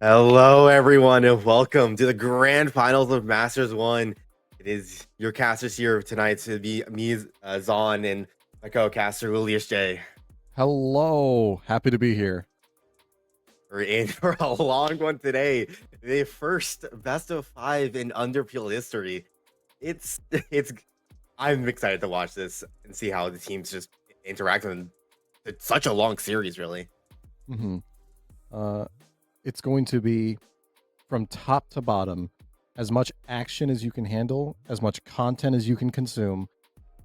Hello, everyone, and welcome to the grand finals of Masters 1. It is your casters here tonight to be me, Zon, and my co-caster, Julius J. Hello, happy to be here. We're in for a long one today. The first best of 5 in Underpeel history. It's I'm excited to watch this and see how the teams just interact, and it's such a long series, really. Mm-hmm. It's going to be from top to bottom, as much action as you can handle, as much content as you can consume.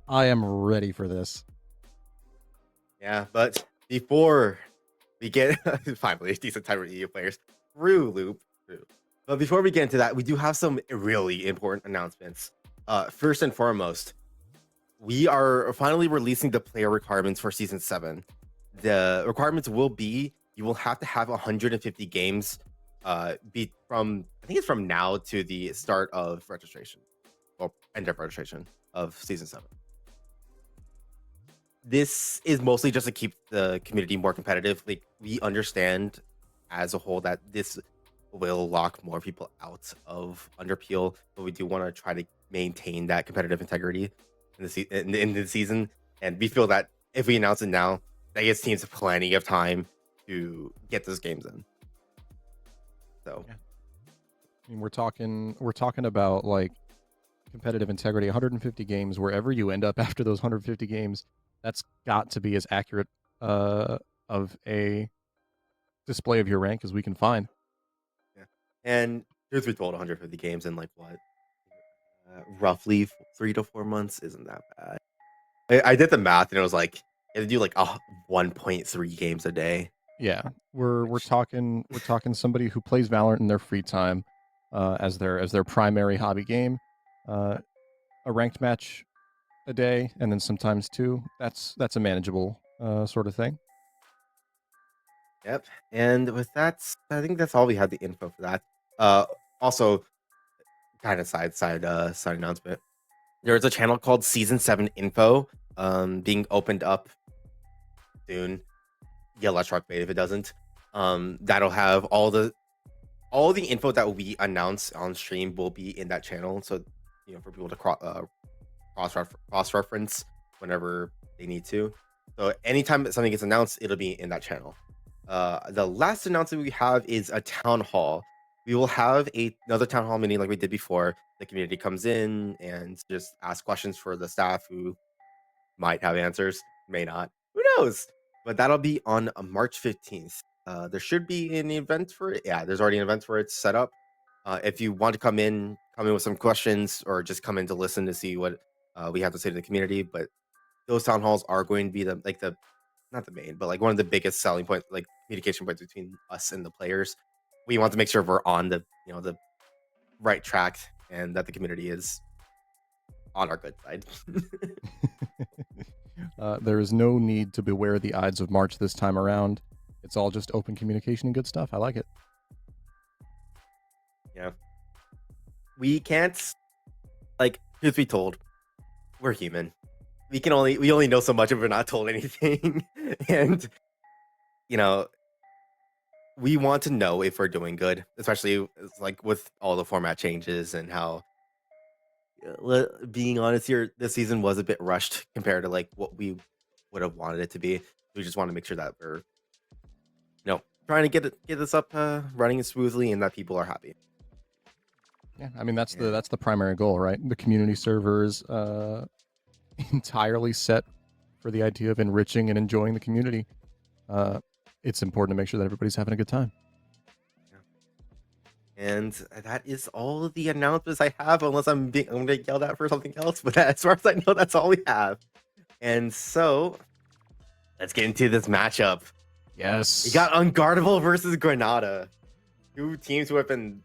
I am ready for this. Yeah, but before we get finally decent time for EU players through loop. But before we get into that, we do have some really important announcements. First and foremost, we are finally releasing the player requirements for season 7. The requirements will be you will have to have 150 games be from I think it's from now to the start of registration or end of registration of season 7. This is mostly just to keep the community more competitive. Like, we understand as a whole that this will lock more people out of Underpeel, but we do want to try to maintain that competitive integrity in the season. And we feel that if we announce it now, that gives teams plenty of time to get those games in. So, yeah. I mean, we're talking about like competitive integrity, 150 games. Wherever you end up after those 150 games, that's got to be as accurate of a display of your rank as we can find. yeah. And truth be told, 150 games in like what, roughly 3 to 4 months isn't that bad. I did the math and it was like you had to do like 1.3 games a day. Yeah, we're talking somebody who plays Valorant in their free time, as their primary hobby game, a ranked match a day, and then sometimes two. That's a manageable sort of thing. Yep. And with that, I think that's all we had the info for that. Also, kind of side announcement. There's a channel called Season 7 Info, being opened up soon. Yeah, let's rock bait if it doesn't. That'll have all the info that we announce on stream will be in that channel. So, for people to cross reference whenever they need to. So anytime that something gets announced, it'll be in that channel. The last announcement we have is a town hall. We will have another town hall meeting like we did before. The community comes in and just asks questions for the staff who might have answers, may not. Who knows? But that'll be on March 15th. There should be an event for it. Yeah, there's already an event for it set up. If you want to come in with some questions or just come in to listen to see what we have to say to the community. But those town halls are going to be the not the main, but like one of the biggest selling point, like communication points between us and the players. We want to make sure we're on the the right track and that the community is on our good side. There is no need to beware the Ides of March this time around. It's all just open communication and good stuff. I like it. Yeah. We can't, like, truth be told, we're human. We only know so much if we're not told anything. And we want to know if we're doing good, especially like with all the format changes and how, being honest here, this season was a bit rushed compared to like what we would have wanted it to be. We just want to make sure that we're trying to get this up running smoothly and that people are happy. Yeah, I mean that's the primary goal, right? The community server is entirely set for the idea of enriching and enjoying the community. It's important to make sure that everybody's having a good time. And that is all of the announcements I have, unless I'm going to get yelled at for something else. But as far as I know, that's all we have. And so, let's get into this matchup. Yes. We got Unguardable versus Granada. Two teams who have been,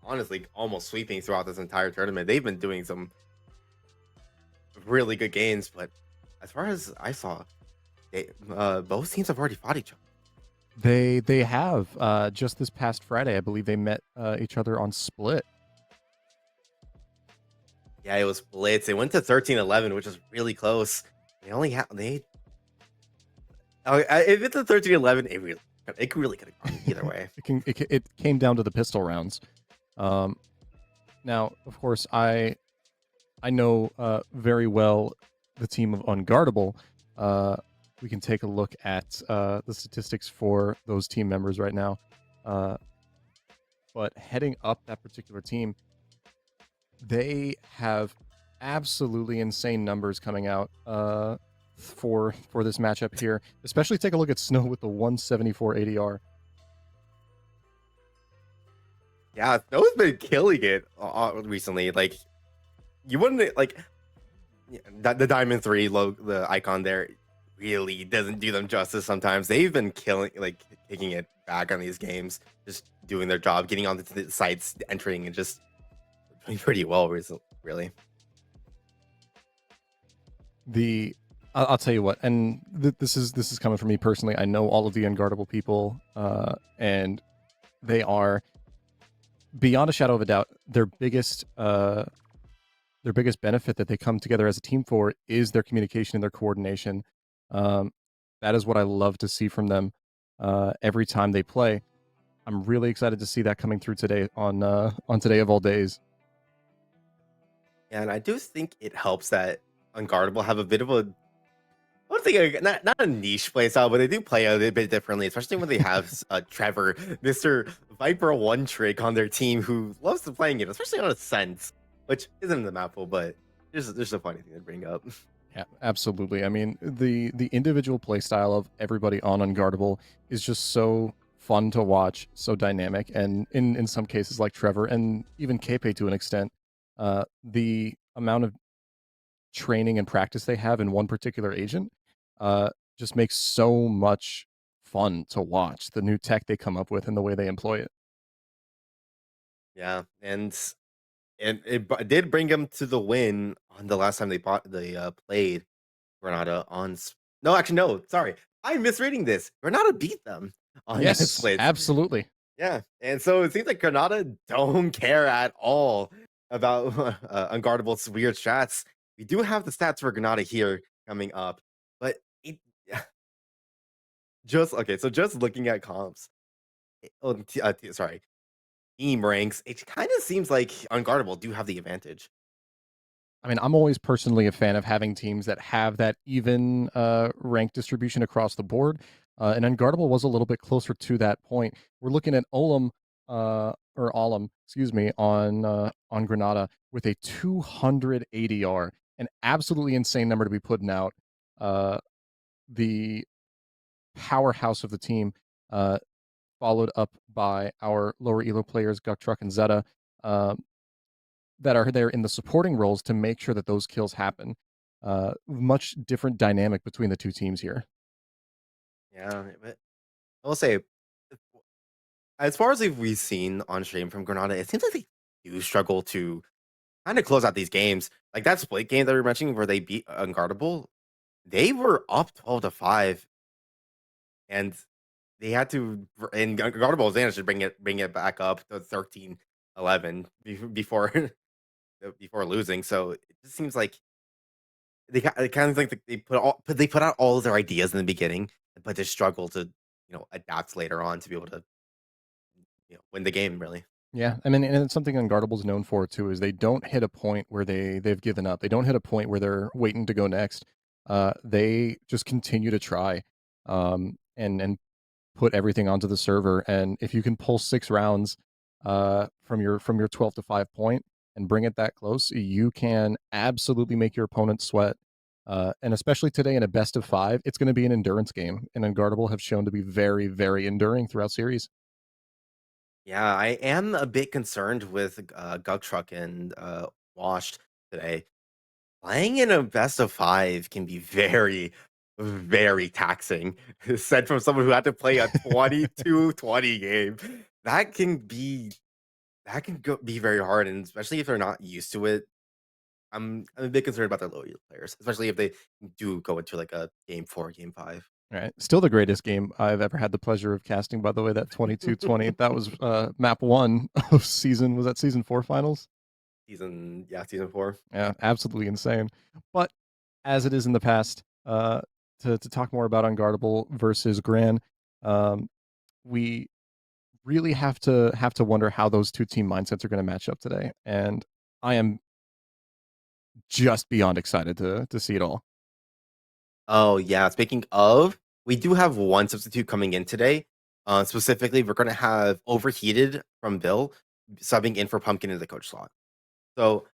honestly, almost sweeping throughout this entire tournament. They've been doing some really good games, but as far as I saw, both teams have already fought each other. They have just this past Friday, I believe they met each other on Split. Yeah, it was Split. They went to 13-11, which is really close. They if it's a 13-11, it really could have gone either way. It came down to the pistol rounds. Now, of course, I know very well the team of Unguardable. We can take a look at the statistics for those team members right now. But heading up that particular team, they have absolutely insane numbers coming out for this matchup here. Especially take a look at Snow with the 174 ADR. Yeah, Snow's been killing it recently. Like, you wouldn't like the Diamond 3 the icon there really doesn't do them justice sometimes. They've been taking it back on these games, just doing their job, getting onto the sites, entering, and just doing pretty well recently, really. I'll tell you what, and this is coming from me personally. I know all of the Unguardable people, and they are beyond a shadow of a doubt their biggest benefit that they come together as a team for is their communication and their coordination. That is what I love to see from them every time they play. I'm really excited to see that coming through today on Today of All Days. And I do think it helps that Unguardable have a bit of a, I don't think not a niche play style, but they do play a bit differently, especially when they have Trevor, Mr. Viper one trick on their team who loves to playing it, especially on a sense, which isn't in the map pool, but there's a funny thing to bring up. Yeah, absolutely. I mean, the individual play style of everybody on Unguardable is just so fun to watch, so dynamic, and in some cases like Trevor and even Kepe to an extent, the amount of training and practice they have in one particular agent just makes so much fun to watch. The new tech they come up with and the way they employ it. Yeah, and did bring them to the win on the last time they played Granada on. No, actually, no. Sorry, I'm misreading this. Granada beat them on Yes, splits. absolutely. Yeah, and so it seems like Granada don't care at all about Unguardable's weird strats. We do have the stats for Granada here coming up, but it just okay. So just looking at comps, sorry, team ranks, it kind of seems like Unguardable do have the advantage. I mean, I'm always personally a fan of having teams that have that even rank distribution across the board. And Unguardable was a little bit closer to that point. We're looking at Olam, excuse me, on Granada with a 200 ADR, an absolutely insane number to be putting out. The powerhouse of the team, followed up by our lower elo players, Guktruk and Zeta. That are there in the supporting roles to make sure that those kills happen. Much different dynamic between the two teams here. Yeah, but I will say, as far as we've seen on stream from Granada, it seems like they do struggle to kind of close out these games. Like that split game that we were mentioning where they beat Unguardable, they were up 12-5, and they had to, and Unguardable managed to bring it back up to 13-11 before before losing. So it just seems like it kind of like they put out all of their ideas in the beginning, but just struggle to adapt later on to be able to win the game really. Yeah, I mean, and it's something Unguardable's known for too is they don't hit a point where they've given up. They don't hit a point where they're waiting to go next. They just continue to try, and put everything onto the server. And if you can pull 6 rounds from your 12-5 point and bring it that close, you can absolutely make your opponent sweat. And especially today in a best of 5, it's going to be an endurance game. And Unguardable have shown to be very, very enduring throughout series. Yeah, I am a bit concerned with Gugtruck and Washed today. Playing in a best of 5 can be very, very taxing. Said from someone who had to play a 22-20 game. That can be be very hard, and especially if they're not used to it. I'm a bit concerned about their low elo players, especially if they do go into like a game 4, game 5. All right. Still the greatest game I've ever had the pleasure of casting, by the way, that 22-20. That was map 1 of was that season 4 finals? Season 4. Yeah, absolutely insane. But as it is in the past, to talk more about Unguardable versus GRAN, um, we really have to wonder how those two team mindsets are going to match up today. And I am just beyond excited to see it all. Oh yeah. Speaking of, we do have one substitute coming in today. Specifically, we're gonna have Overheated from Bill subbing in for Pumpkin in the coach slot. So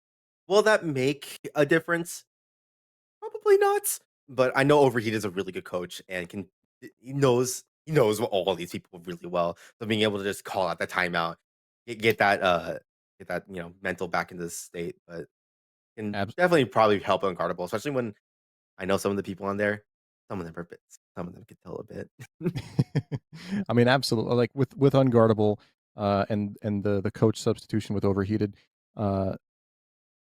will that make a difference? Probably not. But I know Overheated is a really good coach and he knows all these people really well. So being able to just call out the timeout, get that mental back into the state, but can Ab- definitely probably help Unguardable, especially when I know some of the people on there, some of them are bits, some of them can tell a bit. I mean, absolutely. Like with Unguardable, and the coach substitution with Overheated, uh,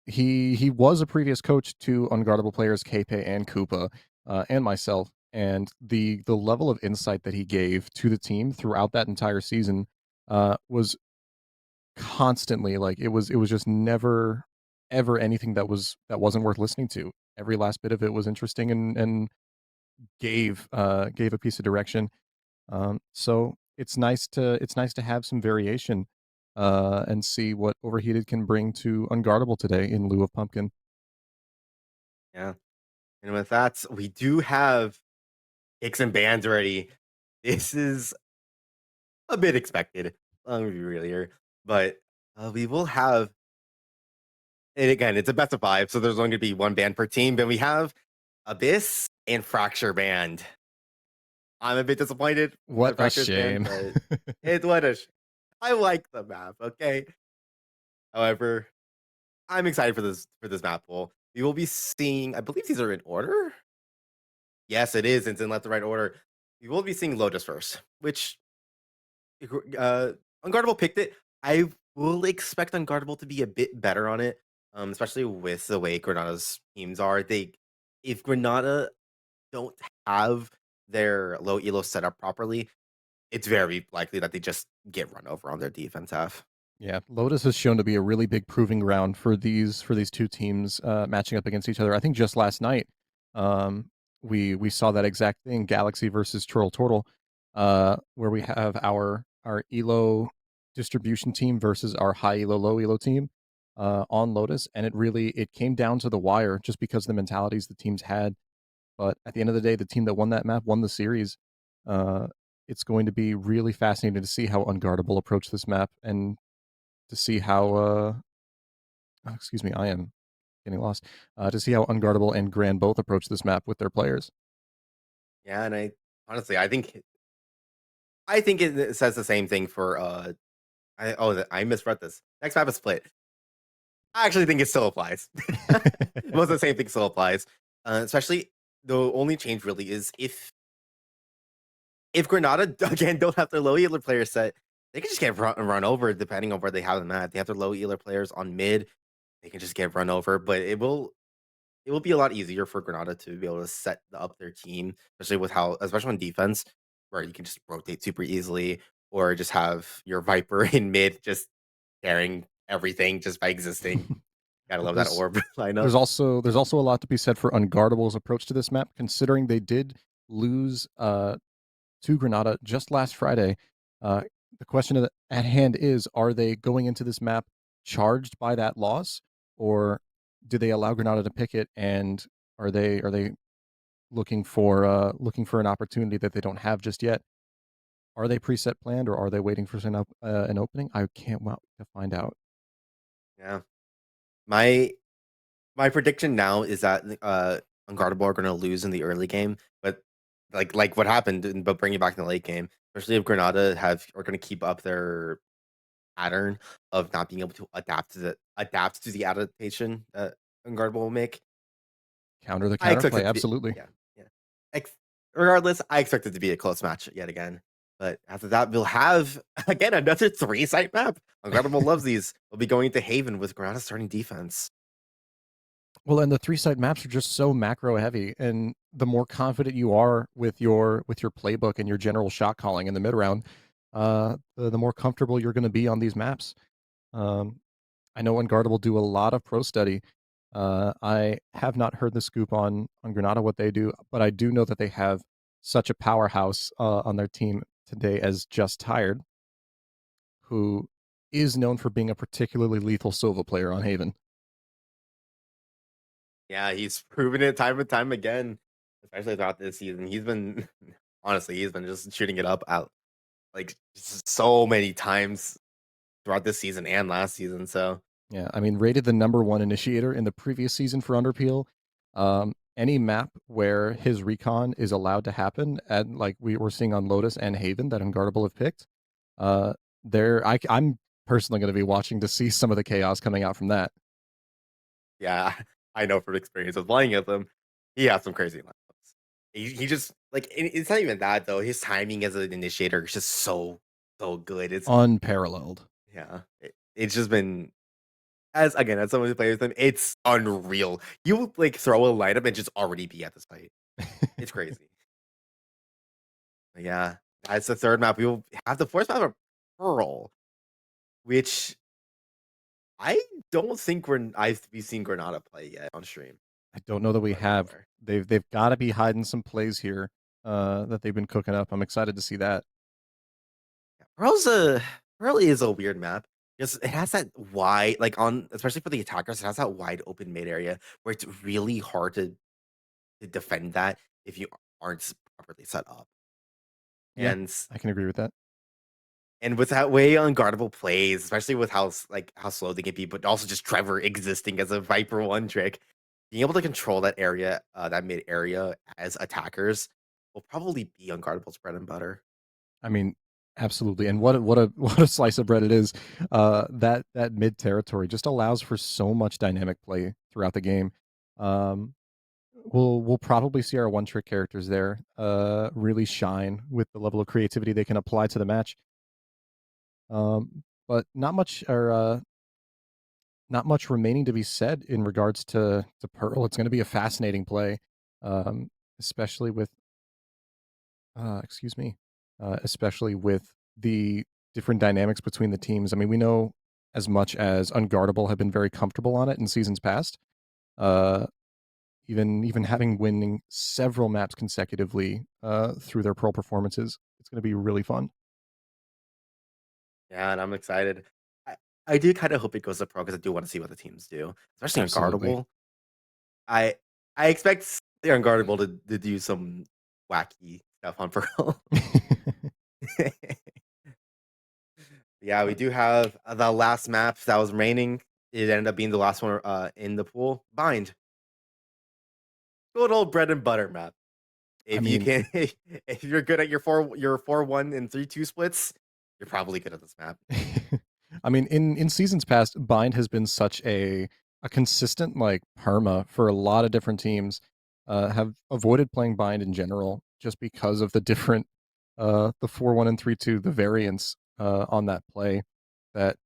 he was a previous coach to Unguardable players Kpe and Koopa, and myself, and the level of insight that he gave to the team throughout that entire season was constantly like it was just never ever anything that wasn't worth listening to. Every last bit of it was interesting and gave a piece of direction. So it's nice to have some variation, and see what Overheated can bring to Unguardable today in lieu of Pumpkin. Yeah. And with that, we do have picks and bans already. This is a bit expected. Let me be real here. But we will have, and again, it's a best of five, so there's only going to be one band per team. But we have Abyss and Fracture band. I'm a bit disappointed What that a Fracture is banned, shame. but it what a. I like the map. Okay. However, I'm excited for this map pool. We will be seeing. I believe these are in order. Yes, it is. It's in left to right order. We will be seeing Lotus first, which Unguardable picked it. I will expect Unguardable to be a bit better on it, especially with the way Granada's teams are. If Granada don't have their low elo set up properly, it's very likely that they just get run over on their defense half. Yeah, Lotus has shown to be a really big proving ground for these two teams matching up against each other. I think just last night, um, we saw that exact thing: Galaxy versus Turtle, where we have our Elo distribution team versus our high Elo low Elo team on Lotus, and it came down to the wire just because of the mentalities the teams had. But at the end of the day, the team that won that map won the series. Uh, it's going to be really fascinating to see how Unguardable approach this map and to see how oh, excuse me, I am getting lost. To see how Unguardable and GRAN both approach this map with their players. Yeah, and I honestly, I think it says the same thing for I misread this. Next map is split. I actually think it still applies. Most of the same thing still applies. Especially the only change really is if Granada again don't have their low healer player set, they can just get run over depending on where they have them at. They have their low healer players on mid, they can just get run over. But it will be a lot easier for Granada to be able to set up their team, especially on defense, where you can just rotate super easily, or just have your Viper in mid just carrying everything just by existing. Gotta love that there's orb lineup. there's also a lot to be said for Unguardable's approach to this map, considering they did lose to Granada just last Friday. Uh, the question at hand is: are they going into this map charged by that loss, or do they allow Granada to pick it? And are they looking for an opportunity that they don't have just yet? Are they preset planned, or are they waiting for an opening? I can't wait to find out. Yeah. My my prediction now is that Unguardable are gonna lose in the early game, but like what happened, but bring it back in the late game. Especially if Granada are gonna keep up their pattern of not being able to adapt to the adaptation that Unguardable will make. Counter the I expect counterplay, it to be absolutely. yeah, yeah. Regardless, I expect it to be a close match yet again. But after that, we'll have again another three-site map. Unguardable loves these. We'll be going to Haven with Granada starting defense. Well, and the three side maps are just so macro heavy, and the more confident you are with your playbook and your general shot calling in the mid round, the more comfortable you're going to be on these maps. Um, I know Unguardable do a lot of pro study. I have not heard the scoop on Granada what they do, but I do know that they have such a powerhouse on their team today as Just Tired. who is known for being a particularly lethal Sova player on Haven. Yeah, he's proven it time and time again, especially throughout this season. He's been honestly, he's been just shooting it up out like so many times throughout this season and last season. So Yeah, I mean, rated the number one initiator in the previous season for Underpeel. Any map where his recon is allowed to happen, and like we were seeing on Lotus and Haven that Unguardable have picked, uh, I'm personally going to be watching to see some of the chaos coming out from that. yeah, I know from experience of playing with him, he has some crazy lineups. He just like it's not even that though. His timing as an initiator is just so good. It's Unparalleled. yeah, it's just been as someone who plays with him, it's unreal. You will like throw a lineup and just already be at this fight. It's crazy. But yeah, that's the third map. We will have the fourth map of Pearl, which I don't think we've seen Granada play yet on stream I don't know that we or have. anywhere. They've got to be hiding some plays here that they've been cooking up. I'm excited to see that. Pearl's a Pearl is a weird map. Because it has that wide, like on especially for the attackers, it has that wide open mid area where it's really hard to defend that if you aren't properly set up. Yeah, And I can agree with that. and with that way unguardable plays, especially with how slow they can be, but also just Trevor existing as a Viper one trick, being able to control that area, that mid area as attackers will probably be unguardable's bread and butter. I mean, absolutely. And what a slice of bread it is. That mid territory just allows for so much dynamic play throughout the game. Um, we'll probably see our one trick characters there really shine with the level of creativity they can apply to the match. But not much remaining to be said in regards to Pearl. It's going to be a fascinating play, um, especially with excuse me, especially with the different dynamics between the teams. I mean, we know as much as Unguardable have been very comfortable on it in seasons past. Uh, even having winning several maps consecutively through their Pearl performances, it's going to be really fun. Yeah, and I'm excited. I, I do kind of hope it goes to pro because I do want to see what the teams do, especially Absolutely. unguardable. I I expect the unguardable to do some wacky stuff on Pearl. Yeah, we Uh, do have the last map that was remaining. It ended up being the last one in the pool. Bind. Good old bread and butter map. I If you mean, can, if you're good at your 4-1 and 3-2 splits, you're probably good at this map. I mean, in seasons past, Bind has been such a consistent like perma for a lot of different teams. Have avoided playing Bind in general just because of the different the 4-1 and 3-2, the variance on that play. That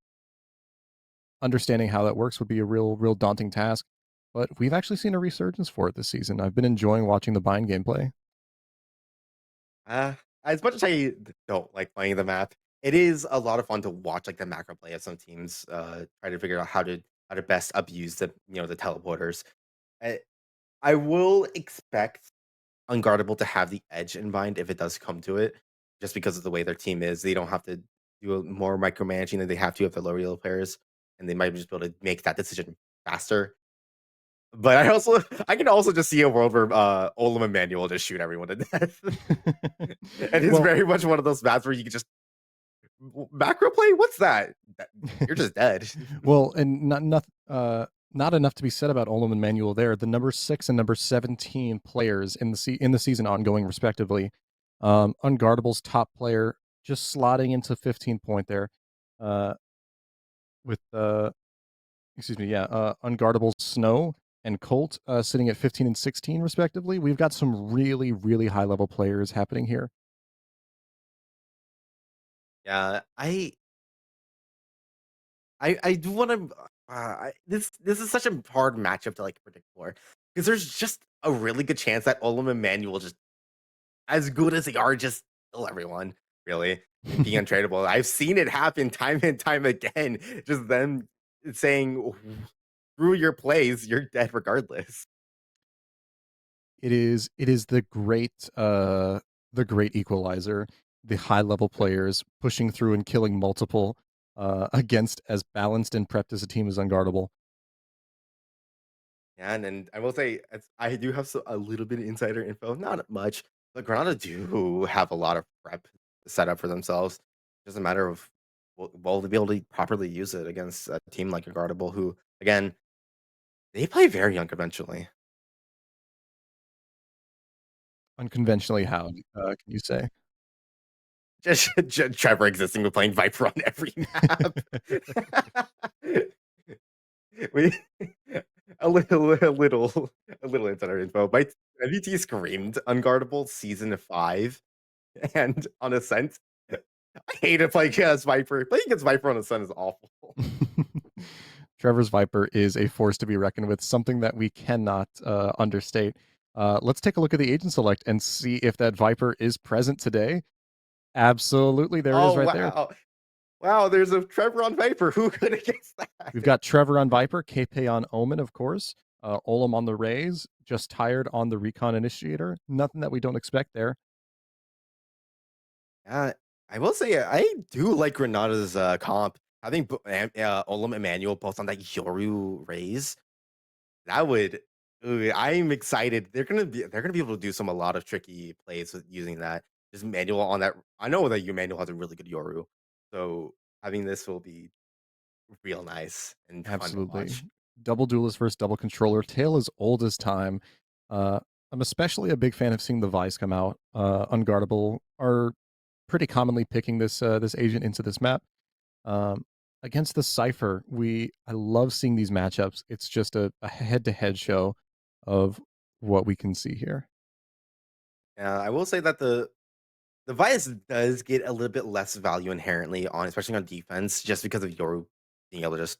understanding how that works would be a real daunting task. But we've actually seen a resurgence for it this season. I've been enjoying watching the Bind gameplay. Uh, as much as I don't like playing the map, it is a lot of fun to watch like the macro play of some teams try to figure out how to best abuse the teleporters. I, I will expect Unguardable to have the edge in mind if it does come to it, just because of the way their team is. They don't have to do more micromanaging than they have to if they're low elo players, and they might just be able to make that decision faster. But I can also just see a world where Olam and Manuel just shoot everyone to death. And it's Well, very much one of those maps where you can just macro play. What's that? You're just dead. well, and not enough to be said about Olem and Manuel there. The number 6 and number 17 players in the season ongoing, respectively. Unguardable's top player just slotting into 15 point there, uh, with excuse me, yeah, Unguardable's Snow and Colt sitting at 15 and 16 respectively. We've got some really high level players happening here. Yeah, I do want to. This is such a hard matchup to like predict for because there's just a really good chance that Olam and Manuel just as good as they are just kill everyone really and being untradeable. I've seen it happen time and time again. Just them saying through your plays you're dead regardless. It is the great equalizer, the high level players pushing through and killing multiple. against as balanced and prepped as a team as Unguardable. Yeah, and I will say I do have a little bit of insider info, not much, but Granada do have a lot of prep set up for themselves. Just a matter of will they be able to properly use it against a team like Unguardable, who again they play very unconventionally. Unconventionally, how can you say? Just Trevor existing with playing Viper on every map. we a little insider info. My MVT screamed Unguardable season 5 and on Ascent. I hate to play against Viper. Playing against Viper on Ascent is awful. Trevor's Viper is a force to be reckoned with, something that we cannot understate. Let's take a look at the agent select and see if that Viper is present today. Absolutely, there it is Oh right there. wow. Wow, there's a Trevor on Viper. Who could have guessed that? We've got Trevor on Viper, KP on Omen, of course. Olam on the Rays, just tired on the Recon Initiator. Nothing that we don't expect there. I will say I do like Granada's comp. I think Olam Emmanuel both on that Yoru raise. That would I'm excited. They're gonna be able to do a lot of tricky plays with using that. Just manual on that. I know that Manual has a really good Yoru. So having this will be real nice and fun to Absolutely. watch. Double duelist versus double controller. Tale as old as time. Uh, I'm especially a big fan of seeing the Vice come out. Unguardable are pretty commonly picking this agent into this map. Um, Against the Cypher, I love seeing these matchups. It's just a head-to-head show of what we can see here. I will say that the Vice does get a little bit less value inherently on, especially on defense, just because of Yoru being able to just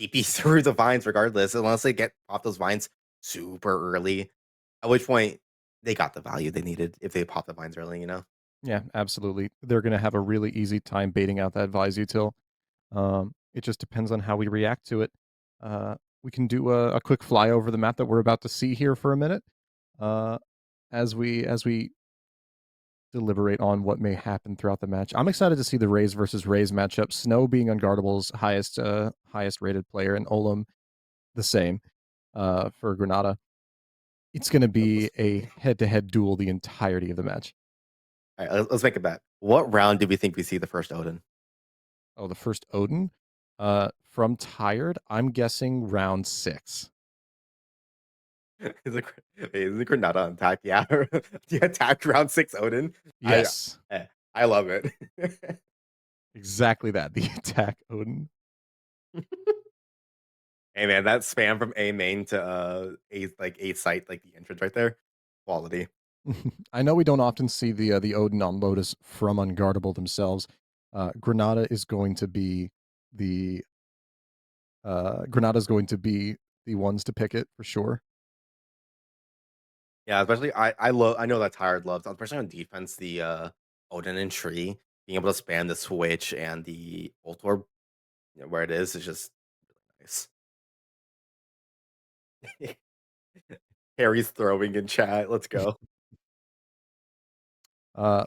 TP through the vines regardless, unless they get off those vines super early. At which point they got the value they needed if they pop the vines early. Yeah, absolutely. They're gonna have a really easy time baiting out that Vise util. It just depends on how we react to it. We can do a quick fly over the map that we're about to see here for a minute, uh, as we deliberate on what may happen throughout the match. I'm excited to see the Rays versus Rays matchup. Snow being Unguardable's highest rated player, and Olam the same for Granada. It's going to be a head-to-head duel the entirety of the match. All right, let's make a bet. What round do we think we see the first Odin? Oh, the first Odin? From Tired, I'm guessing round 6. Is it Granada on attack? Yeah. The attack round 6 Odin? Yes. I love it. Exactly that, the attack Odin. Hey man, that spam from A main to A site, like the entrance right there. Quality. I know we don't often see the Odin on Lotus from Unguardable themselves. Granada is going to be the Granada's going to be the ones to pick it for sure. Yeah, especially I know that Tired loves, especially on defense, the Odin and Tree, being able to spam the switch and the ult orb, where it is just nice. Harry's throwing in chat. Let's go.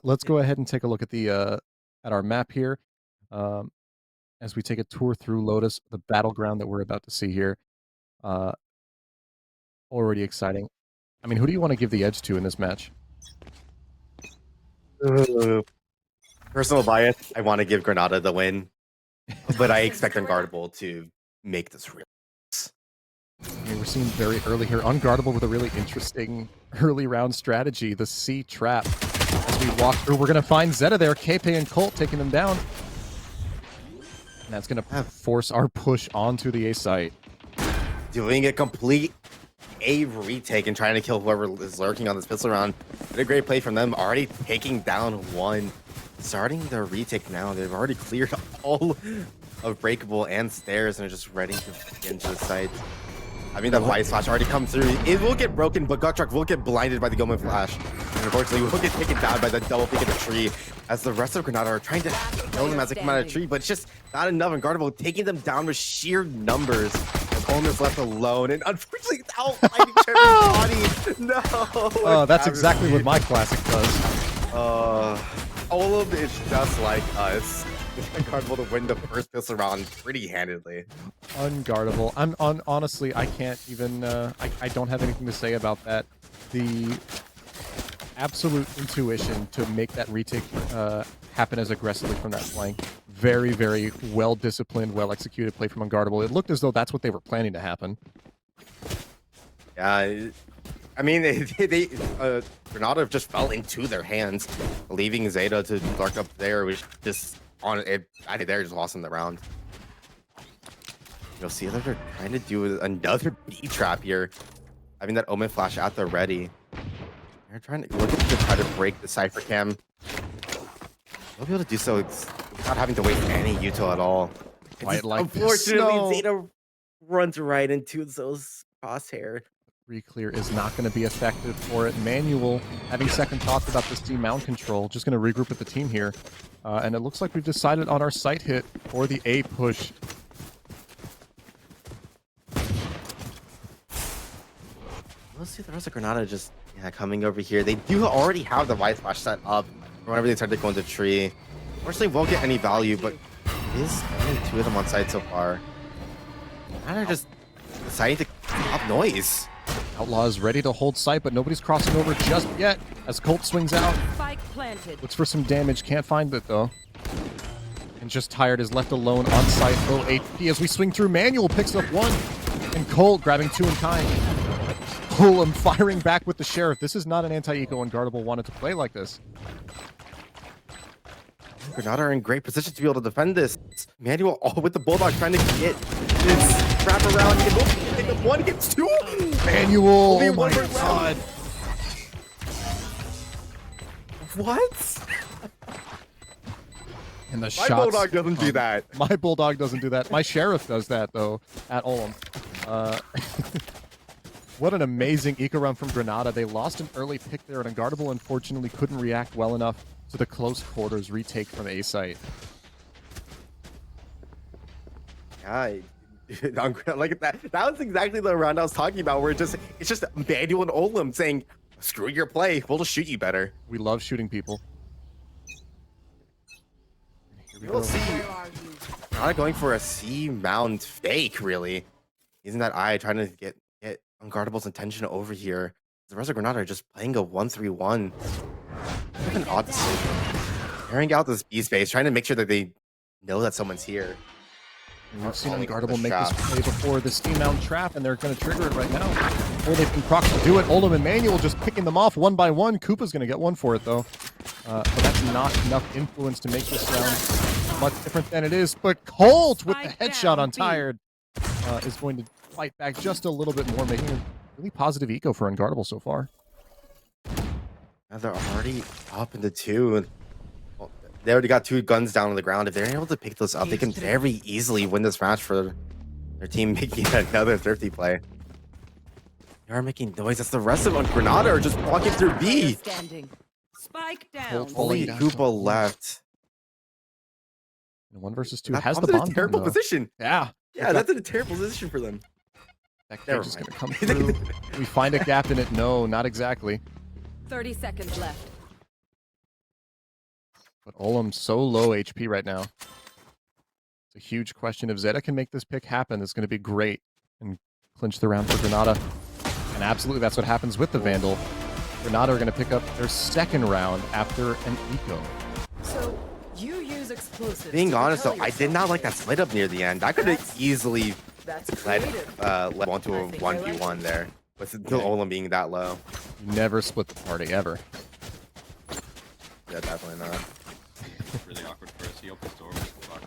Let's go ahead and take a look at the at our map here. Um, as we take a tour through Lotus, the battleground that we're about to see here. Uh, Already exciting. I mean, who do you want to give the edge to in this match? Personal bias, I want to give Granada the win, but I expect Unguardable to make this real. I mean, we're seeing very early here, Unguardable with a really interesting early round strategy, the C trap. As we walk through, we're going to find Zeta there, KP and Colt taking them down. And that's going to force our push onto the A site. Doing a complete A retake and trying to kill whoever is lurking on this pistol round. What a great play from them, already taking down one. Starting their retake now, they've already cleared all of Breakable and Stairs and are just ready to get into the site. I mean, the Vice Flash already come through. It will get broken, but Guttruck will get blinded by the Goman Flash. And unfortunately, will get taken down by the double pick of the tree, as the rest of Granada are trying to kill them as they come out of the tree, but it's just not enough. Unguardable taking them down with sheer numbers. As Omen's left alone, and unfortunately, outlining Trevor's body. No. Oh, that's exactly what my classic does. Olaf is just like us. Unguardable to win the first pistol round pretty handedly. Unguardable. Honestly, I can't even. I don't have anything to say about that. The absolute intuition to make that retake happen as aggressively from that flank. Very, very well disciplined, well executed play from Unguardable. It looked as though that's what they were planning to happen. Yeah, I mean, Granada just fell into their hands, leaving Zeta to dark up there, which just on it. I think they're just lost in the round. You'll see that they're trying to do another B trap here, having that Omen flash at the ready. They're trying to look to try to break the Cypher cam. They'll be able to do so without having to waste any util at all. Unfortunately, Zeta runs right into those crosshair. Re-clear is not going to be effective for it. Manual, having second thoughts about this team mount control, just going to regroup with the team here. And it looks like we've decided on our site hit for the A push. We'll see the rest of Granada just coming over here. They do already have the White Flash set up whenever they start to go into tree. Unfortunately, won't get any value, but it is only 2 of them on site so far. Granada just deciding to stop noise. Outlaw is ready to hold site, but nobody's crossing over just yet as Colt swings out. Spike planted. Looks for some damage, can't find it though. And just tired is left alone on site, low HP as we swing through. Manual picks up 1, and Colt grabbing 2 in kind. Fulham firing back with the Sheriff. This is not an anti-eco Unguardable wanted to play like this. Granada are in great position to be able to defend this. Manual all with the Bulldog trying to get this wrap around. He can pick up 1, gets 2. Manual, oh my god. What? And the My shots. Bulldog doesn't do that. My Bulldog doesn't do that. My Sheriff does that though at Ulm. What an amazing eco round from Granada. They lost an early pick there, and Unguardable unfortunately couldn't react well enough to the close quarters retake from A site. Yeah, like that. That was exactly the round I was talking about, where it's just Manual and Olim saying, "Screw your play, we'll just shoot you better." We love shooting people. Here we We'll go. see. Not going for a C mount fake, really. Using that eye, trying to get Unguardable's attention over here. The rest of Granada are just playing a 1-3-1. An odd decision. Carrying out this B space, trying to make sure that they know that someone's here. And we've seen Unguardable make this play before, the steam mount trap, and they're going to trigger it right now. Before they can proc to do it, Oldham and Manual just picking them off 1 by 1. Koopa's going to get 1 for it, though. But that's not enough influence to make this round much different than it is. But Colt with the headshot on Tired is going to fight back just a little bit more, making a really positive eco for Unguardable so far. Now they're already up into 2. Well, they already got 2 guns down on the ground. If they're able to pick those up, they can very easily win this match for their team, making another thrifty play. They are making noise. That's the rest of Granada are just walking through B. Spike down. Only Koopa left. And 1 versus 2 That has the bomb's in bomb. a terrible though. position. Yeah. Yeah, that's in a terrible position for them. That cage Never is going to mind. come through. We find a gap in it. No, not exactly. 30 seconds left. But Olam's so low HP right now. It's a huge question. If Zeta can make this pick happen, it's going to be great and clinch the round for Granada. And absolutely, that's what happens with the Vandal. Granada are going to pick up their 2nd round after an eco. So you use explosives. Being to honest, though, propel I did not like that split up near the end. I could have easily That's led creative. on to a 1v1 there, with the Olam being that low. You never split the party, ever. Yeah, definitely not. Really awkward for us. He opens door. We're fucked.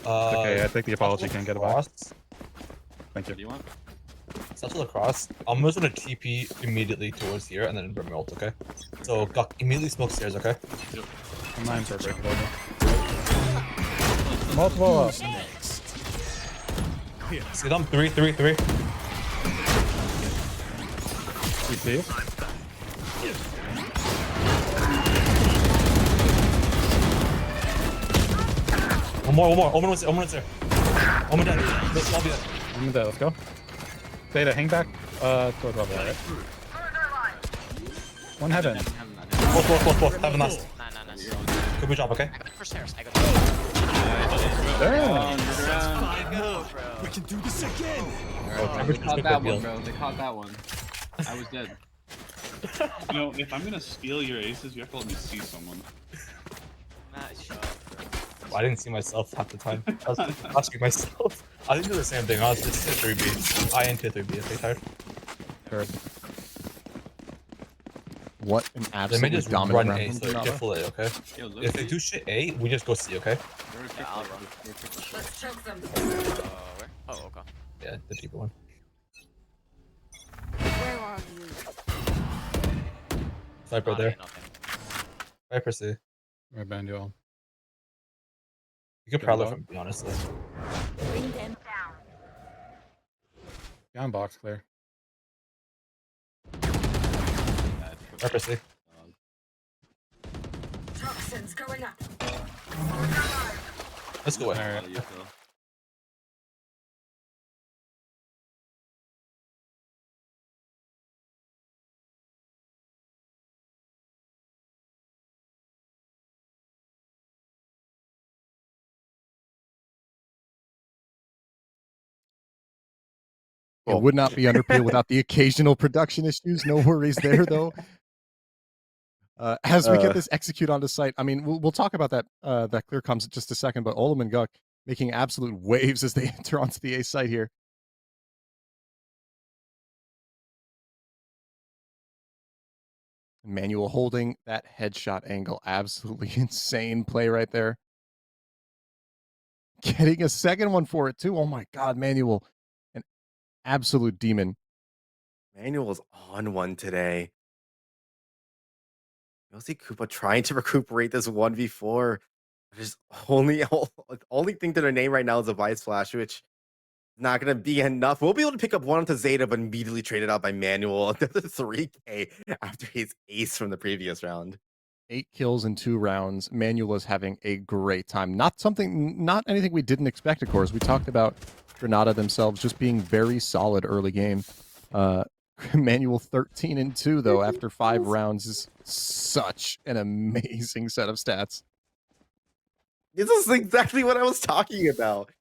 Okay, I take the apology. Can't get it back. Thank What do you. you want? Central across. I'm just gonna TP immediately towards here and then bring ult, okay? So Gok immediately smoke stairs, okay? Mine's are breakable. Multiple up. See them? 3, 3, 3. CT. One more. Omen was there. Omen dead. Let's lobby it. I'm dead. Let's go. Zeta, hang back. Toward level, right? One heaven. Both. Have a last. Nice. Good job, okay? I got the first stairs. I got the Damn. We can do this again. They caught that one, bro. They caught that one. I was dead. You know, if I'm gonna steal your aces, you have to let me see someone. Matt, shut up. I didn't see myself half the time. I was asking myself. I didn't do the same thing. I was just in 3B. I into 3B. Okay, tired. Heard. What an They may absolute just dominant run round A, from so Granada. get full A, okay? Yo, If they do shit A, we just go C, okay? Let's choke them. Where? Oh, okay. Yeah, the deeper one. Where are you? Sniper there. Nothing. Sniper C. Right behind you all. You can Good probably luck. from be honest. Bring them down. Behind box clear. Sniper C. Toxins going up. Let's go away. Alright. It would not be Underpeel without the occasional production issues. No worries there, though. As we get this execute onto site, I mean, we'll talk about that that clear comms in just a second, but Olam and Guk making absolute waves as they enter onto the A site here. Manuel holding that headshot angle. Absolutely insane play right there. Getting a second one for it, too. Oh my God, Manuel. An absolute demon. Manuel's on one today. You'll see Koopa trying to recuperate this 1v4. There's only thing to their name right now is a Vice Flash, which is not going to be enough. We'll be able to pick up one onto Zeta, but immediately traded out by Manuel. Another 3K after his ace from the previous round. 8 kills in 2 rounds. Manuel is having a great time. Not anything we didn't expect, of course. We talked about Granada themselves just being very solid early game. Manuel 13 and 2 though after 5 rounds is such an amazing set of stats. This is exactly what I was talking about.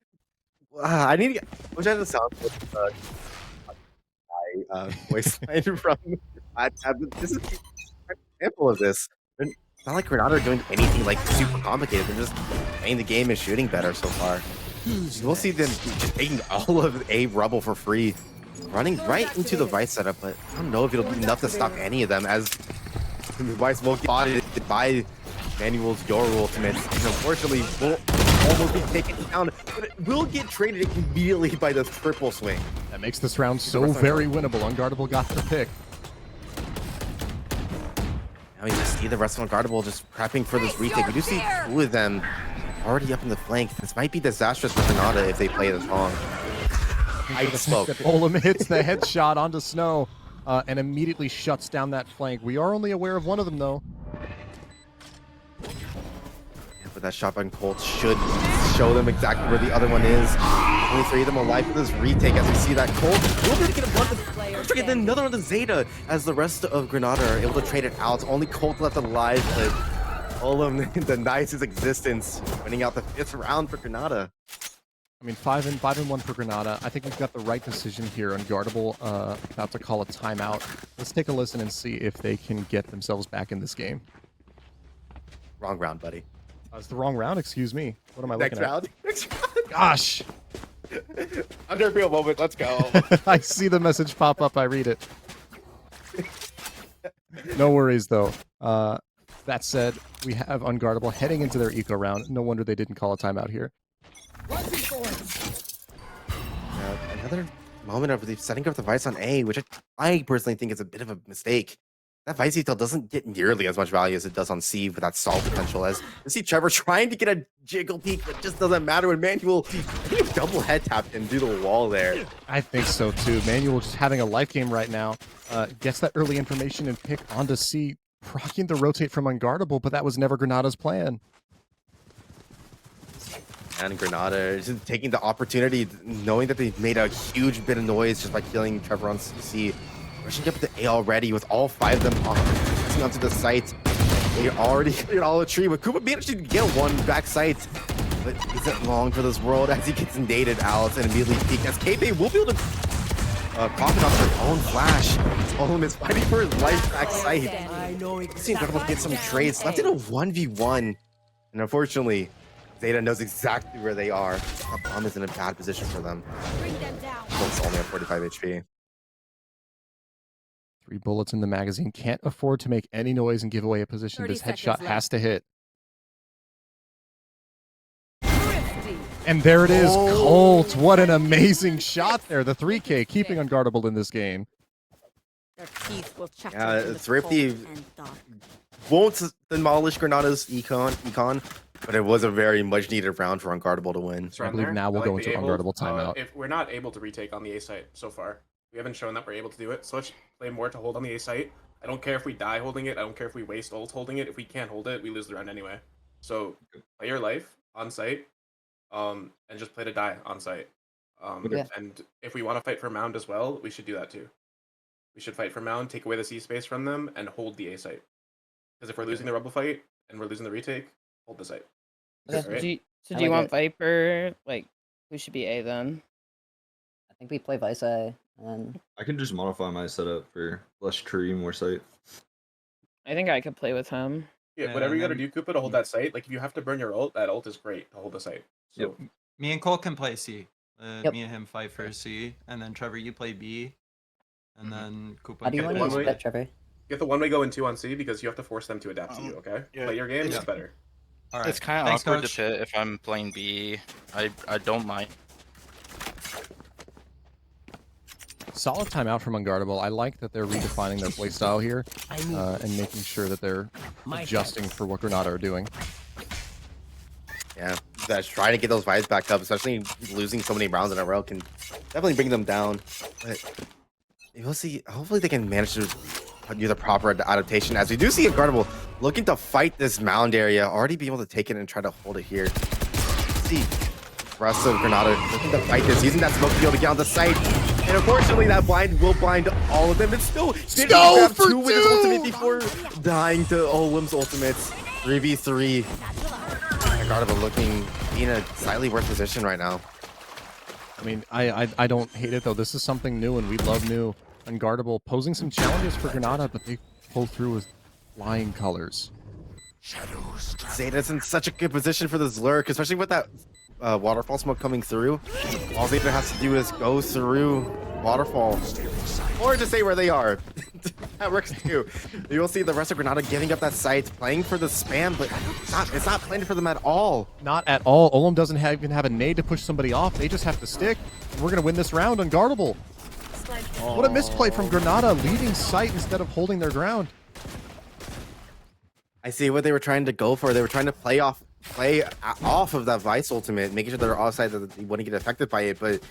I need to get. I wish I had the sound with my voice line from. This is an example of this. It's not like Granada are doing anything like super complicated. They're just playing the game and shooting better so far. We'll see them just taking all of A rubble for free, running right into the Vice setup, but I don't know if it'll be enough to stop any of them, as the Vice will get spotted by Manuel's Your ultimates, and unfortunately will almost be taken down, but it will get traded immediately by the triple swing. That makes this round so very winnable. Unguardable got the pick. Now you just see the rest of Unguardable just prepping for this retake. We do see 2 of them already up in the flank. This might be disastrous for Granada if they play this wrong. I spoke. Olam hits the headshot onto Snow and immediately shuts down that flank. We are only aware of one of them, though. Yeah, but that shotgun Colt should show them exactly where the other one is. Only 3 of them alive for this retake as we see that Colt will be able to get get another one to Zeta as the rest of Granada are able to trade it out. Only Colt left alive, but Olam denies his existence, winning out the 5th round for Granada. I mean, 5-1 for Granada. I think we've got the right decision here. Unguardable about to call a timeout. Let's take a listen and see if they can get themselves back in this game. Wrong round, buddy. It's the wrong round, excuse me. What am I looking Round. Next round. Gosh! Underpeel moment, let's go. I see the message pop up, I read it. No worries, though. That said, we have Unguardable heading into their eco round. No wonder they didn't call a timeout here. Another moment of setting up the Vice on A, which I personally think is a bit of a mistake. That Vice detail doesn't get nearly as much value as it does on C with that stall potential. As you see Trevor trying to get a jiggle peek, but just doesn't matter when Manuel double head tapped and do the wall there. I think so too. Manuel just having a life game right now. Gets that early information and pick onto C, proccing the rotate from Unguardable, but that was never Granada's plan. And Granada is just taking the opportunity, knowing that they've made a huge bit of noise just by killing Trevor on CC. Rushing up to A already with all 5 of them pressing onto the site. They already cleared all the tree, but Koopa managed to get one back site. but isn't long for this world as he gets naded out and immediately peeked as KP will be able to profit off their own flash. Olum is fighting for his life back sight. See Incredible get some trades left in a 1v1, and unfortunately, Zeta knows exactly where they are. Bomb is in a bad position for them. It's only at 45 HP. 3 bullets in the magazine. Can't afford to make any noise and give away a position. This headshot has to hit. And there it is, Colt. What an amazing shot there. The 3K keeping Unguardable in this game. Yeah, Thrifty won't demolish Granada's econ, but it was a very much needed round for Unguardable to win. I believe now we'll go into Unguardable timeout. If we're not able to retake on the A site so far, we haven't shown that we're able to do it, so let's play more to hold on the A site. I don't care if we die holding it, I don't care if we waste ult holding it. If we can't hold it, we lose the round anyway. So play your life on site, and just play to die on site. And if we want to fight for Mound as well, we should do that too. We should fight for Mound, take away the C space from them, and hold the A site. Because if we're losing the Rebel fight and we're losing the retake, hold the site. Okay. Right? Do you want Viper? Like, who should be A then? I think we play Vice A, and I can just modify my setup for less tree, more site. I think I could play with him. Yeah, whatever you gotta do, Koopa, to hold that site. Like, if you have to burn your ult, that ult is great to hold the site. So, Me and Cole can play C. Yep. Me and him fight for C, and then Trevor, you play B, and then Koopa. how do you want to split, Trevor? get the one-way go and 2 on C because you have to force them to adapt to you, okay? Play your game, it's better. All right. It's kind of awkward to pit if I'm playing B. I don't mind. Solid timeout from Unguardable. I like that they're redefining their playstyle here and making sure that they're adjusting for what Granada are doing. Yeah, that's trying to get those vibes back up, especially losing so many rounds in a row can definitely bring them down. But we'll see. Hopefully they can manage to do the proper adaptation, as we do see Unguardable looking to fight this mound area, already be able to take it and try to hold it here. See, rest of Granada looking to fight this, using that smoke to be able to get on the site. And unfortunately, that blind will blind all of them. It's still Go for 2 with his ultimate before dying to Olum's ultimates. 3v3. Unguardable looking in a slightly worse position right now. I mean, I don't hate it though. This is something new, and we love new. Unguardable posing some challenges for Granada, but they pull through with flying colors. Zeta's in such a good position for this lurk, especially with that waterfall smoke coming through. All Zeta has to do is go through waterfall, or just say where they are. That works too. You will see the rest of Granada giving up that site, playing for the spam, but it's not planned for them at all. Not at all. Olum doesn't even have a nade to push somebody off. They just have to stick. And we're going to win this round. Unguardable. What a misplay from Granada, leaving site instead of holding their ground. I see what they were trying to go for. They were trying to play off of that Vice ultimate, making sure they're offside that they wouldn't get affected by it. But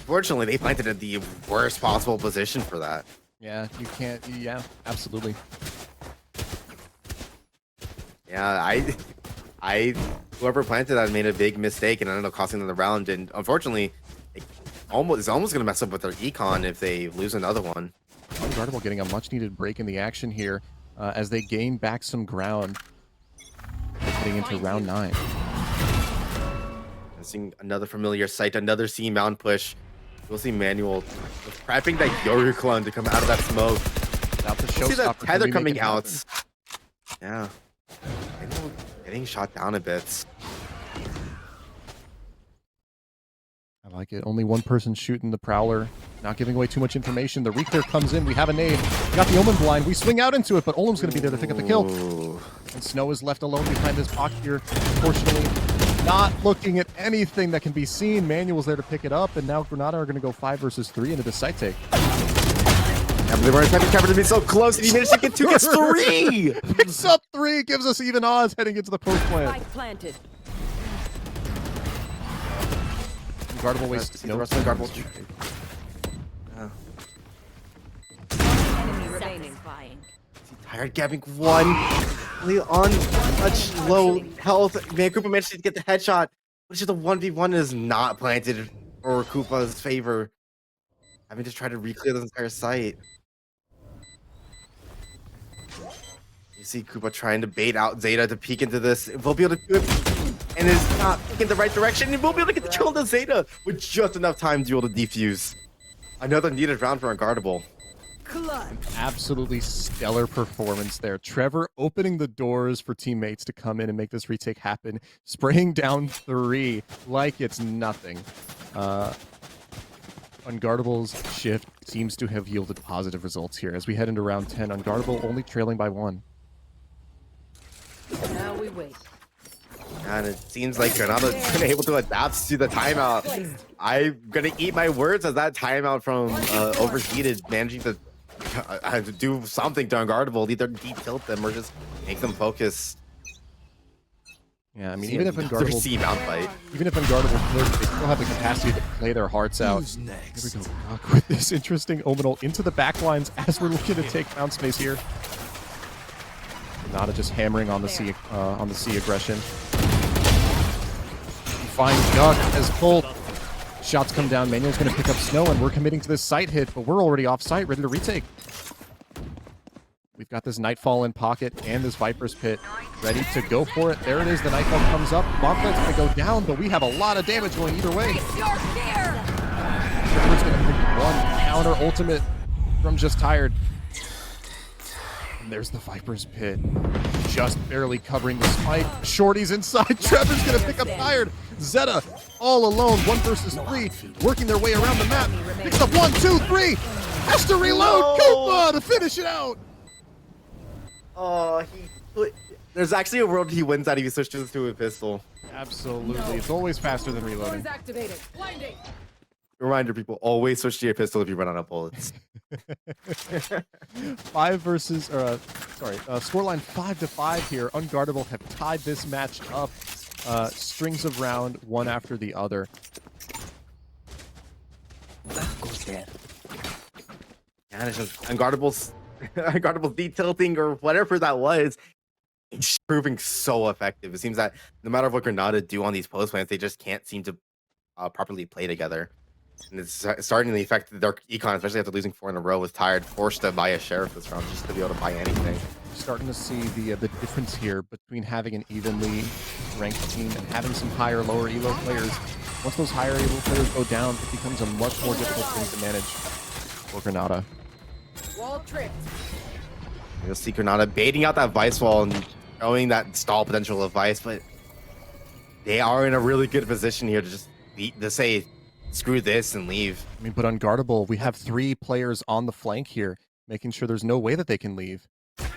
fortunately, they planted in the worst possible position for that. Yeah, you can't. Yeah, absolutely. Yeah, whoever planted that made a big mistake and ended up costing them the round. And unfortunately, it's almost going to mess up with their econ if they lose another one. Unguardable getting a much-needed break in the action here as they gain back some ground. Getting into round 9. Seeing another familiar sight, another C mound push. We'll see Manuel prepping that Yoru clone to come out of that smoke. We'll see that tether coming out. Yeah. Manuel getting shot down a bit. I like it. Only one person shooting the Prowler. Not giving away too much information. The reclear comes in. We have a nade. We got the Omen blind. We swing out into it, but Olum's going to be there to pick up the kill. Ooh. And Snow is left alone behind this box here. Unfortunately, not looking at anything that can be seen. Manuel's there to pick it up, and now Granada are going to go 5 versus 3 into the site take. Yeah, but they were expecting Trevor to be so close, and he managed to get 2, gets 3! Picks up 3, gives us even odds heading into the post plant. Unguardable wastes no rest of Unguardable. Yeah. Tired gabbing 1. Really on such low health. Man, Koopa managed to get the headshot. But it's just a 1v1 is not planted for Koopa's favor. Having to try to re-clear this entire site. You see Koopa trying to bait out Zeta to peek into this. We'll be able to do it. and is not in the right direction. And we'll be able to get the kill on the Zeta with just enough time to be able to defuse. Another needed round for Unguardable. Absolutely stellar performance there. Trevor opening the doors for teammates to come in and make this retake happen, spraying down 3 like it's nothing. Unguardable's shift seems to have yielded positive results here. As we head into round 10, Unguardable only trailing by 1. Now we wait. And it seems like Granada's been able to adapt to the timeout. I'm gonna eat my words as that timeout from Overheated managing to do something to Unguardable, either de-tilt them or just make them focus. Yeah, I mean, even if Unguardable fight. Even if Unguardable could, they still have the capacity to play their hearts out. Here we go. Rock with this interesting Ominal into the backlines as we're looking to take mount space here. Granada just hammering on the C aggression. Find Duck as Colt. Shots come down. Manuel's going to pick up Snow, and we're committing to this site hit, but we're already off site, ready to retake. We've got this Nightfall in pocket and this Viper's Pit ready to go for it. There it is. The Nightfall comes up. Bomblet's going to go down, but we have a lot of damage going either way. Trevor's going to pick one counter ultimate from Just Tired. And there's the Viper's Pit. Just barely covering the spike. Shorty's inside. Trevor's going to pick up Tired. Zeta all alone. 1 versus 3. Working their way around the map. Picks up 1, 2, 3. Has to reload. Koopa to finish it out. Oh, there's actually a world he wins that if he switches to a pistol. Absolutely. It's always faster than reloading. Reminder, people, always switch to your pistol if you run out of bullets. Scoreline 5-5 here. Unguardable have tied this match up. Strings of round, one after the other. And it's just Unguardable's de-tilting or whatever that was. It's proving so effective. It seems that no matter what Granada do on these post plants, they just can't seem to properly play together. And it's starting to affect their econ, especially after losing 4 in a row, with Tired forced to buy a Sheriff this round just to be able to buy anything. Starting to see the difference here between having an evenly ranked team and having some higher, lower elo players. Once those higher elo players go down, it becomes a much more difficult thing to manage for Granada. Wall tripped. You'll see Granada baiting out that Vice wall and showing that stall potential of Vice, but they are in a really good position here to just say, screw this and leave. I mean, but Unguardable, we have 3 players on the flank here, making sure there's no way that they can leave.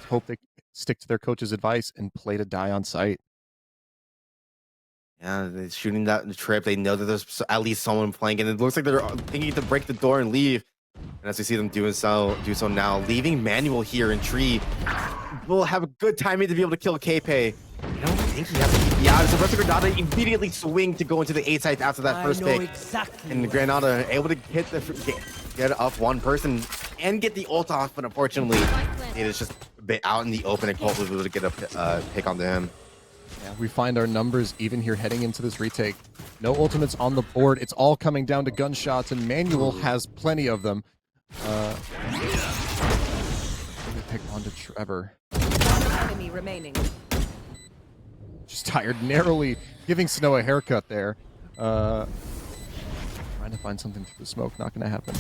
Hope they stick to their coach's advice and play to die on site. Yeah, they're shooting that in the trip. They know that there's at least someone playing, and it looks like they're thinking to break the door and leave. And as we see them do so now, leaving Manuel here in tree, will have a good timing to be able to kill K-Pay. I don't think he has to be out. So rest of Granada immediately swing to go into the A site after that first pick. And Granada able to hit get off one person and get the ult off, but unfortunately, it is just a bit out in the open, and Colt was able to get a pick onto him. Yeah, we find our numbers even here heading into this retake. No ultimates on the board. It's all coming down to gunshots, and Manuel has plenty of them. Pick onto Trevor. Enemy remaining. Just Tired, narrowly giving Snow a haircut there. Trying to find something through the smoke, not gonna happen.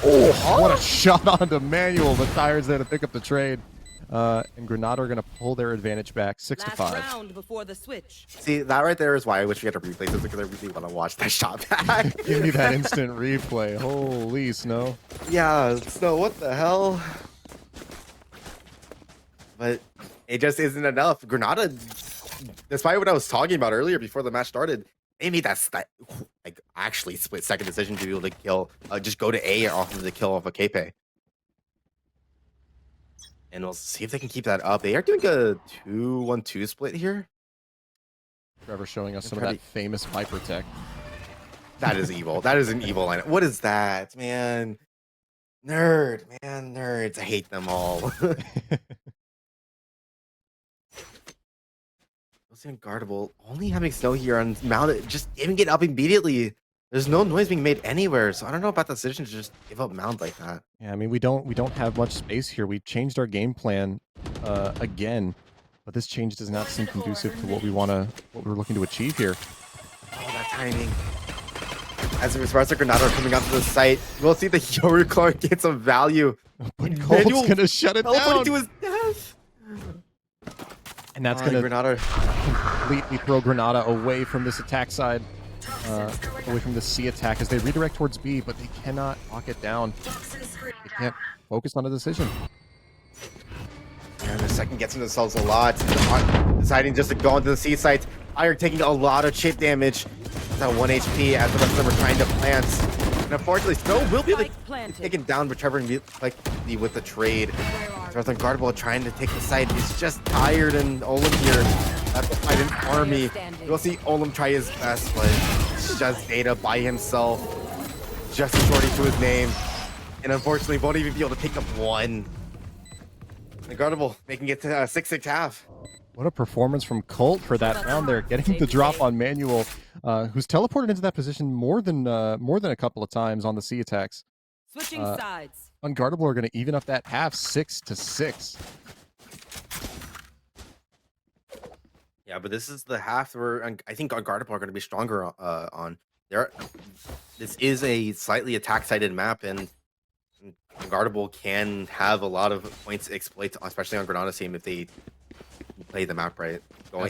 Oh, what a shot onto Manuel, but Tired's there to pick up the trade. And Granada are gonna pull their advantage back 6-5. Last round before the switch. See, that right there is why I wish we had to replay this, because I really want to watch that shot back. Give me that instant replay. Holy Snow. Yeah, Snow, what the hell? But it just isn't enough. Granada, despite what I was talking about earlier before the match started, they made that like actually split-second decision to be able to kill, just go to A off of the kill of a K-Pay. And we'll see if they can keep that up. They are doing a 2-1-2 split here. Trevor showing us some of that famous Viper tech. That is evil. That is an evil lineup. What is that, man? Nerd, man, nerds. I hate them all. Unguardable, only having Snow here on Mount, just even get up immediately. There's no noise being made anywhere, so I don't know about the decision to just give up Mount like that. Yeah, I mean, we don't have much space here. We changed our game plan again. but this change does not seem conducive to what we're looking to achieve here. Oh, that timing. As the response to Granada coming onto the site, we'll see the Yoriclar get some value. But Colt's gonna shut it down. To his death. And that's gonna Granada completely throw Granada away from this attack side, away from the C attack as they redirect towards B, but they cannot lock it down. They can't focus on a decision. Yeah, the second gets themselves a lot. Deciding just to go into the C site. Iron taking a lot of chip damage. It's at 1 HP as the rest of them are trying to plant. And unfortunately, Snow will be taken down, but Trevor with the trade. So Unguardable trying to take the side. He's just tired, and Olim here has to fight an army. We'll see Olim try his best, but it's just Data by himself. Just a shorty to his name. And unfortunately, won't even be able to pick up one. Unguardable making it to 6-6 half. What a performance from Colt for that round there, getting the drop on Manual, who's teleported into that position more than a couple of times on the C attacks. Switching sides. Unguardable are going to even up that half 6-6. Yeah, but this is the half where I think Unguardable are going to be stronger on. This is a slightly attack-sided map, and Unguardable can have a lot of points exploit, especially on Granada's team if they play the map right,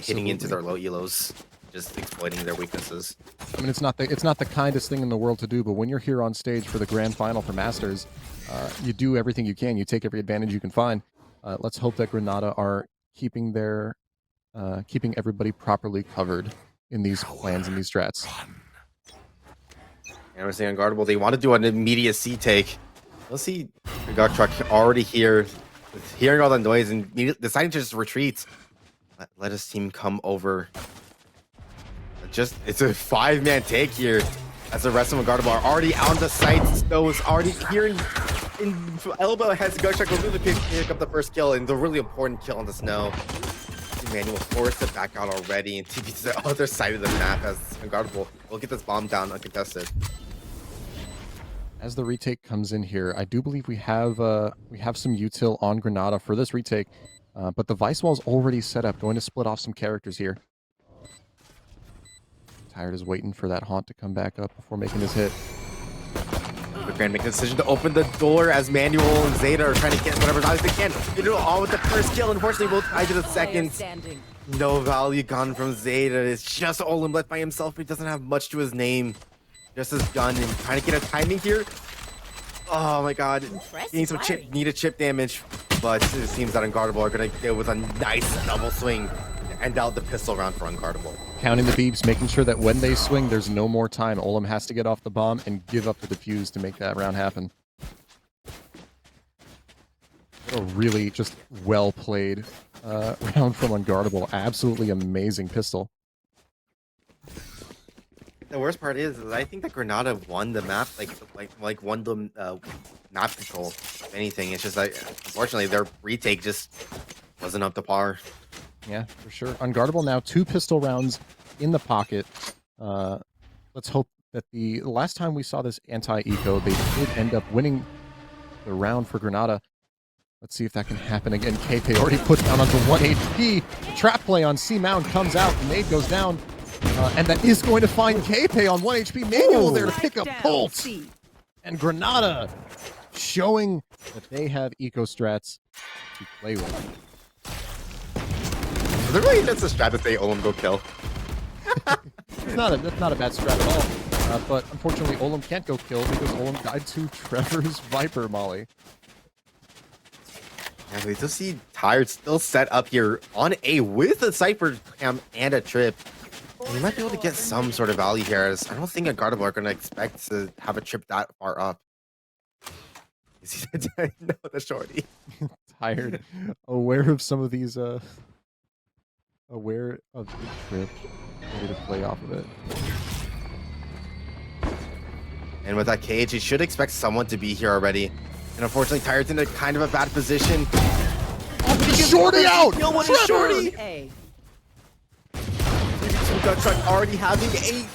hitting into their low elos, just exploiting their weaknesses. I mean, it's not the kindest thing in the world to do, but when you're here on stage for the grand final for Masters, you do everything you can. You take every advantage you can find. Let's hope that Granada are keeping everybody properly covered in these plans and these strats. And we're seeing Unguardable. They want to do an immediate C take. We'll see Gug Truck already here, hearing all the noise and deciding to just retreat. Let his team come over. It's a 5-man take here, as the rest of Unguardable are already on the site. Snow is already here in elbow. Has Gug Truck will really pick up the first kill, and the really important kill on the Snow. Manual forced to back out already and TP to the other side of the map as Unguardable will get this bomb down uncontested. As the retake comes in here, I do believe we have some util on Granada for this retake, but the Vice Wall's already set up, going to split off some characters here. Tired is waiting for that Haunt to come back up before making his hit. The GRAN making a decision to open the door as Manual and Zeta are trying to get whatever knowledge they can. They do it all with the first kill. Unfortunately, both tied to the second. No value gone from Zeta. It's just Olim left by himself. He doesn't have much to his name. Just his gun and trying to get a timing here. Oh my god. Getting some needed chip damage. But it seems that Unguardable are going to deal with a nice double swing to end out the pistol round for Unguardable. Counting the beeps, making sure that when they swing, there's no more time. Olim has to get off the bomb and give up the defuse to make that round happen. What a really just well-played round from Unguardable. Absolutely amazing pistol. The worst part is I think that Granada won the map, like won the map control. If anything, it's just like unfortunately their retake just wasn't up to par. Yeah, for sure. Unguardable now 2 pistol rounds in the pocket. Let's hope that the last time we saw this anti-eco, they did end up winning the round for Granada. Let's see if that can happen again. KP already put down onto 1 HP. Trap play on C-Mount comes out. The nade goes down. And that is going to find KP on 1 HP. Manual there to pick up Colt. And Granada showing that they have eco strats to play with. Is there really just a strat that they Olim go kill? That's not a bad strat at all. But unfortunately, Olim can't go kill because Olim died to Trevor's Viper Molly. Yeah, we still see Tired still set up here on A with a Cypher Cam and a Trip. You might be able to get some sort of value here, as I don't think Unguardable are going to expect to have a trip that far up. No, the shorty. Tired, aware of some of these, aware of the trip, ready to play off of it. And with that cage, you should expect someone to be here already. And unfortunately, Tired's in a kind of a bad position. Oh, shorty out! Shorty! Gug Truck already having 8.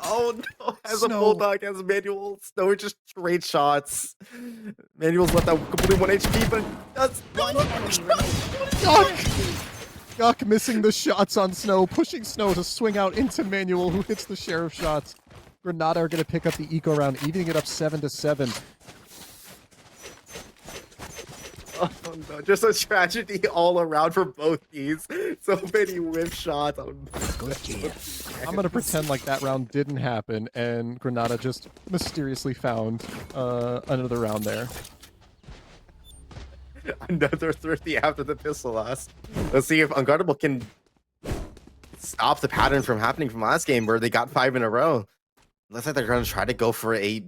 Oh no, as a Bulldog, as a Manual. Snow just straight shots. Manual's left out completely 1 HP, but it does. Guck missing the shots on Snow, pushing Snow to swing out into Manual, who hits the share of shots. Granada are going to pick up the eco round, evening it up 7-7. Oh no, just a tragedy all around for both teams. So many whiff shots. I'm going to pretend like that round didn't happen, and Granada just mysteriously found another round there. Another thrifty after the pistol loss. Let's see if Unguardable can stop the pattern from happening from last game where they got 5 in a row. Looks like they're going to try to go for a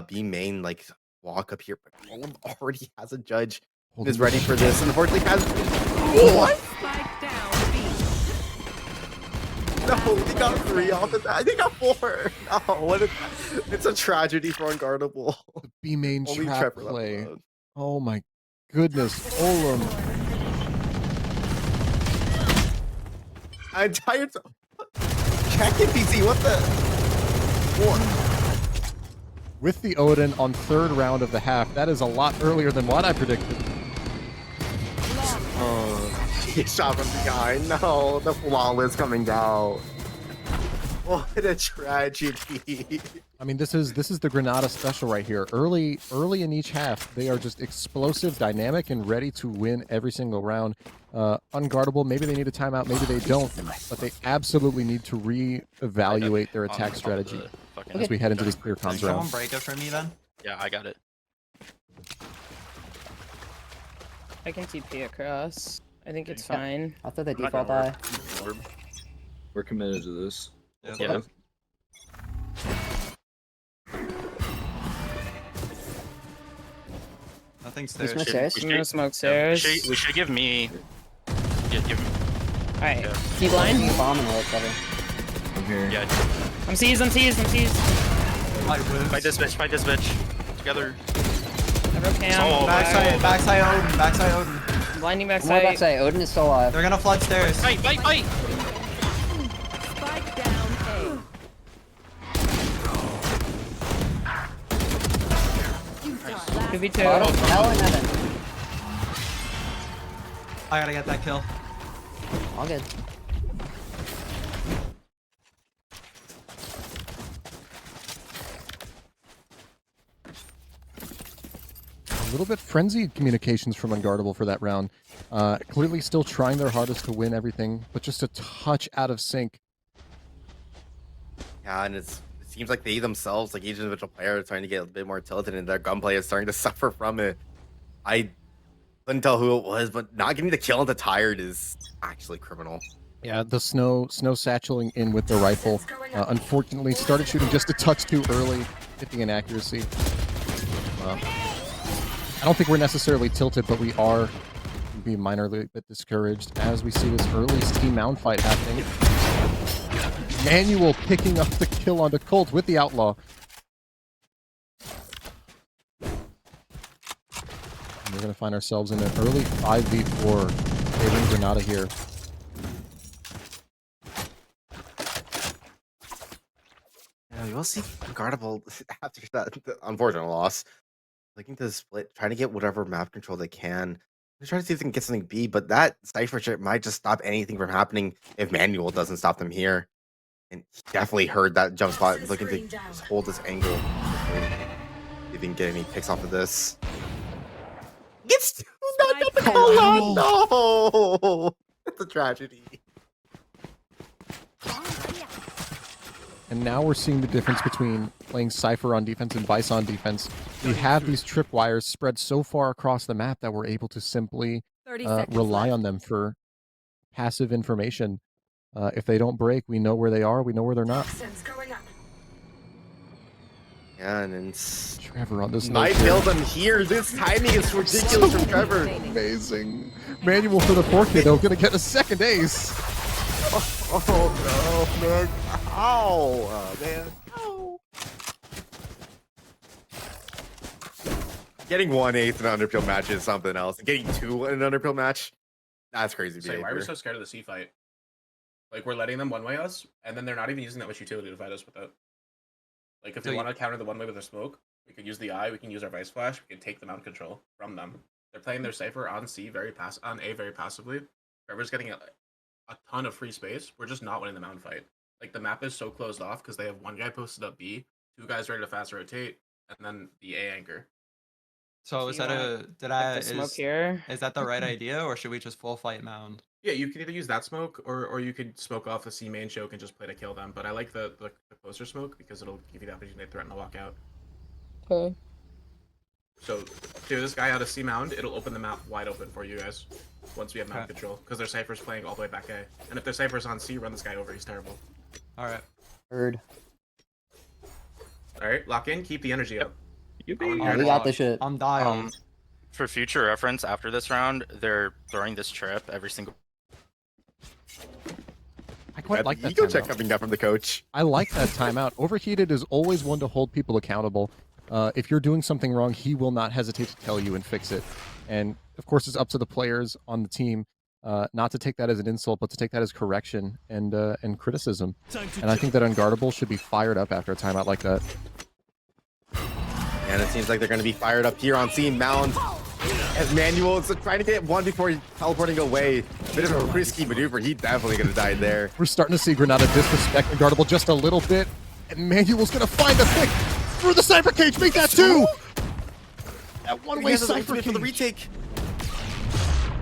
B main like walk up here, but Golem already has a judge and is ready for this. Unfortunately, has what? Spike down B. No, they got 3 off of that. They got 4. No, what? It's a tragedy for Unguardable. The B main Only trap Trevor left play. alone. Oh my goodness, Olum. I'm tired. Check it, PC. What the? What? With the Odin on 3rd round of the half, that is a lot earlier than what I predicted. He shot from behind. No, the flawless coming out. What a tragedy. I mean, this is the Granada special right here. Early in each half, they are just explosive, dynamic, and ready to win every single round. Unguardable, maybe they need a timeout, maybe they don't, but they absolutely need to re-evaluate their attack strategy as we head into this clear comms Someone round. break it for me then. Yeah, I got it. I can TP across. I think it's fine. After the I'm not default gonna die. We're committed to this. Yeah. Nothing There's stairs. no stairs. We No should- smoke stairs. We should give me. Yeah, give me. Alright. Yeah. Key blind. Using a bomb in the cover. I'm here. Yeah. I'm seized, I'm seized, I'm seized. Fight this bitch. Fight this bitch. Together. Never can. Oh, Backside Odin, backside Odin. Blinding More backside. backside. Odin is still alive. They're gonna flood stairs. Fight! Fight! Fight! Spike down A. 2v2. Bottom, hell and heaven. I gotta get that kill. All good. A little bit frenzied communications from Unguardable for that round. Clearly still trying their hardest to win everything, but just a touch out of sync. Yeah, and it seems like they themselves, like each individual player, is trying to get a bit more tilted, and their gunplay is starting to suffer from it. I couldn't tell who it was, but not getting the kill into tired is actually criminal. Yeah, the snow satcheling in with the rifle. Unfortunately, started shooting just a touch too early, hit the inaccuracy. I don't think we're necessarily tilted, but we are be minorly a bit discouraged as we see this early Steam Mound fight happening. Manual picking up the kill onto Colt with the Outlaw. And we're going to find ourselves in an early 5v4 favoring Granada here. Yeah, we'll see Unguardable after that unfortunate loss. Looking to split, trying to get whatever map control they can. They're trying to see if they can get something B, but that Cypher chip might just stop anything from happening if Manual doesn't stop them here. And he definitely heard that jump spot, looking to just hold this angle. See if he can get any picks off of this. Gets not the call on. No! It's a tragedy. And now we're seeing the difference between playing Cypher on defense and Vice on defense. We have these tripwires spread so far across the map that we're able to simply 30 seconds rely left. on them for passive information. If they don't break, we know where they are, we know where they're not. Yeah, and then Trevor on this Night kills him here. This timing is ridiculous from Trevor. Amazing. Manual for the 4K though, gonna get a second ace. Oh no, man. Ow, man. Ow. Getting 1/8 in an Underpeel match is something else. Getting 2 in an Underpeel match, that's crazy Say, why are we behavior. so scared of the C fight? Like, we're letting them one-way us, and then they're not even using that much utility to fight us with it. Like, if we want to counter the one-way with their smoke, we could use the eye, we can use our Vice Flash, we can take them out of control from them. They're playing their Cypher on C on A very passively. Trevor's getting a ton of free space, we're just not winning the mound fight. Like the map is so closed off because they have one guy posted up B, two guys ready to fast rotate, and then the A anchor. So Do is you that want, did like, I the smoke here? is that the right idea, or should we just full fight mound? Yeah, you can either use that smoke or you could smoke off the C main choke and just play to kill them. But I like the closer smoke because it'll give you the opportunity to threaten to walk out. Okay. So clear this guy out of C mound, it'll open the map wide open for you guys once we have map control because their Cypher's playing all the way back A. And if their Cypher's on C, run this guy over. He's terrible. All right. Heard. All right, lock in. Keep the energy up. Oh, we got this shit. I'm dying. For future reference, after this round, they're throwing this trip every single. I quite like that ego check timeout. coming down from the coach. I like that timeout. Overheated is always one to hold people accountable. If you're doing something wrong, he will not hesitate to tell you and fix it. And of course, it's up to the players on the team not to take that as an insult, but to take that as correction and criticism. And I think that Unguardable should be fired up after a timeout like that. And it seems like they're going to be fired up here on C mound. As Manuel is trying to get one before teleporting away. Bit of a risky maneuver. He definitely going to die there. We're starting to see Granada disrespect Unguardable just a little bit. And Manuel's going to find the pick through the Cypher Cage. Make that two! That one-way Cypher Cage. For the retake.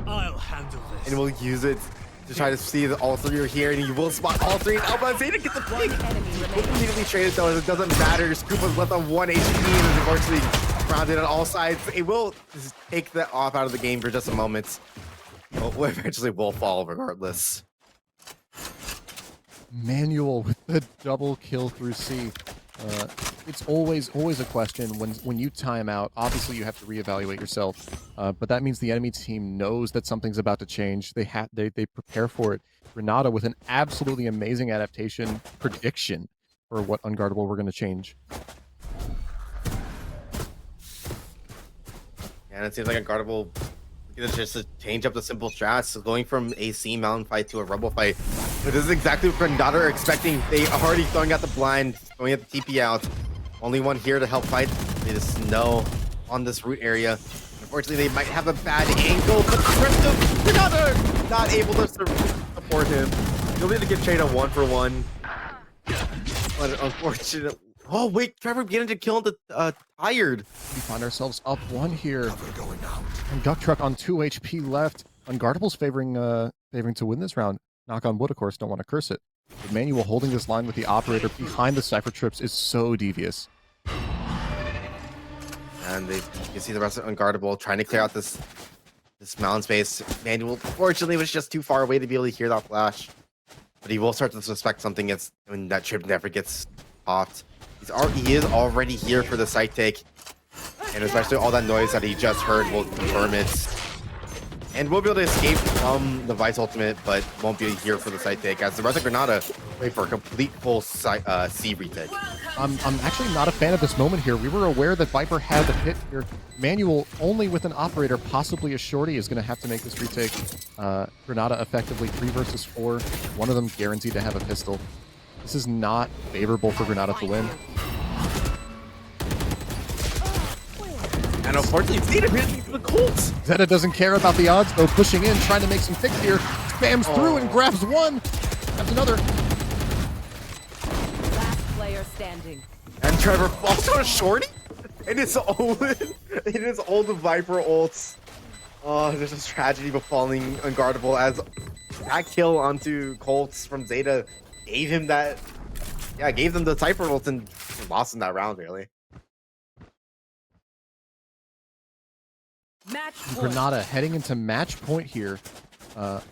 I'll handle this. And we'll use it to try to see that all three are here. And he will spot all three. Alba Zeta gets the pick. Immediately traded though. It doesn't matter. Scoop was left on 1 HP and is unfortunately grounded on all sides. It will just take that off out of the game for just a moment. But eventually will fall regardless. Manuel with the double kill through C. It's always a question when you time out. Obviously, you have to reevaluate yourself, but that means the enemy team knows that something's about to change. They prepare for it. Granada with an absolutely amazing adaptation prediction for what Unguardable we're going to change. And it seems like Unguardable gets just to change up the simple strats, going from a C mountain fight to a Rumble fight. But this is exactly what Granada are expecting. They are already throwing out the blind, throwing at the TP out. Only one here to help fight. They just know on this root area. Unfortunately, they might have a bad angle, but the rest of Granada not able to support him. He'll need to get traded 1-for-1. But unfortunately, oh wait, Trevor beginning to kill the tired. We find ourselves up one here. And Duck Truck on 2 HP left. Unguardable's favoring to win this round. Knock on wood, of course, don't want to curse it. But Manuel holding this line with the operator behind the Cypher Trips is so devious. And you can see the rest of Unguardable trying to clear out this mountain space. Manuel, fortunately, was just too far away to be able to hear that flash. But he will start to suspect something when that trip never gets popped. He is already here for the site take. And especially all that noise that he just heard will confirm it. And we'll be able to escape from the Vice Ultimate, but won't be here for the site take, as the rest of Granada wait for a complete full C retake. I'm actually not a fan of this moment here. We were aware that Viper had the hit here. Manuel, only with an operator, possibly a shorty, is going to have to make this retake. Granada effectively 3 versus 4. One of them guaranteed to have a pistol. This is not favorable for Granada to win. And unfortunately, Zeta really for the Colts. Zeta doesn't care about the odds, though, pushing in, trying to make some picks here. Spams through and grabs one. Grabs another. Last player standing. And Trevor falls on a shorty. And it's all the Viper ults. Oh, there's a tragedy befalling Unguardable as that kill onto Colts from Zeta gave him that. Yeah, gave them the Cypher ults and lost in that round, really. Match point. Granada heading into match point here. Now,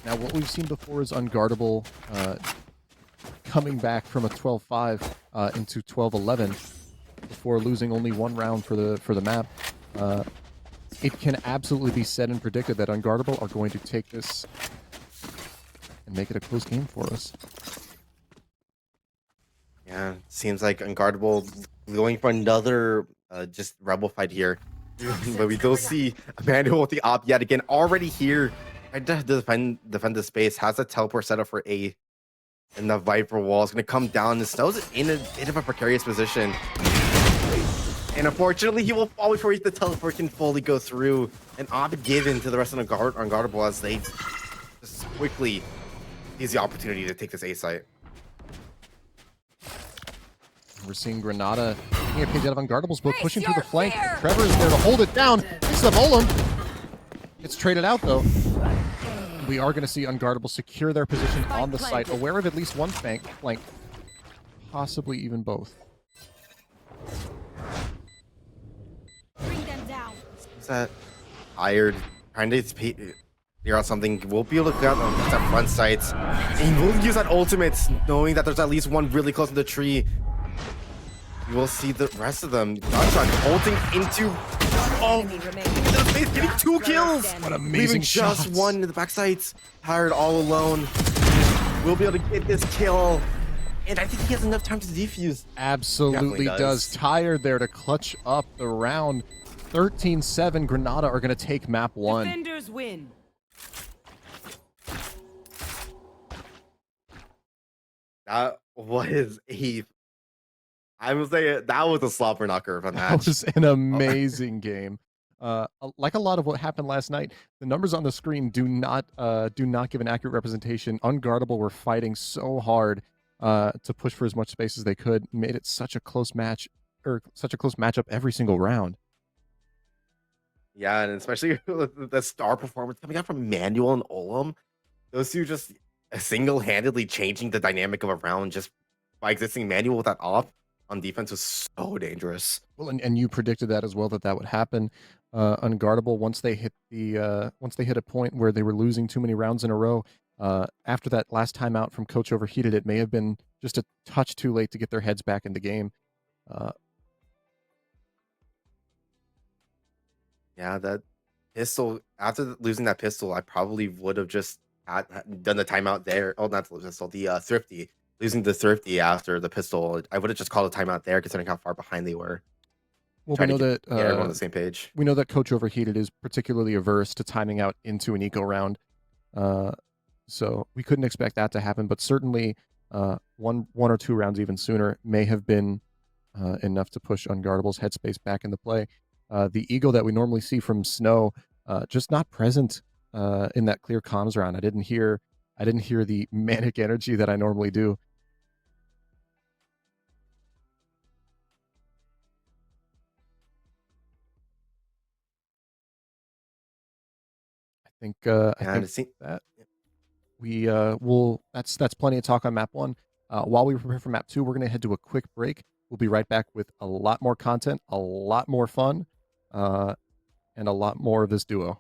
what we've seen before is Unguardable coming back from a 12-5 into 12-11 before losing only 1 round for the map. It can absolutely be said and predicted that Unguardable are going to take this and make it a close game for us. Yeah, seems like Unguardable going for another just rebel fight here. But we do see Emmanuel with the op yet again, already here. Trying to defend the space, has a teleport set up for A. And the Viper wall is going to come down. And Snow's in a bit of a precarious position. And unfortunately, he will fall before the teleport can fully go through. And op given to the rest of Unguardable as they just quickly sees the opportunity to take this A site. We're seeing Granada taking a page out of Unguardable's book, pushing through the flank. Trevor is there to hold it down. Picks up Olam. It's traded out, though. We are going to see Unguardable secure their position on the site, aware of at least one flank, possibly even both. Bring them down. Is that tired? Trying to figure out something. We'll be able to clear out that front sights. And we'll use that ultimate, knowing that there's at least one really close to the tree. You will see the rest of them. Gunshot ulting into the face, getting 2 kills. What amazing Leaving just shots. one in the back sights. Tired all alone. We'll be able to get this kill. And I think he has enough time to defuse. Absolutely does. Tired there to clutch up the round. 13-7. Granada are going to take map 1. Defenders win. That was I would say that was a slobber knocker of a match. That was an amazing game. Like a lot of what happened last night, the numbers on the screen do not give an accurate representation. Unguardable were fighting so hard to push for as much space as they could, made it such a close match, or such a close matchup every single round. Yeah, and especially with the star performance coming out from Manuel and Olam, those two just single-handedly changing the dynamic of a round just by existing. Manuel with that off on defense was so dangerous. Well, and you predicted that as well, that would happen. Unguardable, once they hit a point where they were losing too many rounds in a row, after that last timeout from Coach Overheated, it may have been just a touch too late to get their heads back in the game. Yeah, that pistol, after losing that pistol, I probably would have just done the timeout there. Oh, not the pistol, the Thrifty. Losing the Thrifty after the pistol, I would have just called a timeout there, considering how far behind they were. Well, we know that get everyone on the same page. We know that Coach Overheated is particularly averse to timing out into an eco round, so we couldn't expect that to happen. But certainly, one or two rounds even sooner may have been enough to push Unguardable's headspace back into play. The ego that we normally see from Snow, just not present in that clear comms round. I didn't hear the manic energy that I normally do. I think that we will. That's plenty of talk on map 1. While we prepare for map 2, we're going to head to a quick break. We'll be right back with a lot more content, a lot more fun, and a lot more of this duo.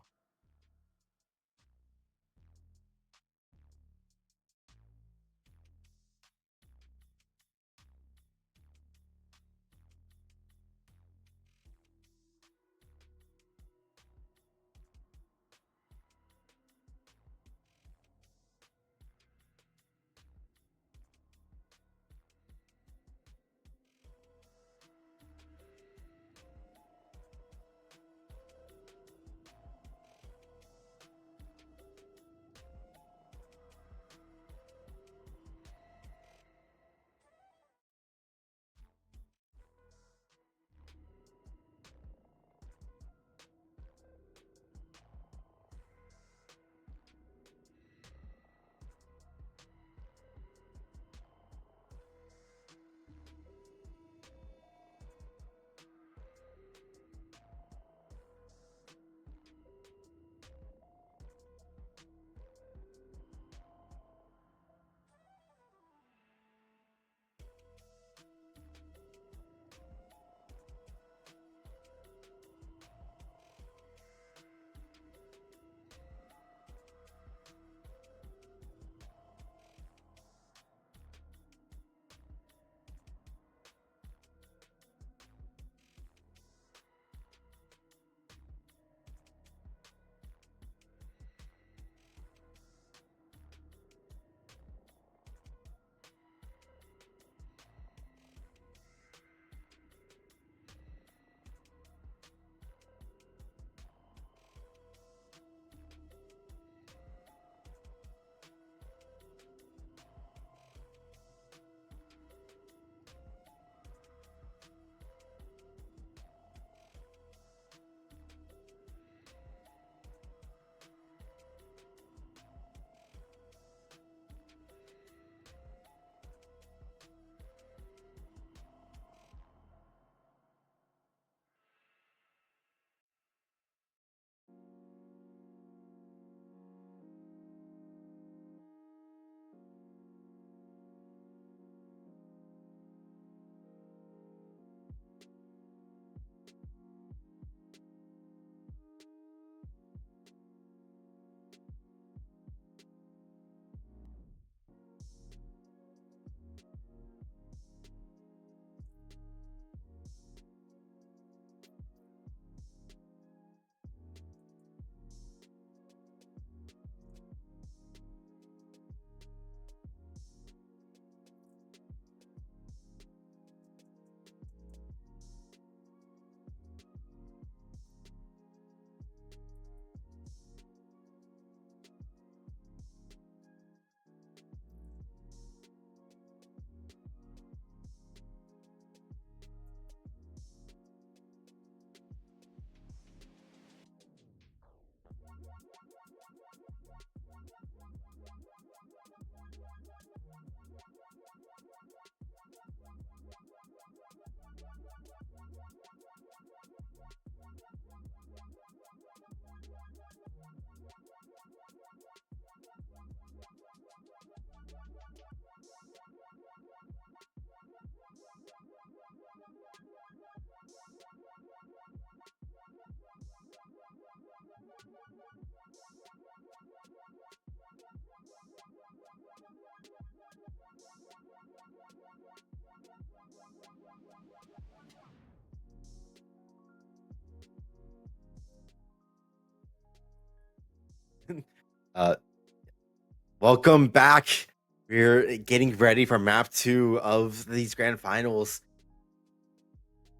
Welcome back. We're getting ready for map 2 of these grand finals.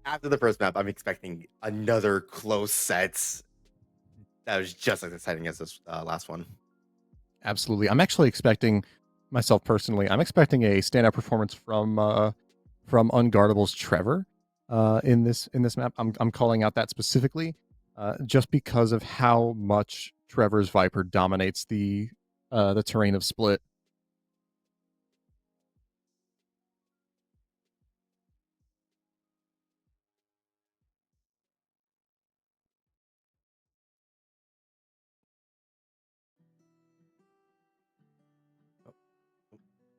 After the first map, I'm expecting another close set that was just as exciting as this last one. Absolutely. I'm actually expecting, myself personally, I'm expecting a standout performance from Unguardable's Trevor in this map. I'm calling out that specifically just because of how much Trevor's Viper dominates the terrain of Split.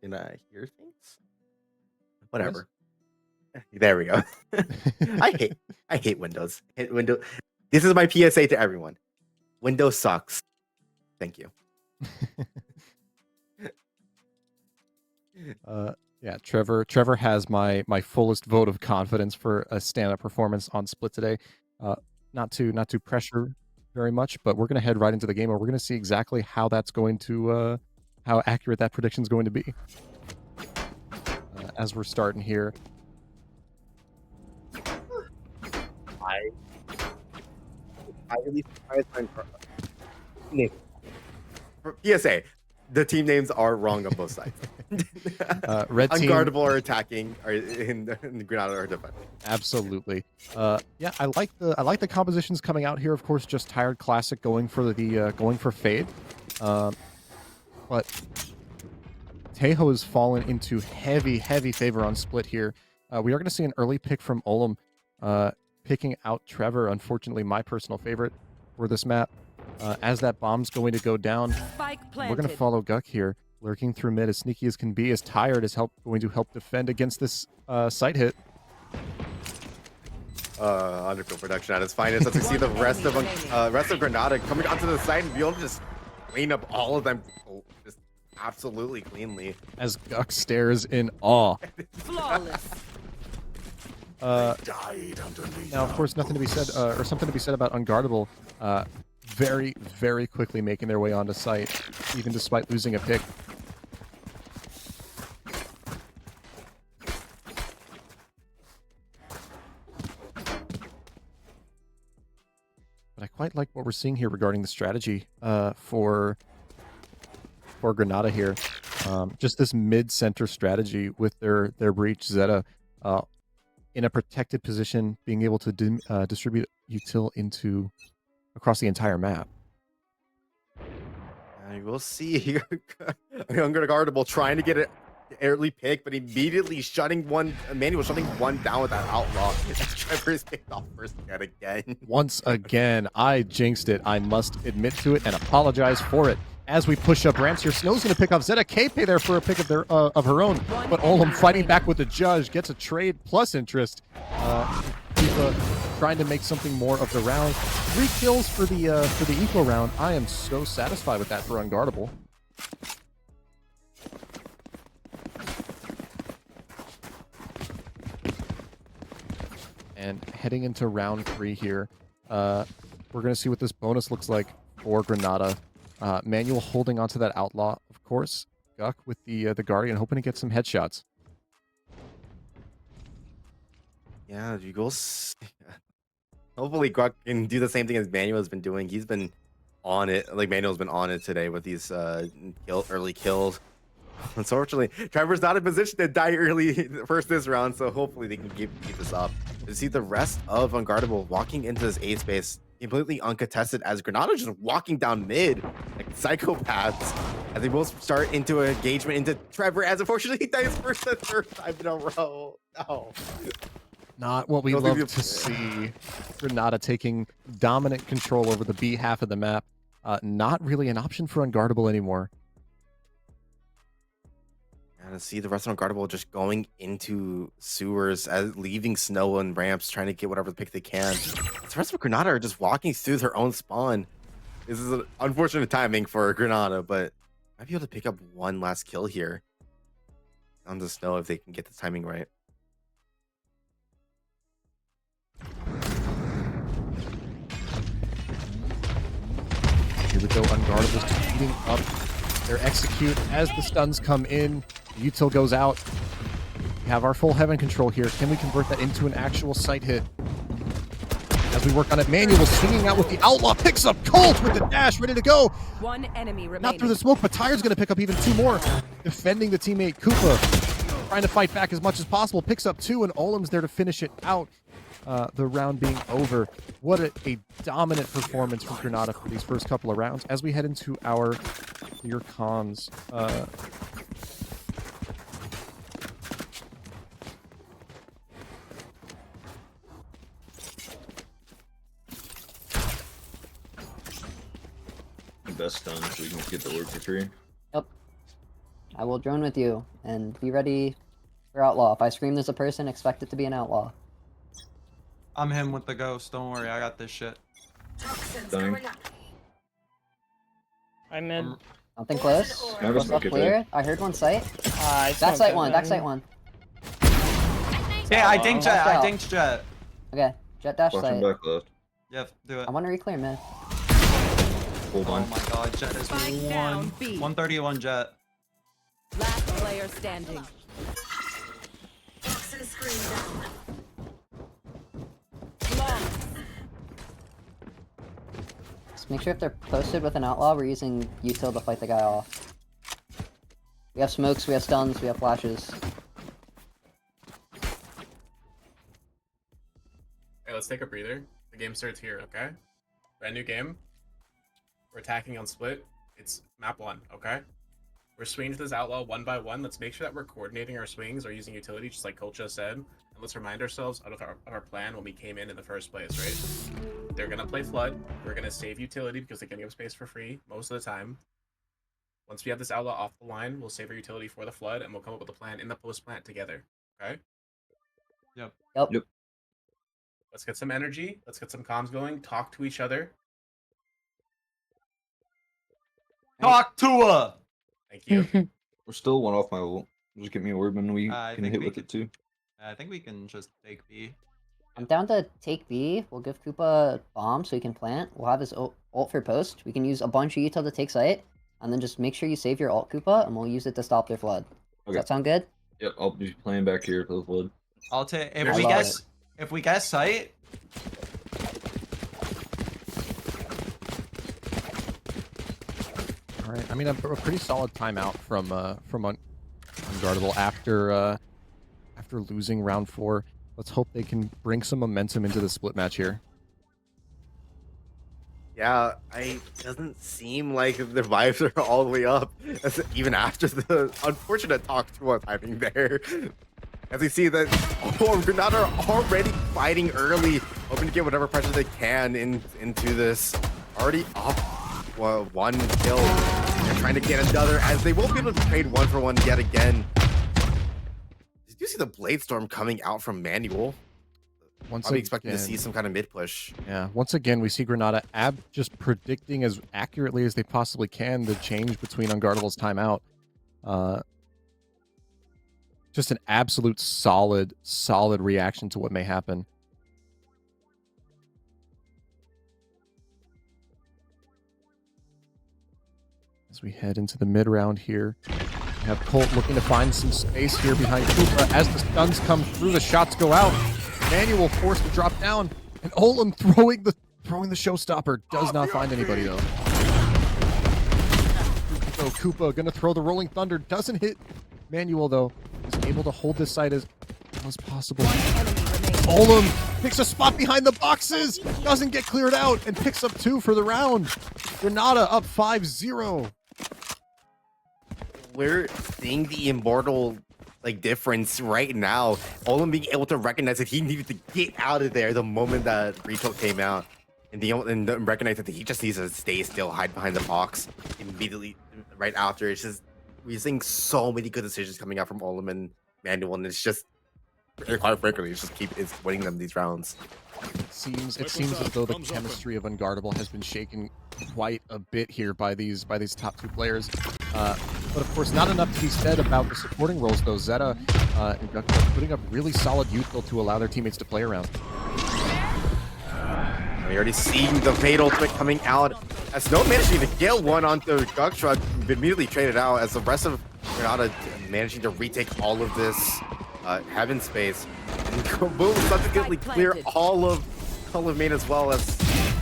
Can I hear things? Whatever. There we go. I hate Windows. This is my PSA to everyone. Windows sucks. Thank you. Yeah, Trevor has my fullest vote of confidence for a stand-up performance on Split today. Not to pressure very much, but we're gonna head right into the game, and we're gonna see exactly how that's going to how accurate that prediction is going to be. As we're starting here. I really surprised for PSA. The team names are wrong on both sides. Red team, Unguardable are attacking, or in Granada are defending. Absolutely. Yeah, I like the compositions coming out here. Of course, just tired classic going for fade. But Tejo has fallen into heavy favor on Split here. We are going to see an early pick from Olem, picking out Trevor. Unfortunately, my personal favorite for this map. As that bomb's going to go down, we're going to follow Guk here, lurking through mid as sneaky as can be, as tired is going to help defend against this site hit. Underpeel production at its finest. As we see the rest of Granada coming onto the side and be able to just clean up all of them just absolutely cleanly. As Guk stares in awe. Flawless. Now, of course, nothing to be said, or something to be said about Unguardable. Very quickly making their way onto site, even despite losing a pick. But I quite like what we're seeing here regarding the strategy for Granada here. Just this mid-center strategy with their breach Zeta in a protected position, being able to distribute util across the entire map. We'll see. Unguardable trying to get an early pick, but immediately shutting one. Manuel shutting one down with that outlaw. Trevor is picked off first yet again. Once again, I jinxed it. I must admit to it and apologize for it. As we push up ramps here, Snow's going to pick off Zeta. KP there for a pick of her own, but Olem fighting back with the judge, gets a trade plus interest. Tifa trying to make something more of the round. 3 kills for the eco round. I am so satisfied with that for Unguardable. And heading into round 3 here, we're going to see what this bonus looks like for Granada. Manuel holding onto that outlaw, of course. Guk with the Guardian, hoping to get some headshots. Yeah, you go. Hopefully, Guk can do the same thing as Manuel has been doing. He's been on it, like Manuel's been on it today with these early kills. Unfortunately, Trevor's not in position to die early first this round, so hopefully they can keep this up. To see the rest of Unguardable walking into this A space completely uncontested, as Granada just walking down mid like psychopaths, as they both start into an engagement into Trevor, as unfortunately he dies first and third time in a row. No. Not what we love to see. Granada taking dominant control over the B half of the map. Not really an option for Unguardable anymore. And to see the rest of Unguardable just going into sewers, leaving Snow and ramps, trying to get whatever pick they can. The rest of Granada are just walking through their own spawn. This is an unfortunate timing for Granada, but might be able to pick up one last kill here on the Snow if they can get the timing right. Here we go, Unguardable's defeating speeding up their execute as the stuns come in. The util goes out. We have our full heaven control here. Can we convert that into an actual sight hit? As we work on it, Manuel swinging out with the outlaw, picks up Colt with the dash, ready to go. One enemy remaining. Not through the smoke, but Tire's going to pick up even 2 more. Defending the teammate Koopa, trying to fight back as much as possible, picks up 2, and Olim's there to finish it out. The round being over. What a dominant performance from Granada for these first couple of rounds. As we head into our clear cons, best done so we can get the orb for free. Yep. I will drone with you and be ready for outlaw. If I scream there's a person, expect it to be an outlaw. I'm him with the ghost. Don't worry, I got this shit. Dying. I'm mid. Something close. I have a Close smoke clear. I heard one sight. I Backside one. Backside one. Yeah, I dinked Jet. I dinked Jet. Okay. Jet dash Flashing sight. back left. Yep, do it. I want to reclear mid. Hold Oh on. my god, Jet is Spike down, one. B. 131 Jet. Last player standing. Just make sure if they're posted with an outlaw, we're using util to fight the guy off. We have smokes, we have stuns, we have flashes. Hey, let's take a breather. The game starts here, okay? Brand new game. We're attacking on split. It's map 1, okay? We're swinging to this outlaw one by one. Let's make sure that we're coordinating our swings or using utility, just like Coach just said. And let's remind ourselves of our plan when we came in the first place, right? They're going to play Flood. We're going to save utility because they can give space for free most of the time. Once we have this outlaw off the line, we'll save our utility for the Flood, and we'll come up with a plan in the post-plant together, okay? Yep. Yep. Let's get some energy. Let's get some comms going. Talk to each other. Talk to her! Thank you. We're still 1 off my ult. Just get me an orb and we I can think hit we with could- it too. I think we can just take B. I'm down to take B. We'll give Koopa a bomb so he can plant. We'll have his ult for post. We can use a bunch of util to take site. And then just make sure you save your ult, Koopa, and we'll use it to stop their flood. Does Okay. that sound good? Yep, I'll be playing back here for the flood. I'll take I love if we get sight. all right. I mean, a pretty solid timeout from Unguardable after losing round 4. Let's hope they can bring some momentum into the split match here. Yeah, it doesn't seem like the vibes are all the way up, even after the unfortunate talk to us happening there. As we see that Granada are already fighting early, hoping to get whatever pressure they can into this. Already up 1 kill. They're trying to get another, as they won't be able to trade 1 for 1 yet again. Did you see the Blade Storm coming out from Manuel? Once I'll be expecting to see some kind of mid push. Yeah, once again, we see Granada just predicting as accurately as they possibly can the change between Unguardable's timeout. Just an absolute solid reaction to what may happen. As we head into the mid round here, we have Colt looking to find some space here behind Koopa. As the stuns come through, the shots go out. Manuel forced to drop down, and Olim throwing the showstopper does not find anybody though. So Koopa gonna throw the Rolling Thunder, doesn't hit Manuel though. Is able to hold this side as well as possible. Olim picks a spot behind the boxes, doesn't get cleared out, and picks up 2 for the round. Granada up 5-0. We're seeing the immortal difference right now. Olim being able to recognize that he needed to get out of there the moment that Rico came out, and recognize that he just needs to stay still, hide behind the box immediately right after. It's just we're seeing so many good decisions coming out from Olim and Manuel, and it's just quite frankly, it's winning them these rounds. It seems as though the chemistry of Unguardable has been shaken quite a bit here by these top 2 players. But of course, not enough to be said about the supporting roles though. Zeta and Duck putting up really solid util to allow their teammates to play around. I We already seen the Fade ultimate coming out. As no managing to get one onto Gukshot, immediately traded out as the rest of Granada managing to retake all of this heaven space. And boom, subsequently clear all of main as well as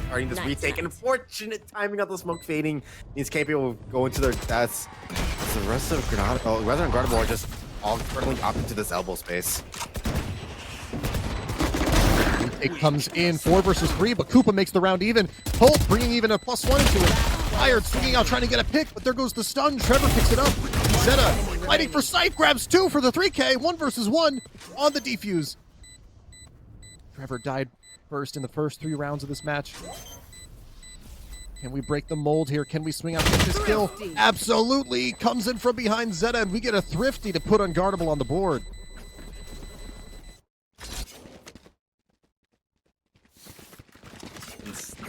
starting this retake. Unfortunate timing on the smoke fading means KP will go into their deaths. As the rest of Granada, rather Unguardable are just all curling up into this elbow space. It comes in 4 versus 3, but Koopa makes the round even. Holt bringing even a +1 into it. Fired, swinging out, trying to get a pick, but there goes the stun. Trevor picks it up. Zeta fighting for sight, grabs 2 for the 3K. 1 versus 1 on the defuse. Trevor died first in the first 3 rounds of this match. Can we break the mold here? Can we swing out get this kill? Absolutely. Comes in from behind Zeta, and we get a Thrifty to put Unguardable on the board.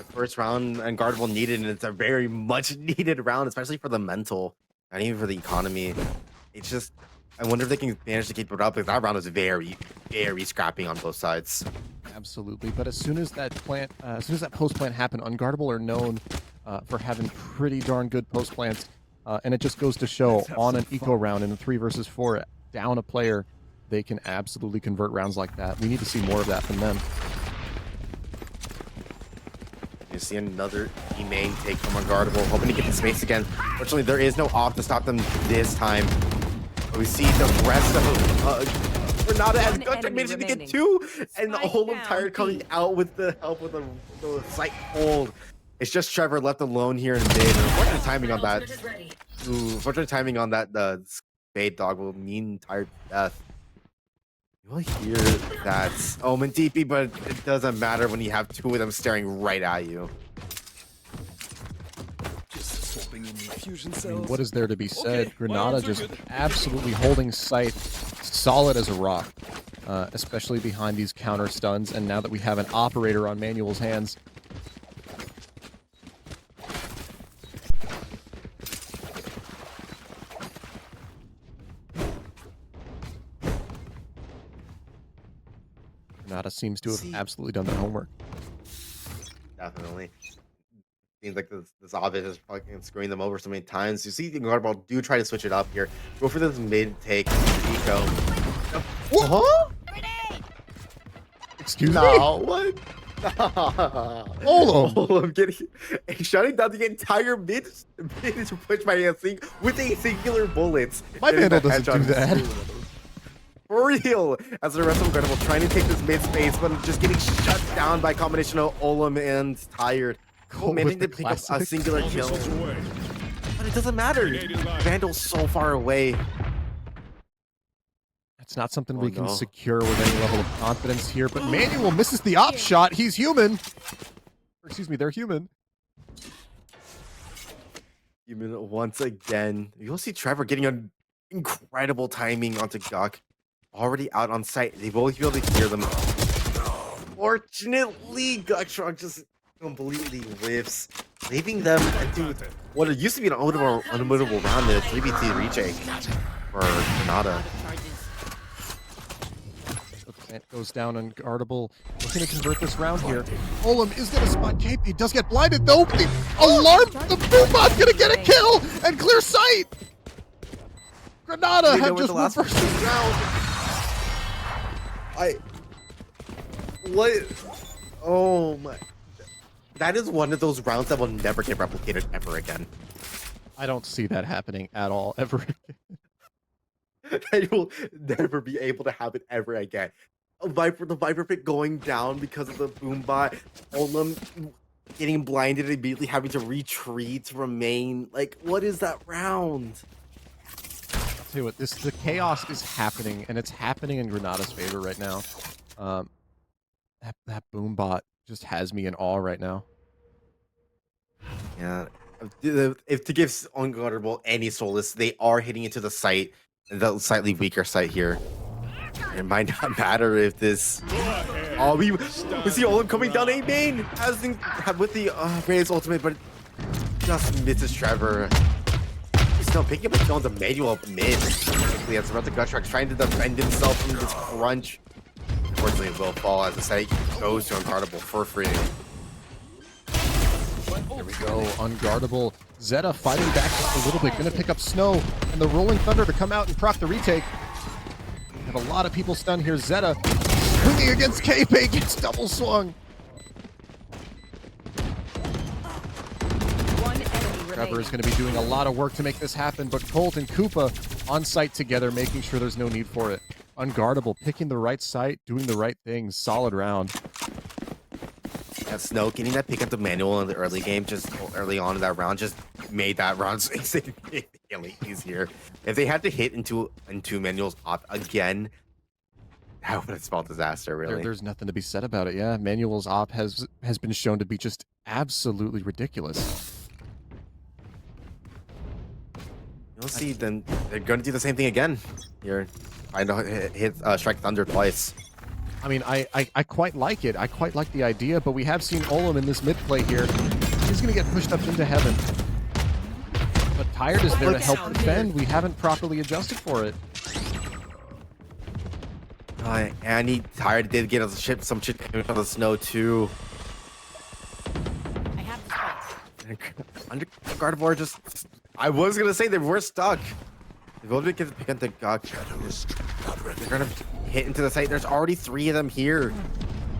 First round Unguardable needed, and it's a very much needed round, especially for the mental, not even for the economy. It's just, I wonder if they can manage to keep it up, because that round was very, very scrapping on both sides. Absolutely, but as soon as that post plant happened, Unguardable are known for having pretty darn good post plants, and it just goes to show on an eco round in a 3 versus 4 down a player, they can absolutely convert rounds like that. We need to see more of that from them. You see another main take from Unguardable, hoping to get the space again. Fortunately, there is no off to stop them this time. But we see the rest of Granada as Gunter managing to get 2, and the whole entire coming out with the help of the sight hold. It's just Trevor left alone here in mid. Unfortunate timing on that. Unfortunate timing on that. The Spade Dog will mean entire death. You'll hear that Omen TP, but it doesn't matter when you have 2 of them staring right at you. I mean, what is there to be said? Granada just absolutely holding sight, solid as a rock, especially behind these counter stuns. And now that we have an operator on Manuel's hands, Granada seems to have absolutely done their homework. Definitely. Seems like this Ovid is fucking screwing them over so many times. You see the Unguardable do try to switch it up here. Go for this mid take eco. Huh? Excuse me? What? Olum getting shutting down the entire mid to push by Yancing with a singular bullet. My Vandal doesn't do that. For real, as the rest of Unguardable trying to take this mid space, but just getting shut down by a combination of Olum and Tired. Managing to pick up a singular kill. But it doesn't matter. Vandal's so far away. That's not something we can secure with any level of confidence here, but Manuel misses the op shot. He's human. Or, excuse me, they're human. Human once again. You'll see Trevor getting an incredible timing onto Guk. Already out on site. They will be able to hear them. Fortunately, Gukshot just completely whiffs, leaving them into what it used to be an unwinnable round in a 3v2 retake for Granada. The plant goes down Unguardable. Looking to convert this round here. Olum is going to spot KP. Does get blinded though. The alarm! The Boombot's going to get a kill and clear sight! Granada have just won first round. What? Oh my. That is one of those rounds that will never get replicated ever again. I don't see that happening at all, ever again. That will never be able to happen ever again. The Viper pick going down because of the Boombot. Olum getting blinded and immediately having to retreat to remain. Like, what is that round? I'll tell you what, the chaos is happening, and it's happening in Granada's favor right now. That Boombot just has me in awe right now. Yeah, if to give Unguardable any solace, they are hitting into the site, the slightly weaker site here. It might not matter if this. Oh, we see Olum coming down A main with the Ray's ultimate, but just misses Trevor. He's still picking up a kill on the Manuel mid. Basically, as the Gutshrock trying to defend himself from this crunch. Unfortunately, it will fall as the site goes to Unguardable for free. There we go, Unguardable. Zeta fighting back just a little bit, gonna pick up Snow, and the Rolling Thunder to come out and proc the retake. We have a lot of people stunned here. Zeta swinging against KP, gets double swung. Trevor is going to be doing a lot of work to make this happen, but Colt and Koopa on site together, making sure there's no need for it. Unguardable, picking the right site, doing the right things. Solid round. Yeah, Snow getting that pick up the manual in the early game, just early on in that round, just made that round significantly easier. If they had to hit into manuals off again, that would have spelled disaster, really. There's nothing to be said about it. Yeah, manuals op has been shown to be just absolutely ridiculous. You'll see, then they're going to do the same thing again. You're trying to hit strike Thunder twice. I mean, I quite like it. I quite like the idea, but we have seen Olam in this mid play here. He's going to get pushed up into heaven. But Tired is there to help defend. We haven't properly adjusted for it. And he Tired did get some shit coming from the Snow too. I have the spike. Unguardable just... I was gonna say they were stuck. They both get to pick up the God. They're gonna hit into the site. There's already 3 of them here.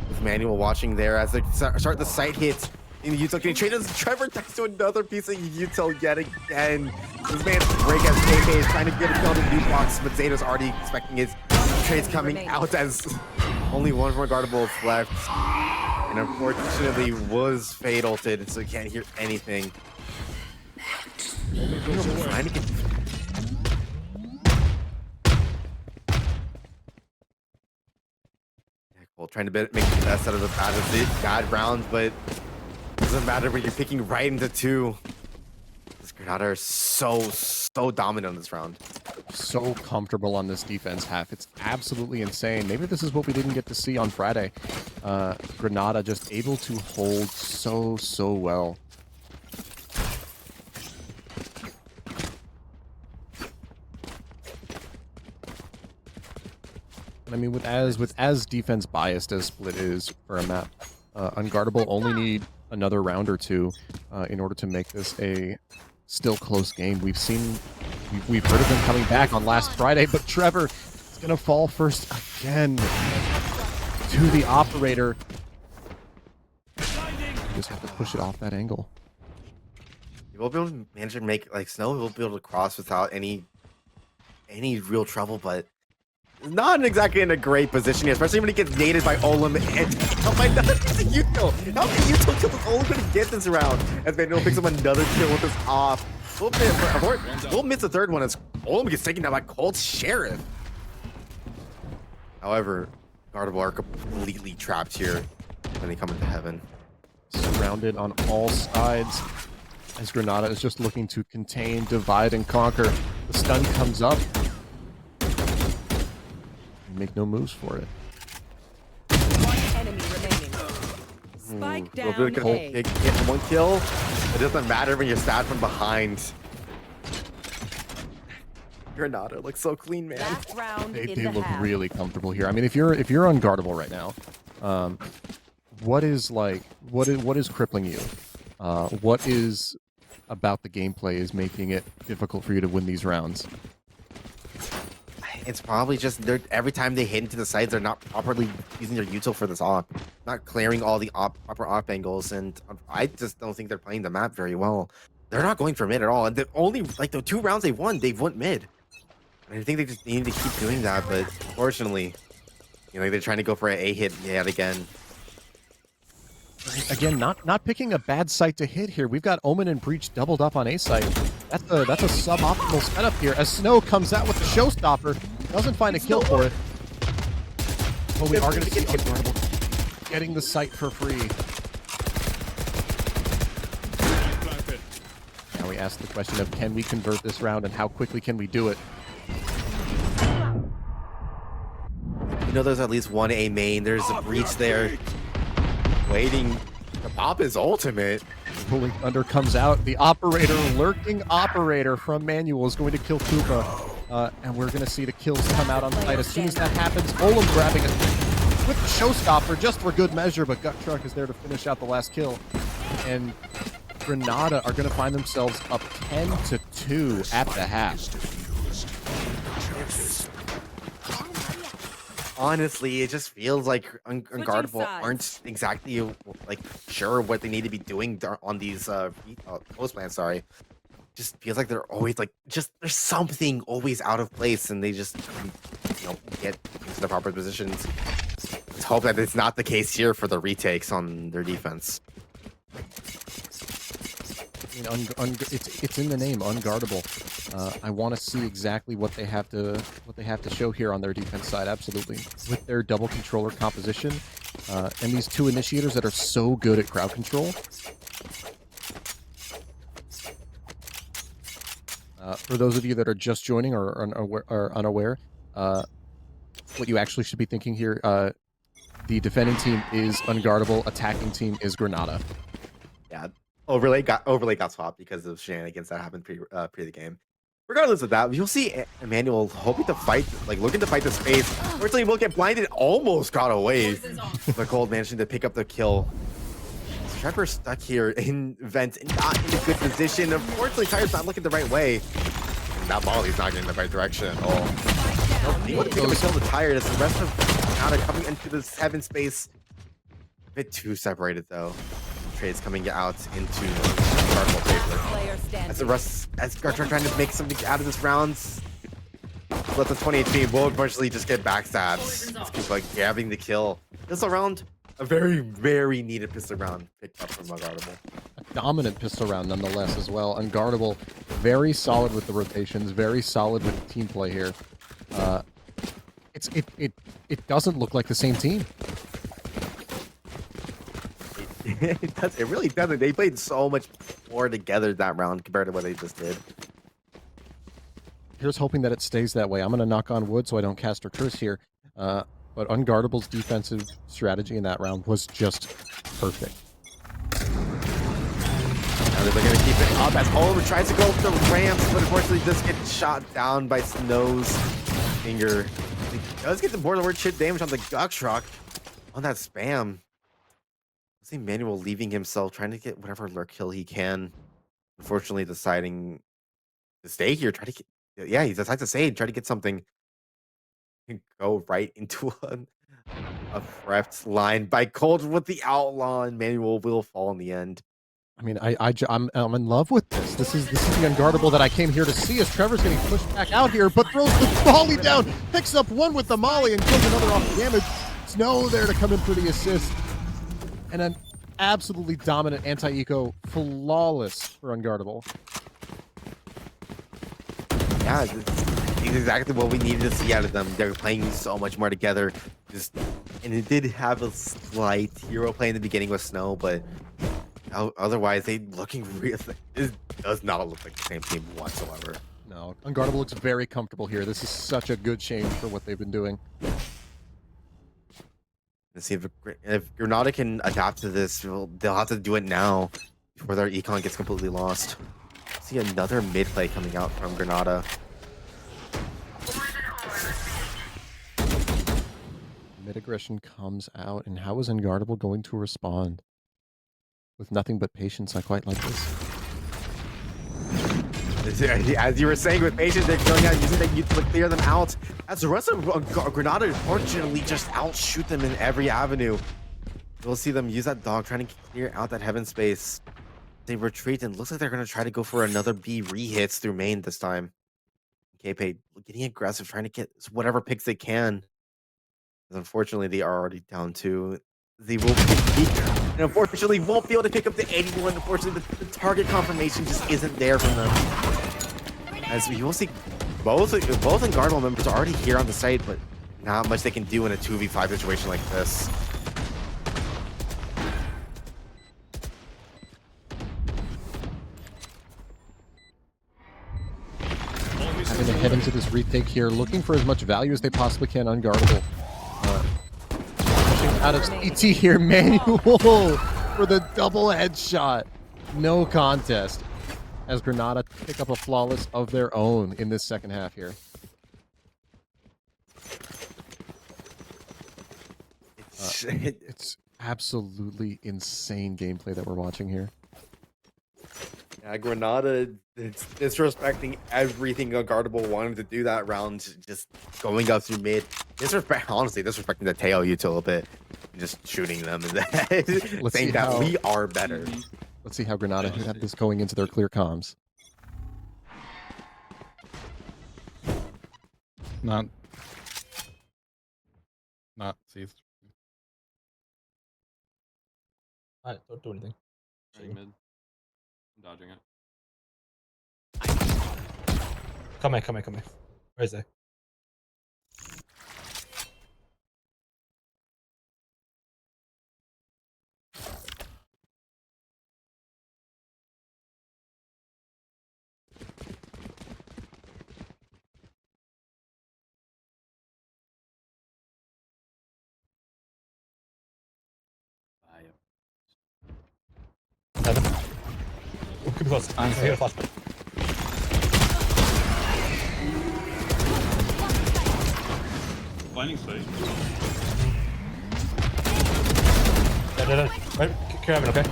With Manual watching there as they start the site hits. In the util getting traded as Trevor dies to another piece of util yet again. This man's break as KK is trying to get a kill on the loot box, but Zeta's already expecting his trades coming out as only one more guardable is left. And unfortunately was fataled, so he can't hear anything. Trying to get... Trying to make the best out of the bad rounds, but it doesn't matter when you're picking right into 2. This Granada is so dominant on this round. So comfortable on this defense half. It's absolutely insane. Maybe this is what we didn't get to see on Friday. Granada just able to hold so well. I mean, with as defense biased as Split is for a map, Unguardable only need another round or 2 in order to make this a still close game. We've heard of them coming back on last Friday, but Trevor is gonna fall first again to the operator. You just have to push it off that angle. You won't be able to manage to make like Snow will be able to cross without any real trouble, but not exactly in a great position here, especially when he gets naded by Olam and oh my god, it's a Util! How many Util kills is Olam gonna get this round? As Manuel picks up another kill with his off. We'll miss the third one as Olam gets taken down by Colt Sheriff. However, Guardable are completely trapped here when they come into heaven. Surrounded on all sides as Granada is just looking to contain, divide, and conquer. The stun comes up. Make no moves for it. One enemy remaining. Spike down A. Get 1 kill. It doesn't matter when you're stabbed from behind. Granada looks so clean, man. Last round They in the look half. really comfortable here. I mean, if you're unguardable right now, what is crippling you? What is about the gameplay is making it difficult for you to win these rounds? It's probably just every time they hit into the sides, they're not properly using their util for this op, not clearing all the proper op angles, and I just don't think they're playing the map very well. They're not going for mid at all, and the only like the 2 rounds they've won mid. And I think they just need to keep doing that, but unfortunately, you know, they're trying to go for an A hit yet again. Again, not picking a bad site to hit here. We've got Omen and Breach doubled up on A site. That's a suboptimal setup here. As Snow comes out with the showstopper, doesn't find a kill for it. But we are going to see Unguardable getting the site for free. Now we ask the question of can we convert this round and how quickly can we do it? You know, there's at least 1 A main. There's a Breach there, waiting to pop his ultimate. Rolling Thunder comes out. The operator, lurking operator from Manual is going to kill Koopa. And we're going to see the kills come out on site. As soon as that happens, Olam grabbing a quick showstopper just for good measure, but Gut Truck is there to finish out the last kill. And Granada are going to find themselves up 10-2 at the half. Honestly, it just feels like Unguardable aren't exactly like sure what they need to be doing on these post plans. Sorry, just feels like they're always like there's something always out of place, and they just get into the proper positions. Let's hope that it's not the case here for the retakes on their defense. I mean, it's in the name, unguardable. I want to see exactly what they have to show here on their defense side. Absolutely, with their double controller composition and these two initiators that are so good at crowd control. For those of you that are just joining or unaware, what you actually should be thinking here: the defending team is unguardable, attacking team is Granada. Yeah. Overlay got swapped because of shenanigans that happened pre the game. Regardless of that, you'll see Emmanuel hoping to fight, looking to fight the space. Unfortunately, will get blinded. Almost got away. The Cold managing to pick up the kill. Trevor's stuck here in vent, not in a good position. Unfortunately, Tire's not looking the right way. And that Molly's not getting the right direction at all. He would pick up a kill to Tire as the rest of Granada coming into this heaven space. A bit too separated though. Trades coming out into Cardinal paper. As the rest, as Gartra trying to make something out of this round. Let the 20 HP will unfortunately just get backstabs. Let's keep like grabbing the kill. Pistol round, a very, very needed pistol round picked up from Unguardable. A dominant pistol round nonetheless as well. Unguardable, very solid with the rotations, very solid with the team play here. It doesn't look like the same team. It really doesn't. They played so much more together that round compared to what they just did. Here's hoping that it stays that way. I'm going to knock on wood so I don't cast or curse here. But Unguardable's defensive strategy in that round was just perfect. Now they're going to keep it up as Oliver tries to go up the ramps, but unfortunately does get shot down by Snow's finger. He does get the borderward chip damage on the Gukshrock on that spam. I see Manuel leaving himself, trying to get whatever lurk kill he can. Unfortunately, deciding to stay here, try to get. Yeah, he decides to stay and try to get something. And go right into a prepped line by Cold with the outlaw, and Manuel will fall in the end. I mean, I'm in love with this. This is the Unguardable that I came here to see. As Trevor's getting pushed back out here, but throws the volley down, picks up one with the molly, and kills another off the damage. Snow there to come in for the assist. And an absolutely dominant anti-eco, flawless for Unguardable. Yeah, it's exactly what we needed to see out of them. They're playing so much more together. And it did have a slight hero play in the beginning with Snow, but otherwise, they looking real. It does not look like the same team whatsoever. No, Unguardable looks very comfortable here. This is such a good change for what they've been doing. Let's see if Granada can adapt to this. They'll have to do it now before their econ gets completely lost. See another mid play coming out from Granada. Mid aggression comes out, and how is Unguardable going to respond? With nothing but patience, I quite like this. As you were saying, with patience, they're going out using that youth to clear them out. As the rest of Granada, unfortunately, just outshoot them in every avenue. We'll see them use that dog, trying to clear out that heaven space. They retreat, and looks like they're going to try to go for another B re-hits through main this time. KP getting aggressive, trying to get whatever picks they can. Unfortunately, they are already down 2. They will be, and unfortunately won't be able to pick up the 81. Unfortunately, the target confirmation just isn't there from them. As we will see, both Unguardable members are already here on the site, but not much they can do in a 2v5 situation like this. Having to head into this retake here, looking for as much value as they possibly can. Unguardable. Out of CT here, Manuel for the double headshot. No contest. As Granada pick up a flawless of their own in this second half here. It's absolutely insane gameplay that we're watching here. Yeah, Granada, it's disrespecting everything Unguardable wanted to do that round, just going up through mid. Honestly, disrespecting the tail util a little bit, just shooting them in the head, saying that we are better. Let's see how Granada had this going into their clear comms. Not seized. Alright, don't do anything. Mid. I'm dodging it. Come here. Where is they? Heaven. Oh, could be close. I hear a flashback. Blinding space. Dead. Right, carry Heaven, okay?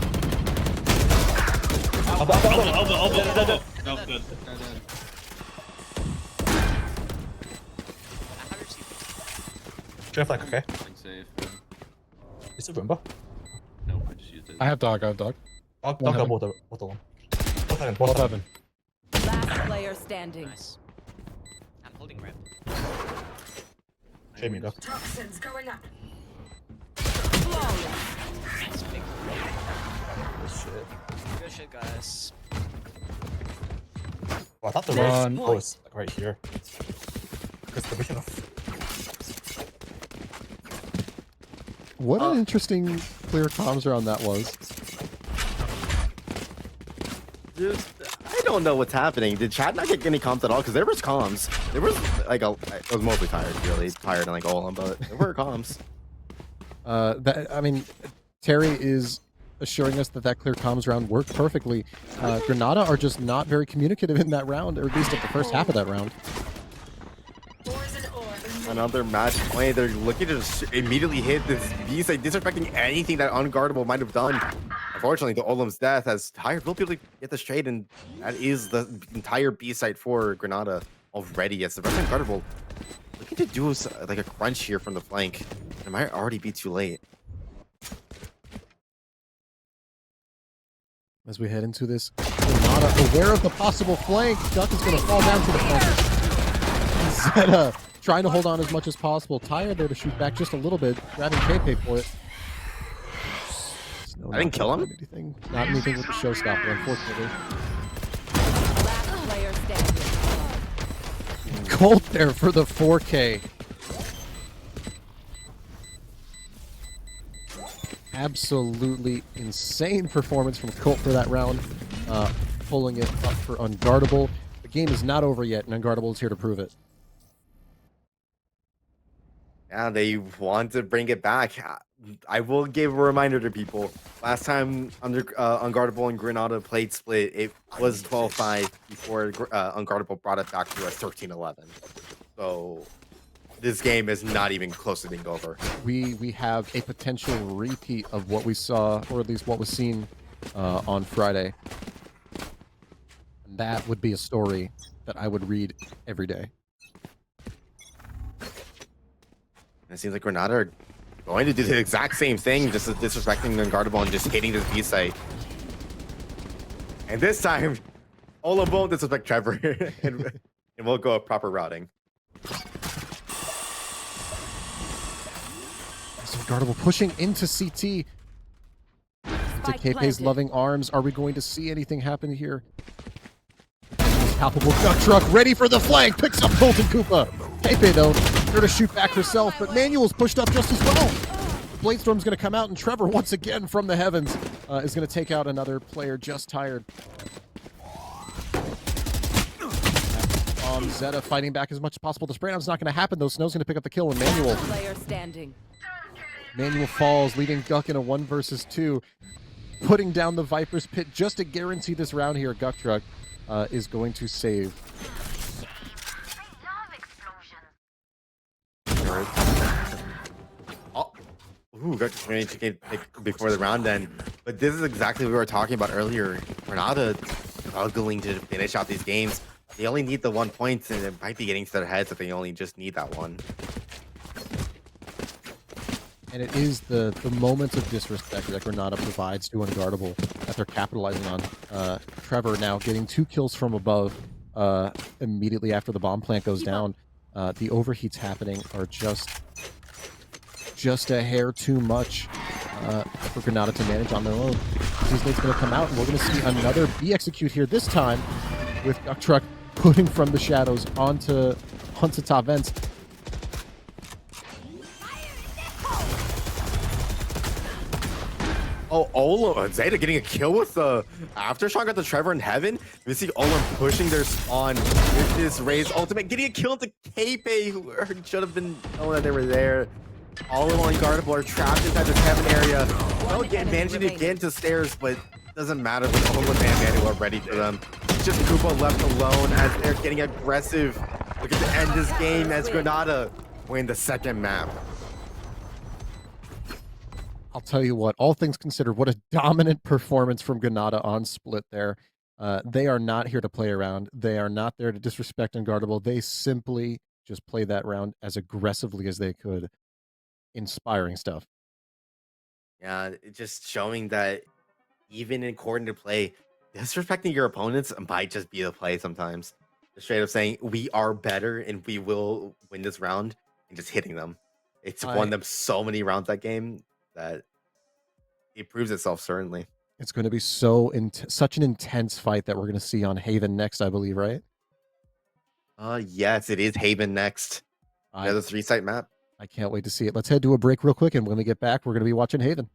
Elbow. No, good. Carry flank, okay? Safe. Is it Roomba? Nope, I just used it. I have dog. Dog got both of them. Both heaven. Last player standing. Nice. I'm holding ramp. Shame me, dog. Toxins going up. Nice big. Shit. Good shit, guys. Oh, I thought the run was like right here. Because the vision of. What an interesting clear comms round that was. Dude, I don't know what's happening. Did chat not get any comms at all? Because there was comms. There was like I was mostly tired, really tired and like Golem, but there were comms. I mean, Terry is assuring us that clear comms round worked perfectly. Granada are just not very communicative in that round, or at least at the first half of that round. Another match point. They're looking to just immediately hit this beast, like disrespecting anything that Unguardable might have done. Unfortunately, the Olem's death has tired will be able to get this trade, and that is the entire B site for Granada already. As the rest of Unguardable looking to do like a crunch here from the flank. It might already be too late. As we head into this, Granada aware of the possible flank. Duck is going to fall down to the flank. Zeta trying to hold on as much as possible. Tired there to shoot back just a little bit, grabbing KP for it. I didn't kill him? Not anything with the showstopper, unfortunately. Last player standing. Colt there for the 4K. Absolutely insane performance from Colt for that round, pulling it up for Unguardable. The game is not over yet, and Unguardable is here to prove it. Yeah, they want to bring it back. I will give a reminder to people. Last time Unguardable and Granada played split, it was 12-5 before Unguardable brought it back to a 13-11. So this game is not even close to being over. We have a potential repeat of what we saw, or at least what was seen on Friday. And that would be a story that I would read every day. It seems like Granada are going to do the exact same thing, just disrespecting Unguardable and just hitting this B site. And this time, Ola won't disrespect Trevor, and we'll go a proper routing. So Unguardable pushing into CT. Into KP's loving arms. Are we going to see anything happen here? Palpable duck truck ready for the flank. Picks up Colt and Koopa. KP though, there to shoot back herself, but Manuel's pushed up just as well. Bladestorm's going to come out, and Trevor once again from the heavens is going to take out another player just tired. Zeta fighting back as much as possible. The spray down's not going to happen though. Snow's going to pick up the kill, and Manuel. Player standing. Manuel falls, leaving Guck in a 1 versus 2. Putting down the Viper's Pit just to guarantee this round here. Guck Truck is going to save. Oh, ooh, Guck just managed to get before the round end. But this is exactly what we were talking about earlier. Granada struggling to finish out these games. They only need the 1 point, and it might be getting to their heads if they only just need that one. And it is the moments of disrespect that Granada provides to Unguardable that they're capitalizing on. Trevor now getting 2 kills from above immediately after the bomb plant goes down. The overheats happening are just a hair too much for Granada to manage on their own. Disney's going to come out, and we're going to see another B execute here, this time with Duck Truck putting from the shadows onto top vents. Oh, Ola, Zeta getting a kill with the aftershock at the Trevor in heaven. We see Ola pushing their spawn with this Raze ultimate, getting a kill to Kepe, who should have been knowing that they were there. All of Unguardable are trapped inside this heaven area. Well, managing to get into stairs, but doesn't matter with Ola and Manu are ready for them. It's just Koopa left alone as they're getting aggressive. Looking to end this game as Granada win the second map. I'll tell you what, all things considered, what a dominant performance from Granada on Split there. They are not here to play around. They are not there to disrespect Unguardable. They simply just play that round as aggressively as they could. Inspiring stuff. Yeah, just showing that even in coordinated play, disrespecting your opponents might just be the play sometimes. Just straight up saying, we are better and we will win this round, and just hitting them. It's won them so many rounds that game that it proves itself, certainly. It's going to be such an intense fight that we're going to see on Haven next, I believe, right? Yes, it is Haven next. Another 3-site map. I can't wait to see it. Let's head to a break real quick, and when we get back, we're going to be watching Haven.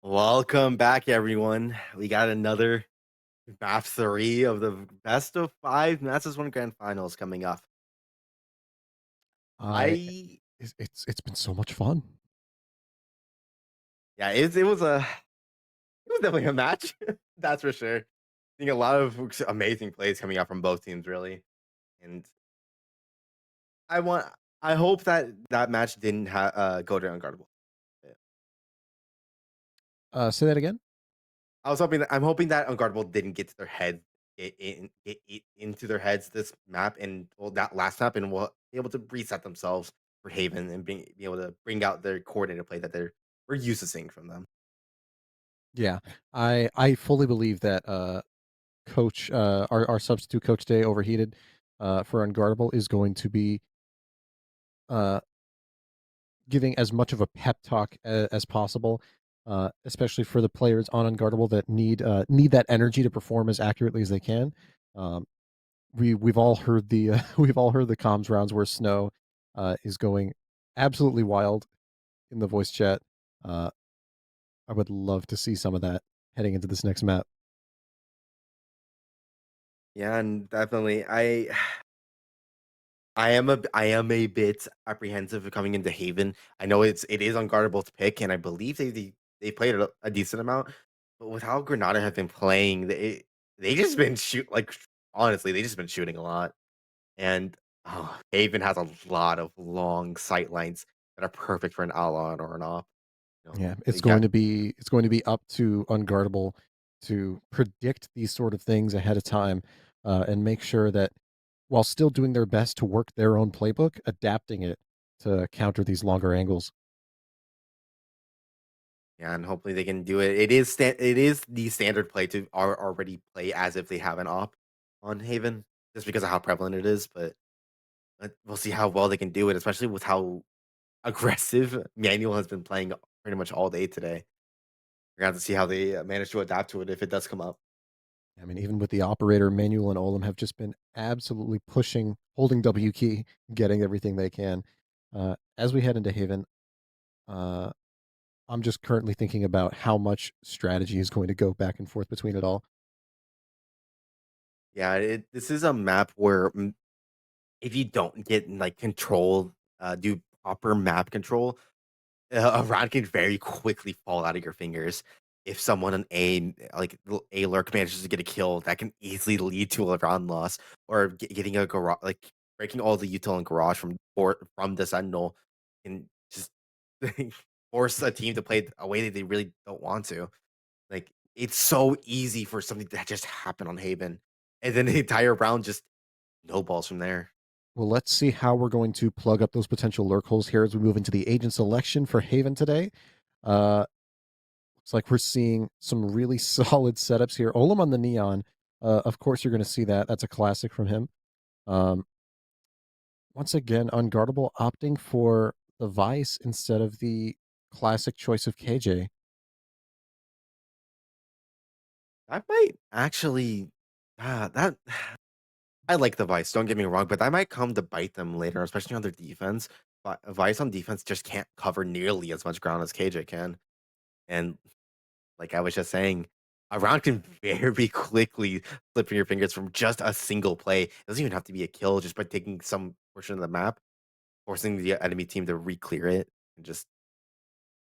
Welcome back, everyone. We got another map 3 of the best of 5 Masters 1 Grand Finals coming up. It's been so much fun. Yeah, it was definitely a match. That's for sure. I think a lot of amazing plays coming out from both teams, really. And I hope that match didn't go to Unguardable. Say that again. I'm hoping that Unguardable didn't get to their head, get into their heads this map and that last map, and will be able to reset themselves for Haven and be able to bring out their coordinated play that we're used to seeing from them. Yeah, I fully believe that coach our substitute coach day overheated for Unguardable is going to be giving as much of a pep talk as possible, especially for the players on Unguardable that need that energy to perform as accurately as they can. We've all heard the we've all heard the comms rounds where Snow is going absolutely wild in the voice chat. I would love to see some of that heading into this next map. Yeah, and definitely I am a bit apprehensive of coming into Haven. I know it is Unguardable to pick, and I believe they played a decent amount, but with how Granada have been playing, they just been honestly, they just been shooting a lot. And Haven has a lot of long sight lines that are perfect for an Alon or an op. Yeah, they got it's going to be up to Unguardable to predict these sort of things ahead of time, and make sure that while still doing their best to work their own playbook, adapting it to counter these longer angles. Yeah, and hopefully they can do it. It is the standard play to already play as if they have an op on Haven, just because of how prevalent it is. But we'll see how well they can do it, especially with how aggressive Manuel has been playing pretty much all day today. We're gonna have to see how they manage to adapt to it if it does come up. I mean, even with the operator, Manuel and Olam have just been absolutely pushing, holding W key, getting everything they can. As we head into Haven, uh, I'm just currently thinking about how much strategy is going to go back and forth between it all. Yeah, this is a map where if you don't get like control, do proper map control, a round can very quickly fall out of your fingers. If someone on A lurk manages to get a kill, that can easily lead to a round loss, or getting a garage, like breaking all the util and garage from the sentinel, can just force a team to play a way that they really don't want to. Like it's so easy for something to just happen on Haven, and then the entire round just snowballs from there. Well, let's see how we're going to plug up those potential lurk holes here as we move into the agent selection for Haven today. Looks like we're seeing some really solid setups here. Olam on the Neon. Of course, you're going to see that. That's a classic from him. Once again, Unguardable opting for the Vice instead of the classic choice of KJ. That might actually, that I like the Vice. Don't get me wrong, but that might come to bite them later, especially on their defense. But Vice on defense just can't cover nearly as much ground as KJ can, and like I was just saying, a round can very quickly slip from your fingers from just a single play. It doesn't even have to be a kill, just by taking some portion of the map, forcing the enemy team to re-clear it, and just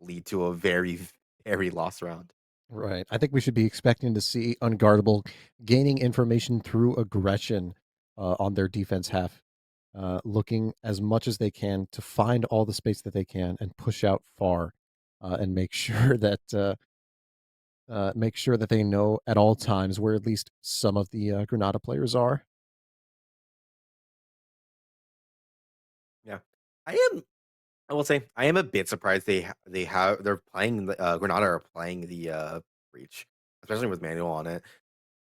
lead to a very, very lost round. Right. I think we should be expecting to see Unguardable gaining information through aggression on their defense half, looking as much as they can to find all the space that they can and push out far, and make sure that they know at all times where at least some of the Granada players are. Yeah, I will say I am a bit surprised they're playing Granada are playing the breach, especially with manual on it.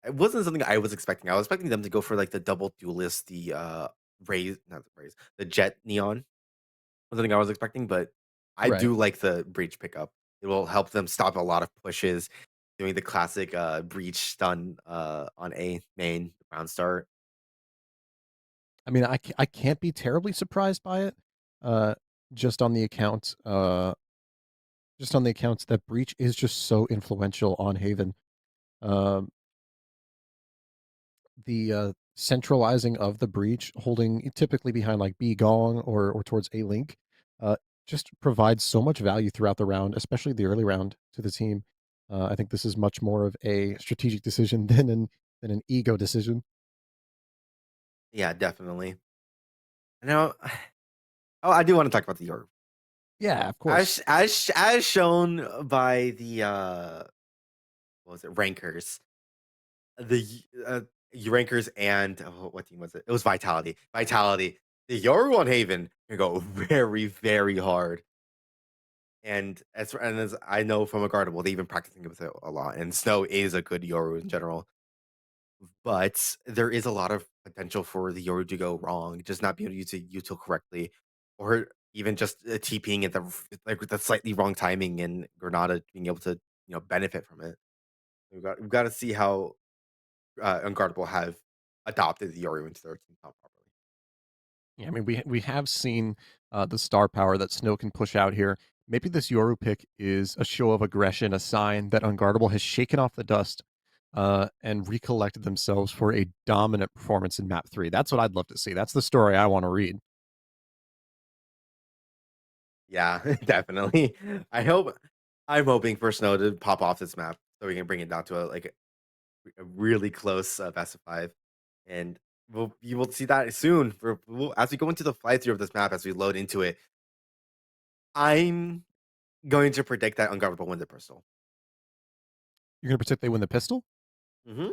It wasn't something I was expecting. I was expecting them to go for like the double duelist, the raise, not the raise, the jet neon was something I was expecting, but I Right. do like the breach pickup. It will help them stop a lot of pushes, doing the classic breach stun on A main round start. I mean, I can't be terribly surprised by it, uh, just on the account just on the accounts that Breach is just so influential on Haven. The centralizing of the Breach, holding typically behind like B Gong or towards A Link, just provides so much value throughout the round, especially the early round to the team. I think this is much more of a strategic decision than an ego decision. Yeah, definitely. Now, oh, I do want to talk about the Yoru. Yeah, of course. As shown by the what was it, rankers, the rankers and what team was it? It was Vitality. Vitality. The Yoru on Haven can go very, very hard. And as I know from Unguardable, they've been practicing with it a lot. And Snow is a good Yoru in general. But there is a lot of potential for the Yoru to go wrong, just not being able to use the util correctly, or even just TPing at the slightly wrong timing, and Granada being able to benefit from it. We've got to see how Unguardable have adopted the Yoru into their team properly. Yeah, I mean, we have seen the star power that Snow can push out here. Maybe this Yoru pick is a show of aggression, a sign that Unguardable has shaken off the dust and recollected themselves for a dominant performance in Map 3. That's what I'd love to see. That's the story I want to read. Yeah, definitely. I'm hoping for Snow to pop off this map so we can bring it down to a really close best of 5, and you will see that soon. As we go into the fly-through of this map, as we load into it, I'm going to predict that Unguardable win the pistol. You're going to predict they win the pistol? Mm-hmm.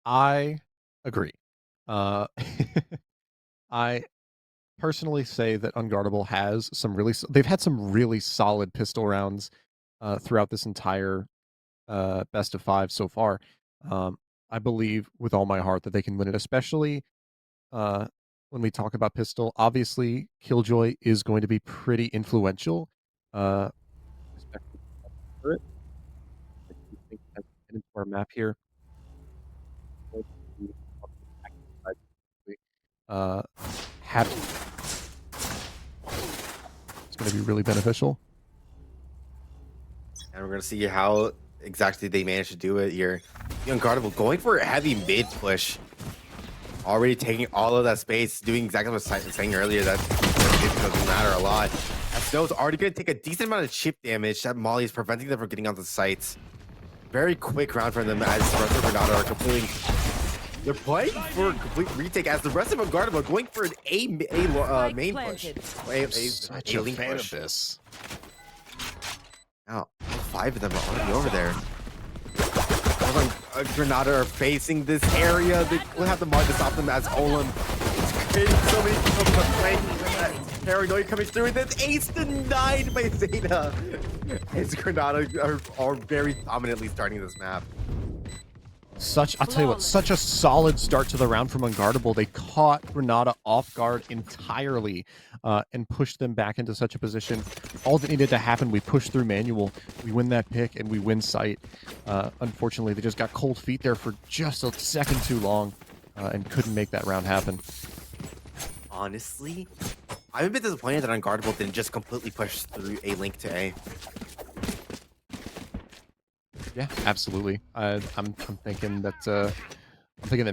I agree. I personally say that Unguardable has they've had some really solid pistol rounds throughout this entire best of 5 so far. I believe with all my heart that they can win it, especially when we talk about pistol. Obviously, Killjoy is going to be pretty influential, especially for it. I do think as we get into our map here, have it's going to be really beneficial. And we're going to see how exactly they manage to do it here. Unguardable going for a heavy mid push. Already taking all of that space, doing exactly what I was saying earlier, that doesn't matter a lot. As Snow's already going to take a decent amount of chip damage. That Molly is preventing them from getting onto the sites. Very quick round for them as the rest of Granada are completing. They're playing for a complete retake as the rest of Unguardable are going for an main push. Such a fan of this. Now, all 5 of them are already over there. Granada are facing this area. They will have the mod to stop them as Olam is creating so many people playing. Paranoia coming through. That's ace denied by Zeta. As Granada are very dominantly starting this map. I'll tell you what, such a solid start to the round from Unguardable. They caught Granada off guard entirely and pushed them back into such a position. All that needed to happen, we pushed through manual, we win that pick, and we win sight. Unfortunately, they just got cold feet there for just a second too long and couldn't make that round happen. Honestly, I'm a bit disappointed that Unguardable didn't just completely push through A Link to A. Yeah, absolutely. I'm thinking that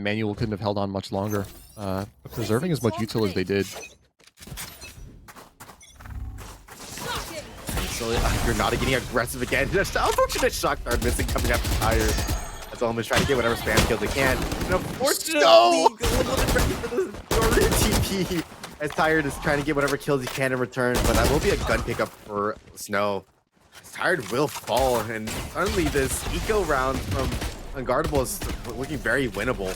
Manual couldn't have held on much longer, preserving as much util as they did. So you're not getting aggressive again. Just unfortunate shock dart missing coming up the tire. As Almost trying to get whatever spam kills they can. And unfortunately, going for the TP. As Tired is trying to get whatever kills he can in return, but that will be a gun pickup for Snow. Tired will fall, and suddenly this eco round from Unguardable is looking very winnable.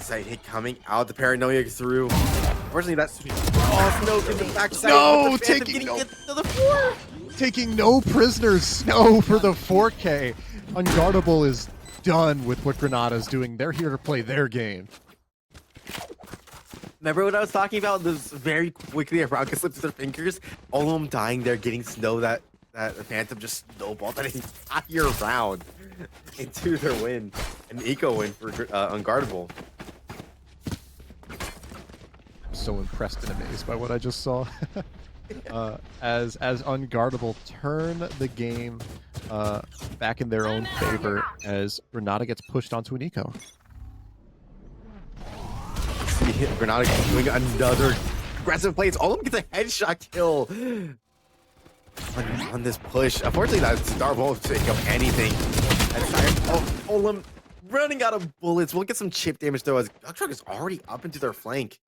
Side hit coming out, the paranoia through. Unfortunately, that's Snow in the backside. No, taking no prisoners. Snow for the 4K. Unguardable is done with what Granada's doing. They're here to play their game. Remember what I was talking about? This very quickly a round slipped through their fingers. All of them dying there, getting Snow that Phantom just snowballed that entire round into their win. An eco win for Unguardable. I'm so impressed and amazed by what I just saw. as Unguardable turn the game back in their own favor as Granada gets pushed onto an eco. See, Granada doing another aggressive play. It's all of them gets a headshot kill on this push. Unfortunately, that star won't pick up anything. Olam running out of bullets. We'll get some chip damage though, as Gugtruck is already up into their flank.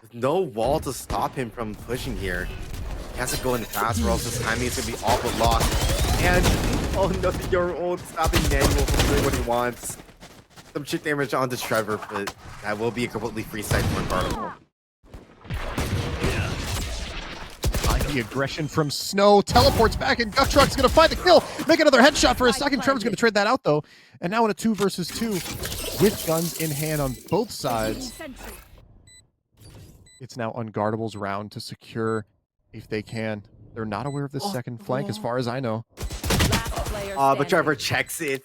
With no wall to stop him from pushing here. He has to go in fast, or else his timing is gonna be all but lost. And oh no, your old stopping manual from doing what he wants. Some chip damage onto Trevor, but that will be a completely free site for Unguardable. The aggression from Snow teleports back, and Gugtruck's gonna find the kill, make another headshot for a second. Trevor's gonna trade that out though, and now in a 2 versus 2 with guns in hand on both sides. It's now Unguardable's round to secure if they can. They're not aware of the second flank, as far as I know. But Trevor checks it.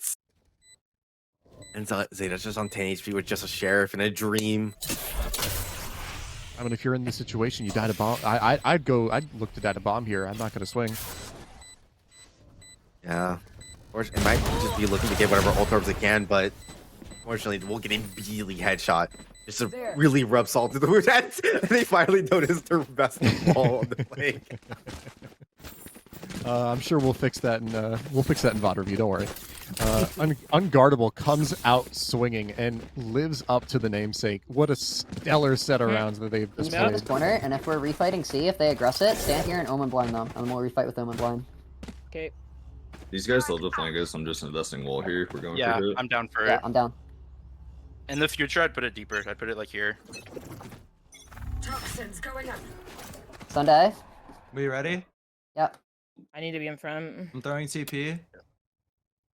And Zeta's just on 10 HP with just a sheriff and a dream. I mean, if you're in this situation, you die to bomb. I'd look to die to bomb here. I'm not gonna swing. Yeah. Or it might just be looking to get whatever ult orbs it can, but unfortunately, we'll get a really headshot. Just to really rub salt to the wound. They finally noticed their best ball on the flank. I'm sure we'll fix that in VOD review. Don't worry. Unguardable comes out swinging and lives up to the namesake. What a stellar set of rounds that they've displayed. This corner, and if we're refighting C, if they aggress it, stand here and Omen blind them, and then we'll refight with Omen blind. Okay. These guys love to flank us. I'm just investing wall here if we're going for it. I'm down for it. Yeah, I'm down. In the future, I'd put it deeper. I'd put it like here. Toxins going up. Sunday. We ready? Yep. I need to be in front. I'm throwing CP.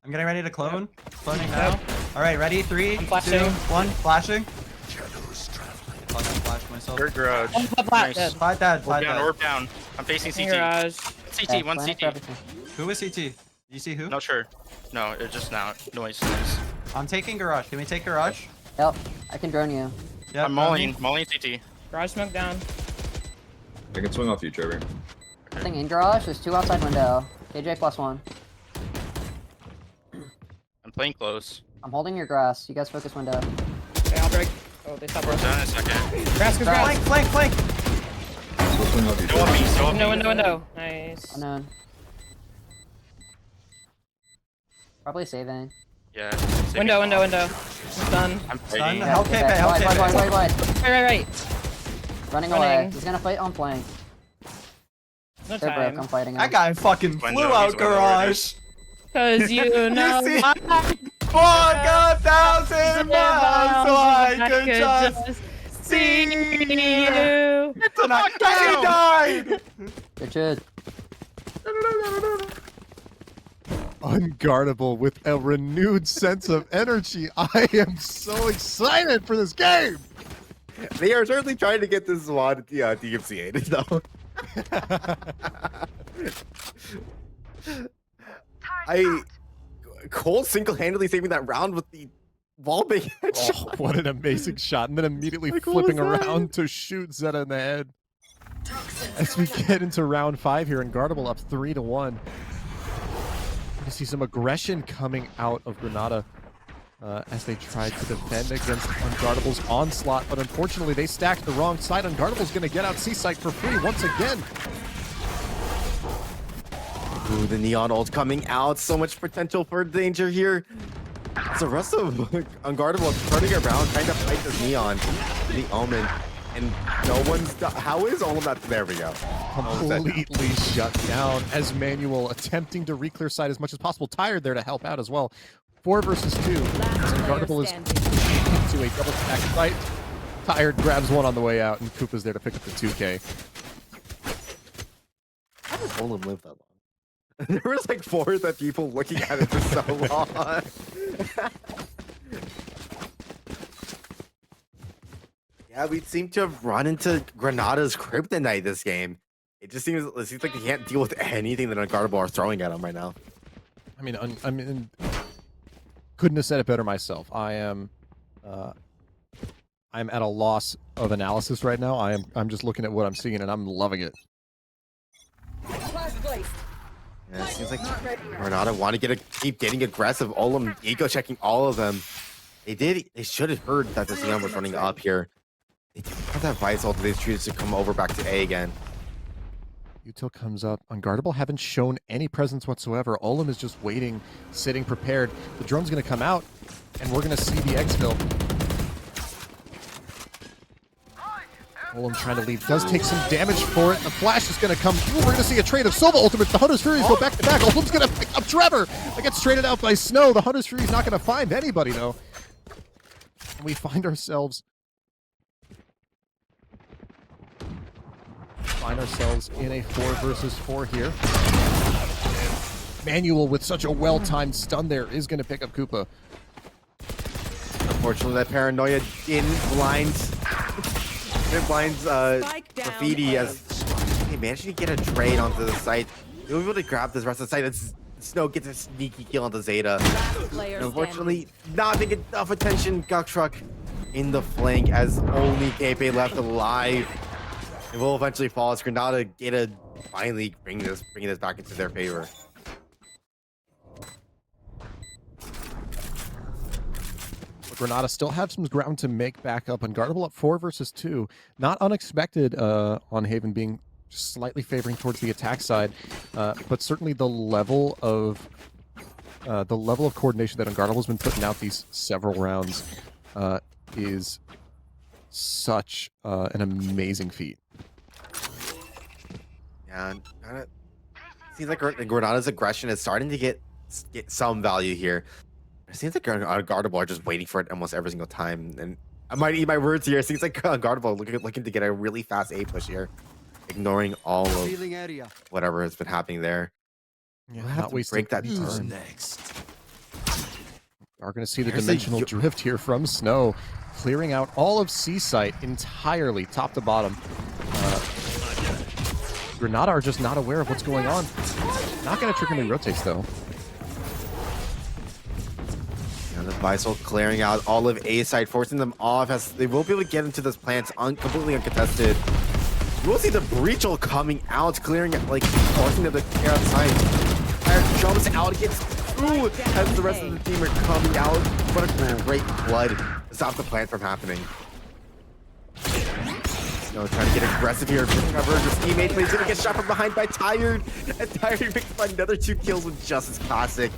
I'm getting ready to clone. Cloning now. All right, ready? 3, 2, 1. Flashing. I'll just flash myself. Third garage. Nice. Five dead. Orb down. Orb down. I'm facing CT. Garage. CT. One CT. Who is CT? You see who? Not sure. No, it's just now. Noise. I'm taking garage. Can we take garage? Yep. I can drone you. Yep, I'm mauling CT. Garage smoke down. I can swing off you, Trevor. Nothing in garage. There's 2 outside window. KJ +1. I'm playing close. I'm holding your grass. You guys focus window. Okay, I'll break. Oh, they stopped. Down in a second. Grass. Flank. Window. Nice. Unknown. Probably saving. Yeah. Window. I'm done. I'm fighting. Help KP. Wide. Right. Running away. He's gonna fight on flank. No They're time. broke. I'm fighting him. That guy fucking flew out garage. Cause you know. You see? Walk 1,000 miles so I could just see you. He died. Good shit. Unguardable with a renewed sense of energy. I am so excited for this game. They are certainly trying to get this SWAT DMCA'd, though. Cole single-handedly saving that round with the wall big headshot. Oh, what an amazing shot. And then immediately flipping around to shoot Zeta in the head. As we get into round 5 here, Unguardable up 3-1. You see some aggression coming out of Granada as they tried to defend against Unguardable's onslaught, but unfortunately they stacked the wrong side. Unguardable's going to get out C-Site for free once again. Ooh, the Neon ult coming out. So much potential for danger here. So the rest of Unguardable turning around, trying to fight this Neon, the Omen. And no one's... How is all of that? There we go. Completely shut down as Manual attempting to re-clear side as much as possible. Tired there to help out as well. 4 versus 2. Unguardable is into a double stack fight. Tired grabs one on the way out, and Koopa's there to pick up the 2K. How does Olin live that long? There was like 4 that people looking at it for so long. Yeah, we seem to have run into Granada's kryptonite this game. It seems like he can't deal with anything that Unguardable are throwing at him right now. I mean, couldn't have said it better myself. I'm at a loss of analysis right now. I'm just looking at what I'm seeing and I'm loving it. Yeah, it seems like Granada want to keep getting aggressive. Olum ego checking all of them. They should have heard that the Xeon was running up here. They didn't have that Vice ult. They choose to come over back to A again. Util comes up. Unguardable haven't shown any presence whatsoever. Olum is just waiting, sitting prepared. The drone's going to come out, and we're going to see the exfil. Olum trying to leave. Does take some damage for it. The flash is going to come. Ooh, we're going to see a trade of Sova ultimates. The Hunter's Furies go back to back. Olum's going to pick up Trevor. That gets traded out by Snow. The Hunter's Fury's not going to find anybody, though. And we find ourselves in a 4 versus 4 here. Manuel with such a well-timed stun there is going to pick up Koopa. Unfortunately, that paranoia didn't blind Graffiti as he managed to get a trade onto the site. He was able to grab this rest of the site. And Snow gets a sneaky kill onto Zeta. And unfortunately, not making enough attention. Guktruk in the flank as only KP left alive. It will eventually fall as Granada get to finally bringing this back into their favor. Granada still have some ground to make back up. Unguardable up 4 versus 2. Not unexpected on Haven being slightly favoring towards the attack side, but certainly the level of coordination that Unguardable's been putting out these several rounds is such an amazing feat. Yeah, seems like Granada's aggression is starting to get some value here. It seems like Unguardable are just waiting for it almost every single time. And I might eat my words here. It seems like Unguardable looking to get a really fast A push here, ignoring all of whatever has been happening there. Yeah, we'll have to break that turn. Next? Are going to see the dimensional drift here from Snow, clearing out all of C site entirely, top to bottom. Granada are just not aware of what's going on. Not going to trick him in rotates though. And the Visol clearing out all of A side, forcing them off as they will be able to get into this plant completely uncontested. You will see the Breachel coming out, clearing it, like forcing them to clear outside. Fire jumps out, gets through as the rest of the team are coming out. What a great flood to stop the plant from happening. Snow trying to get aggressive here, cover his teammate, but he's gonna get shot from behind by Tired. And Tired picks up another 2 kills with Justice Classic.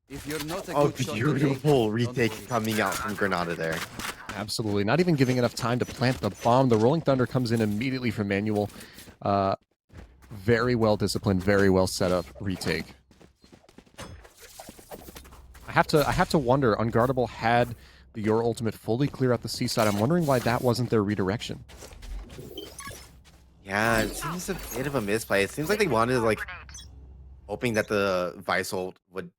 If you're not a good beautiful retake coming out from Granada there. Absolutely. Not even giving enough time to plant the bomb. The Rolling Thunder comes in immediately from Manuel. Very well disciplined, very well set up retake. I have to wonder, Unguardable had the Your Ultimate fully clear out the C side. I'm wondering why that wasn't their redirection. Yeah, it seems a bit of a misplay. It seems like they wanted, like, hoping that the Visol would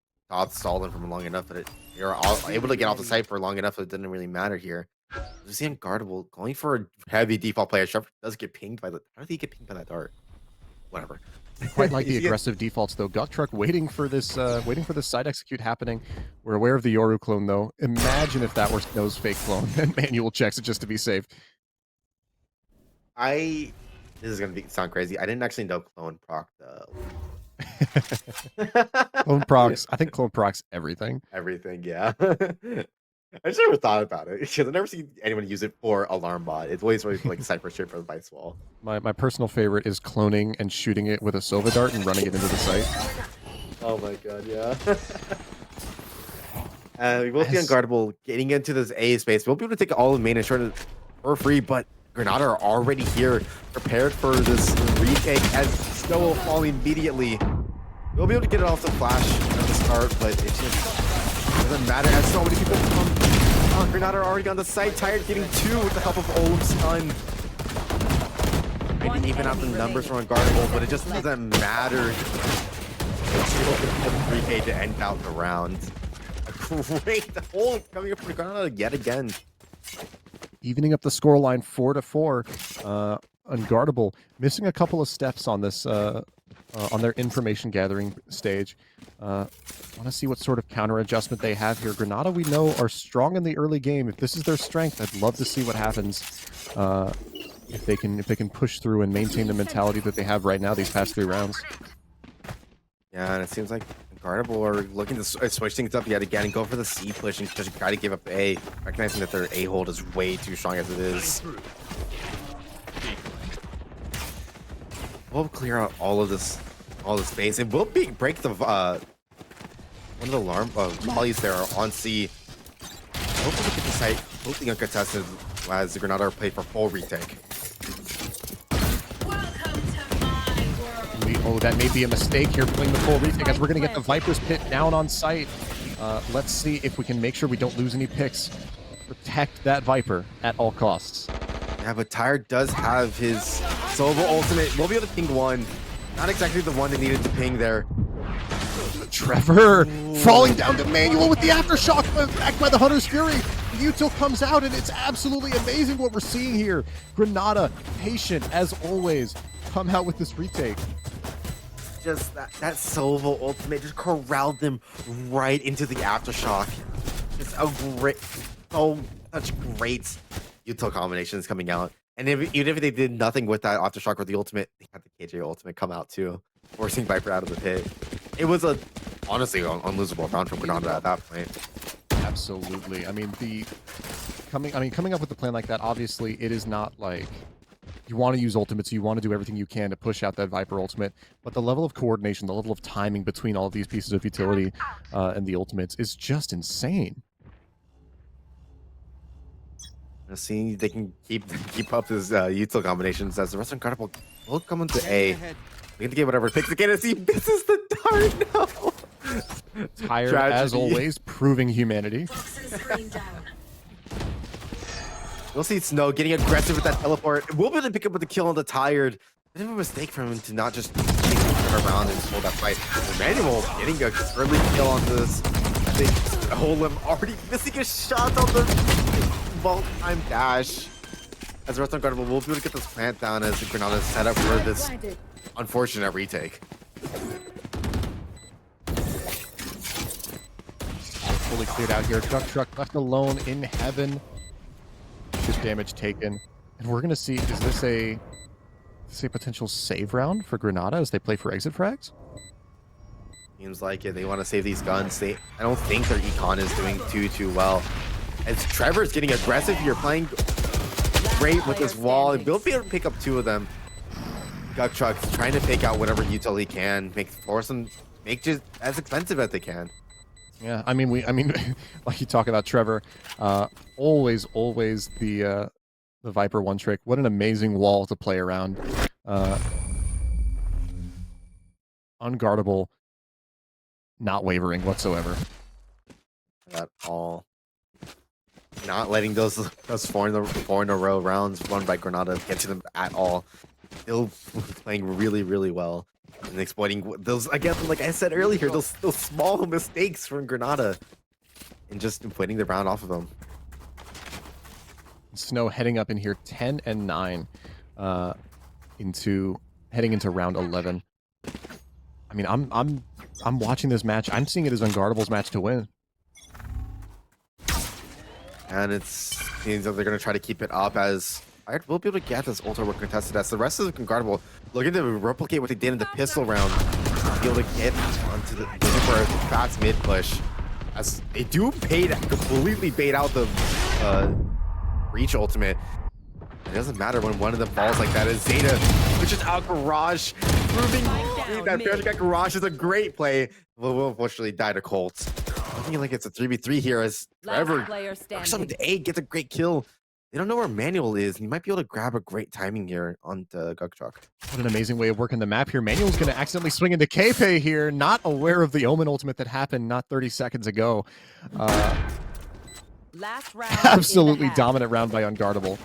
stall them for long enough that they were able to get off the site for long enough that it didn't really matter here. You see Unguardable going for a heavy default player. Trevor does get pinged by the... How did he get pinged by that dart? Whatever. Quite like the aggressive defaults though. Guktruk waiting for this side execute happening. We're aware of the Yoru clone though. Imagine if that were Snow's fake clone and Manuel checks it just to be safe. This is gonna sound crazy. I didn't actually know clone proc Clone procs. I think clone procs everything. Everything, yeah. I just never thought about it because I've never seen anyone use it for alarm bot. It's always like cypher shit for the Vice Wall. My personal favorite is cloning and shooting it with a Sova dart and running it into the site. Oh my god, yeah. We will be Unguardable getting into this A space. We'll be able to take all of main and short for free, but Granada are already here, prepared for this retake as Snow will fall immediately. We'll be able to get it off the flash at the start, but it just doesn't matter as so many people come. Oh, Granada are already on the site. Tired getting 2 with the help of Olum's stun. Maybe even out the numbers from Unguardable, but it just doesn't matter. 3K to end out the round. A great hold coming up from Granada yet again. Evening up the scoreline 4-4. Unguardable missing a couple of steps on this on their information gathering stage. Want to see what sort of counter adjustment they have here. Granada, we know, are strong in the early game. If this is their strength, I'd love to see what happens if they can push through and maintain the mentality that they have right now these past 3 rounds. Yeah, and it seems like Unguardable are looking to switch things up yet again and go for the C push and just try to give up A, recognizing that their A hold is way too strong as it is. We'll clear out all of this space, and we'll break the one of the alarm volleys there on C. Hopefully we get the site totally uncontested as the Granada are played for full retake. Oh, that may be a mistake here, playing the full retake as we're going to get the Viper's Pit down on site. Let's see if we can make sure we don't lose any picks. Protect that Viper at all costs. Yeah, but Tired does have his Sova ultimate. We'll be able to ping one. Not exactly the one that needed to ping there. Trevor falling down to Manual with the aftershock backed by the Hunter's Fury. Util comes out, and it's absolutely amazing what we're seeing here. Granada, patient as always, come out with this retake. Just that Sova ultimate just corralled them right into the aftershock. Just such great Util combinations coming out. And even if they did nothing with that aftershock or the ultimate, they had the KJ ultimate come out too, forcing Viper out of the pit. It was honestly unlosable round from Granada at that point. Absolutely. I mean, coming up with a plan like that, obviously it is not like you want to use ultimates, you want to do everything you can to push out that Viper ultimate, but the level of coordination, the level of timing between all of these pieces of utility and the ultimates is just insane. See, they can keep up his util combinations as the rest of Unguardable will come into A. We're going to get whatever picks again as he misses the dart. No. Tired, Tragedy. as always, proving humanity. We'll see Snow getting aggressive with that teleport. We'll be able to pick up with the kill on the Tired. Bit of a mistake for him to not just take it around and hold that fight. Emmanuel getting a early kill on this. They hold him already missing a shot on the vault time dash. As the rest of Unguardable will be able to get this plant down as the Granada is set up for this unfortunate retake. Fully cleared out here. Truck left alone in heaven. Good damage taken. And we're going to see, is this a potential save round for Granada as they play for exit frags? Seems like it. They want to save these guns. I don't think their econ is doing too well. As Trevor's getting aggressive here, playing great with this wall, and we'll be able to pick up 2 of them. Truck's trying to pick out whatever util he can, make just as expensive as they can. Yeah, I mean, like you talk about Trevor, always the Viper one trick. What an amazing wall to play around. Unguardable, not wavering whatsoever. At all. Not letting those 4 in a row rounds run by Granada get to them at all. Still playing really well and exploiting those, again, like I said earlier, those small mistakes from Granada and just putting the round off of them. Snow heading up in here 10 and 9 heading into round 11. I mean, I'm watching this match. I'm seeing it as Unguardable's match to win. And it seems that they're going to try to keep it up as we'll be able to get this ultra work contested as the rest of the Unguardable looking to replicate what they did in the pistol round. Be able to get onto the for a fast mid push as they do completely bait out the Reach ultimate. It doesn't matter when one of them falls like that as Zeta pushes out Garage, proving that Fair Garage is a great play. Will unfortunately die to Colt. Looking like it's a 3v3 here as Trevor something to A gets a great kill. They don't know where Manuel is. He might be able to grab a great timing here on the Gugtruck. What an amazing way of working the map here. Manuel's going to accidentally swing into K-Pay here, not aware of the Omen ultimate that happened not 30 seconds ago. Last round. Absolutely dominant round by Unguardable.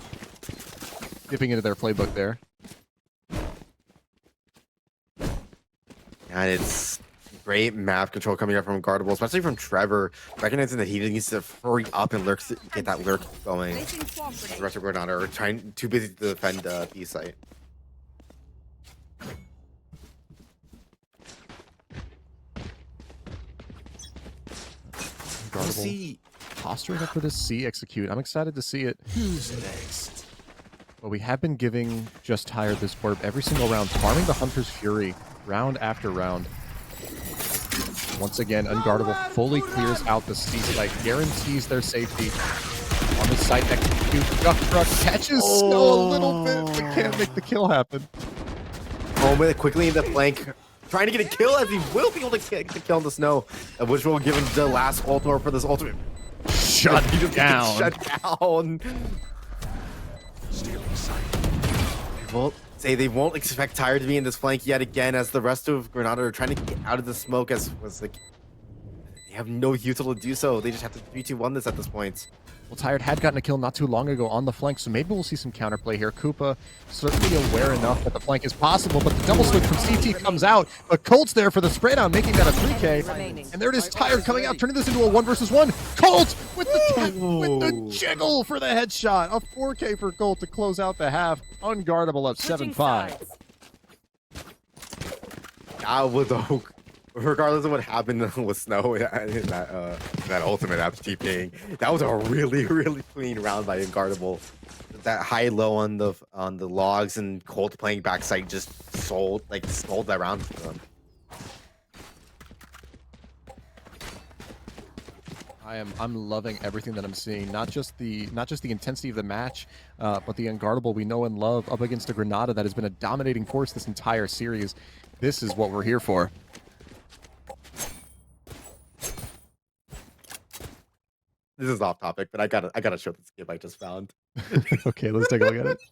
Dipping into their playbook there. And it's great map control coming up from Unguardable, especially from Trevor, recognizing that he needs to hurry up and get that lurk going. The rest of Granada are too busy to defend B site. Unguardable posturing up for this C execute. I'm excited to see it. Who's next? But we have been giving Just Tired this orb every single round, farming the Hunter's Fury round after round. Once again, Unguardable fully clears out the C site, guarantees their safety. On the site execute, Truck catches Snow a little bit, but can't make the kill happen. With it quickly in the flank, trying to get a kill as he will be able to get the kill on the Snow, which will give him the last ultimate for this ultimate. Shut down. Shut down. Well, they won't expect Tired to be in this flank yet again, as the rest of Granada are trying to get out of the smoke. As was like, they have no util to do so. They just have to 3-2-1 this at this point. Well, Tired had gotten a kill not too long ago on the flank, so maybe we'll see some counterplay here. Koopa certainly aware enough that the flank is possible, but the double switch from CT comes out. But Colt's there for the spray down, making that a 3K. And there it is, Tired coming out, turning this into a 1 versus 1. Colt with the jiggle for the headshot. A 4K for Colt to close out the half. Unguardable up 7-5. Regardless of what happened with Snow in that ultimate after TPing, that was a really, really clean round by Unguardable. That high-low on the logs and Colt playing backside just sold that round for them. I'm loving everything that I'm seeing. Not just the intensity of the match, but the Unguardable we know and love up against a Granada that has been a dominating force this entire series. This is what we're here for. This is off topic, but I gotta show this skip I just found. Okay, let's take a look at it.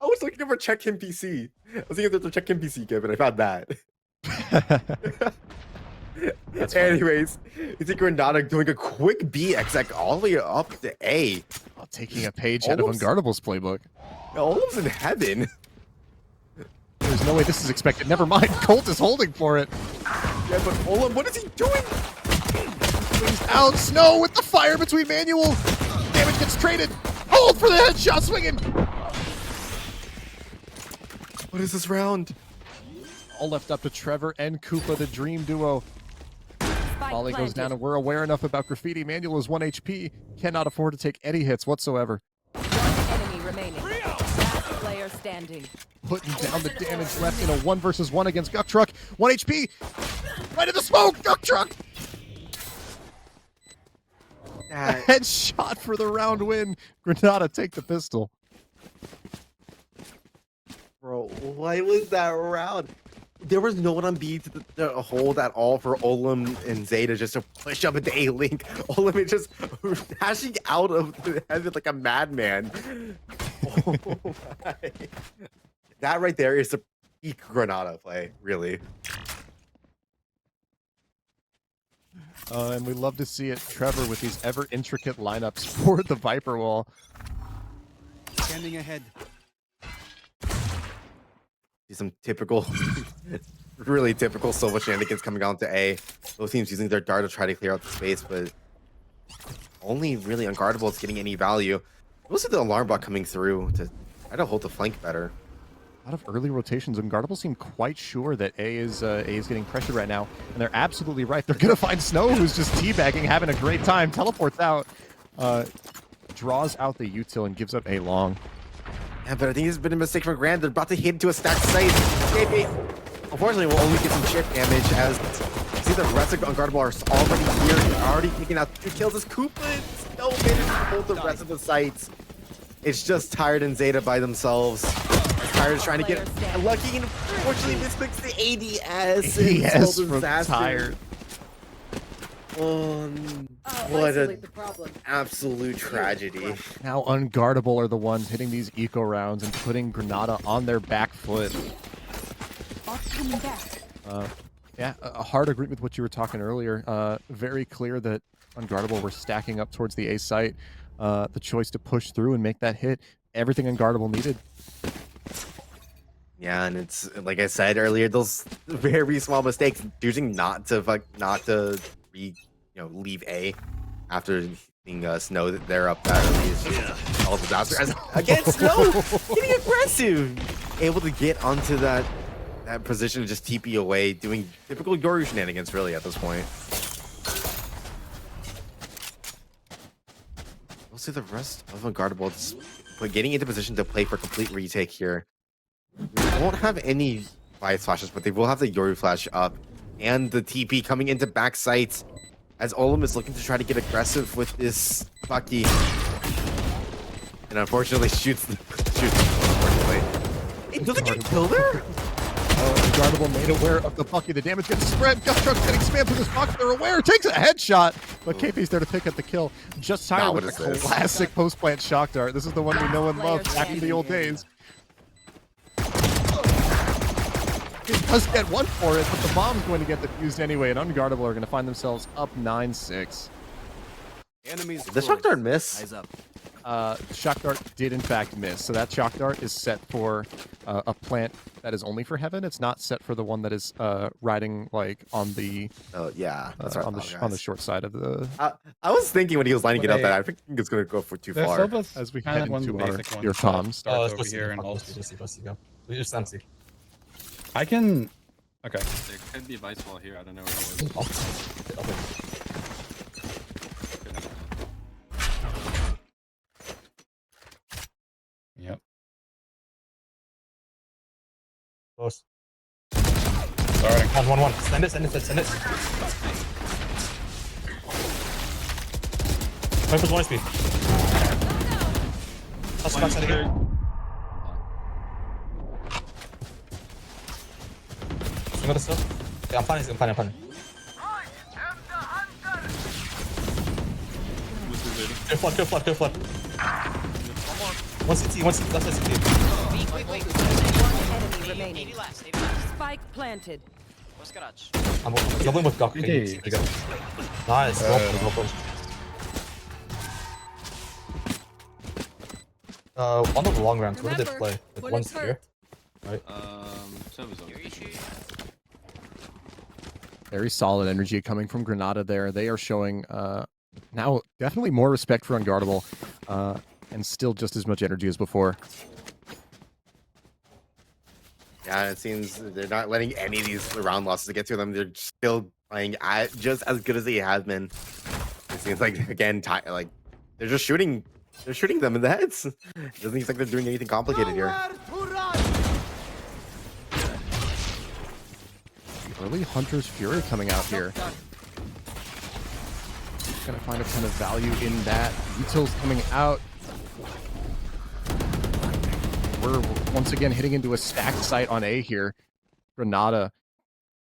I was looking for check him PC. I was looking at the check him PC skip, and I found that. Anyways, you see Granada doing a quick B exec all the way up to A. Taking a page out of Unguardable's playbook. Almost in heaven. There's no way this is expected. Never mind. Colt is holding for it. Yeah, but Olam, what is he doing? Out, Snow with the fire between Manual. Damage gets traded. Hold for the headshot, swinging. What is this round? All left up to Trevor and Koopa, the dream duo. Volley goes down, and we're aware enough about Graffiti. Manual is 1 HP. Cannot afford to take any hits whatsoever. Enemy remaining. Last player standing. Putting down the damage left in a 1 versus 1 against Truck. 1 HP. Right in the smoke. Truck. A headshot for the round win. Granada take the pistol. Bro, what was that round? There was no one on B to hold at all for Olam and Zeta just to push up into A-Link. Olam is just dashing out of the heaven like a madman. Oh my. That right there is the peak Granada play, really. And we love to see it. Trevor with these ever intricate lineups for the Viper wall. Standing ahead. Some typical, really typical Silva shenanigans coming on to A. Both teams using their dart to try to clear out the space, but only really Unguardable is getting any value. We'll see the alarm bot coming through to try to hold the flank better. A lot of early rotations. Unguardable seem quite sure that A is getting pressured right now, and they're absolutely right. They're gonna find Snow, who's just teabagging, having a great time. Teleports out, draws out the util, and gives up A long. Yeah, but I think it's been a mistake from GRAN. They're about to hit into a stacked site. Unfortunately, we'll only get some chip damage as you see the rest of Unguardable are already here. Already taking out 2 kills as Koopa and Snow managed to hold the rest of the sites. It's just Tired and Zeta by themselves. Tired is trying to get lucky, and unfortunately misclicks the ADS. ADS from Tired. What an absolute tragedy. Now Unguardable are the ones hitting these eco rounds and putting Granada on their back foot. Yeah, a hard agreement with what you were talking earlier. Very clear that Unguardable were stacking up towards the A site. The choice to push through and make that hit, everything Unguardable needed. Yeah, and it's like I said earlier, those very small mistakes, choosing not to leave A after being Snow there up that early is just all disaster. As again, Snow getting aggressive, able to get onto that position and just TP away, doing typical Yoru shenanigans really at this point. We'll see the rest of Unguardable just getting into position to play for complete retake here. They won't have any bias flashes, but they will have the Yori flash up. And the TP coming into backside as Olem is looking to try to get aggressive with this Bucky. And unfortunately shoots unfortunately. Hey, doesn't get killed there? Unguardable made aware of the Bucky. The damage gets spread. Gustrock's getting spammed through this box. They're aware. Takes a headshot. But KP's there to pick up the kill. Just tired with the classic post-plant shock dart. This is the one we know and love back in the old days. He does get one for it, but the bomb's going to get defused anyway, and Unguardable are going to find themselves up 9-6. Enemies. The shock dart miss. Eyes up. Shock dart did in fact miss, so that shock dart is set for a plant that is only for heaven. It's not set for the one that is riding like on the that's right, on the short side of the. I was thinking when he was lining it up that I think it's going to go for too far. As we head into your comms. Starts over here and also. We just empty. I can. Okay. There could be vice wall here. I don't know where it was. Yep. Close. Sorry. 1-1-1. Send it. Wait for 1 speed. That's backside again. Swing at the stuff. Yeah, I'm planning. Kill flood. 1 CT, that's a CT. Wait. One enemy remaining. 80 last. Spike planted. What's garage? I'm doubling with Gok. Nice. On the long rounds, what did they play? Like 1 spear? Right? Very solid energy coming from Granada there. They are showing now definitely more respect for Unguardable and still just as much energy as before. Yeah, it seems they're not letting any of these round losses get to them. They're still playing just as good as they have been. It seems like, again, like they're just shooting. They're shooting them in the heads. It doesn't seem like they're doing anything complicated here. Early Hunter's Fury coming out here. Gonna find a ton of value in that. Util's coming out. We're once again hitting into a stacked site on A here. Granada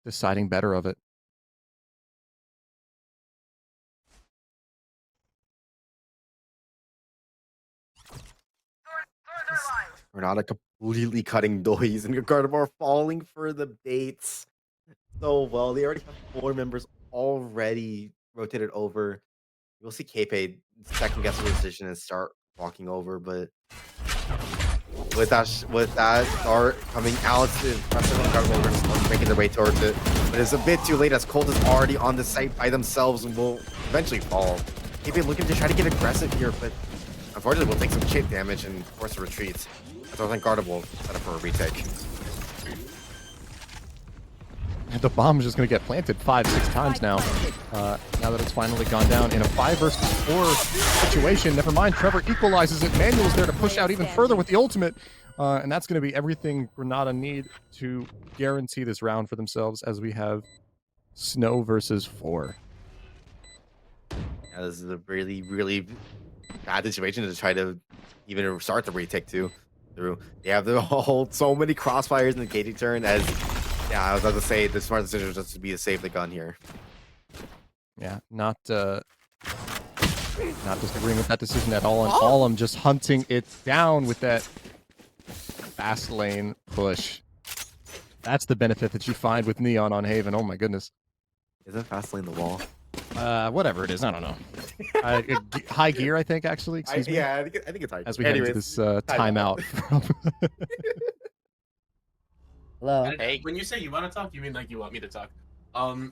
deciding better of it. Granada completely cutting noise, and Unguardable are falling for the baits so well. They already have 4 members already rotated over. We'll see KP second guess the decision and start walking over, but with that start coming out, Unguardable making their way towards it. But it's a bit too late as Colt is already on the site by themselves and will eventually fall. KP looking to try to get aggressive here, but unfortunately will take some chip damage and force a retreat. That's Unguardable set up for a retake. And the bomb is just going to get planted 5-6 times now. Now that it's finally gone down in a 5 versus 4 situation. Never mind, Trevor equalizes it. Manuel's there to push out even further with the ultimate. And that's going to be everything Granada need to guarantee this round for themselves as we have Snow versus 4. Yeah, this is a really, really bad situation to try to even start the retake through. They have to hold so many crossfires in the gating turn as, yeah, I was about to say the smart decision was just to be to save the gun here. Yeah, not disagreeing with that decision at all. And all I'm just hunting it down with that fast lane push. That's the benefit that you find with Neon on Haven. Oh my goodness. Isn't fast lane the wall? Whatever it is, I don't know. High gear, I think, actually. Excuse me. Yeah, I think it's high gear. As we head into this timeout. Hello. Hey. When you say you want to talk, you mean like you want me to talk?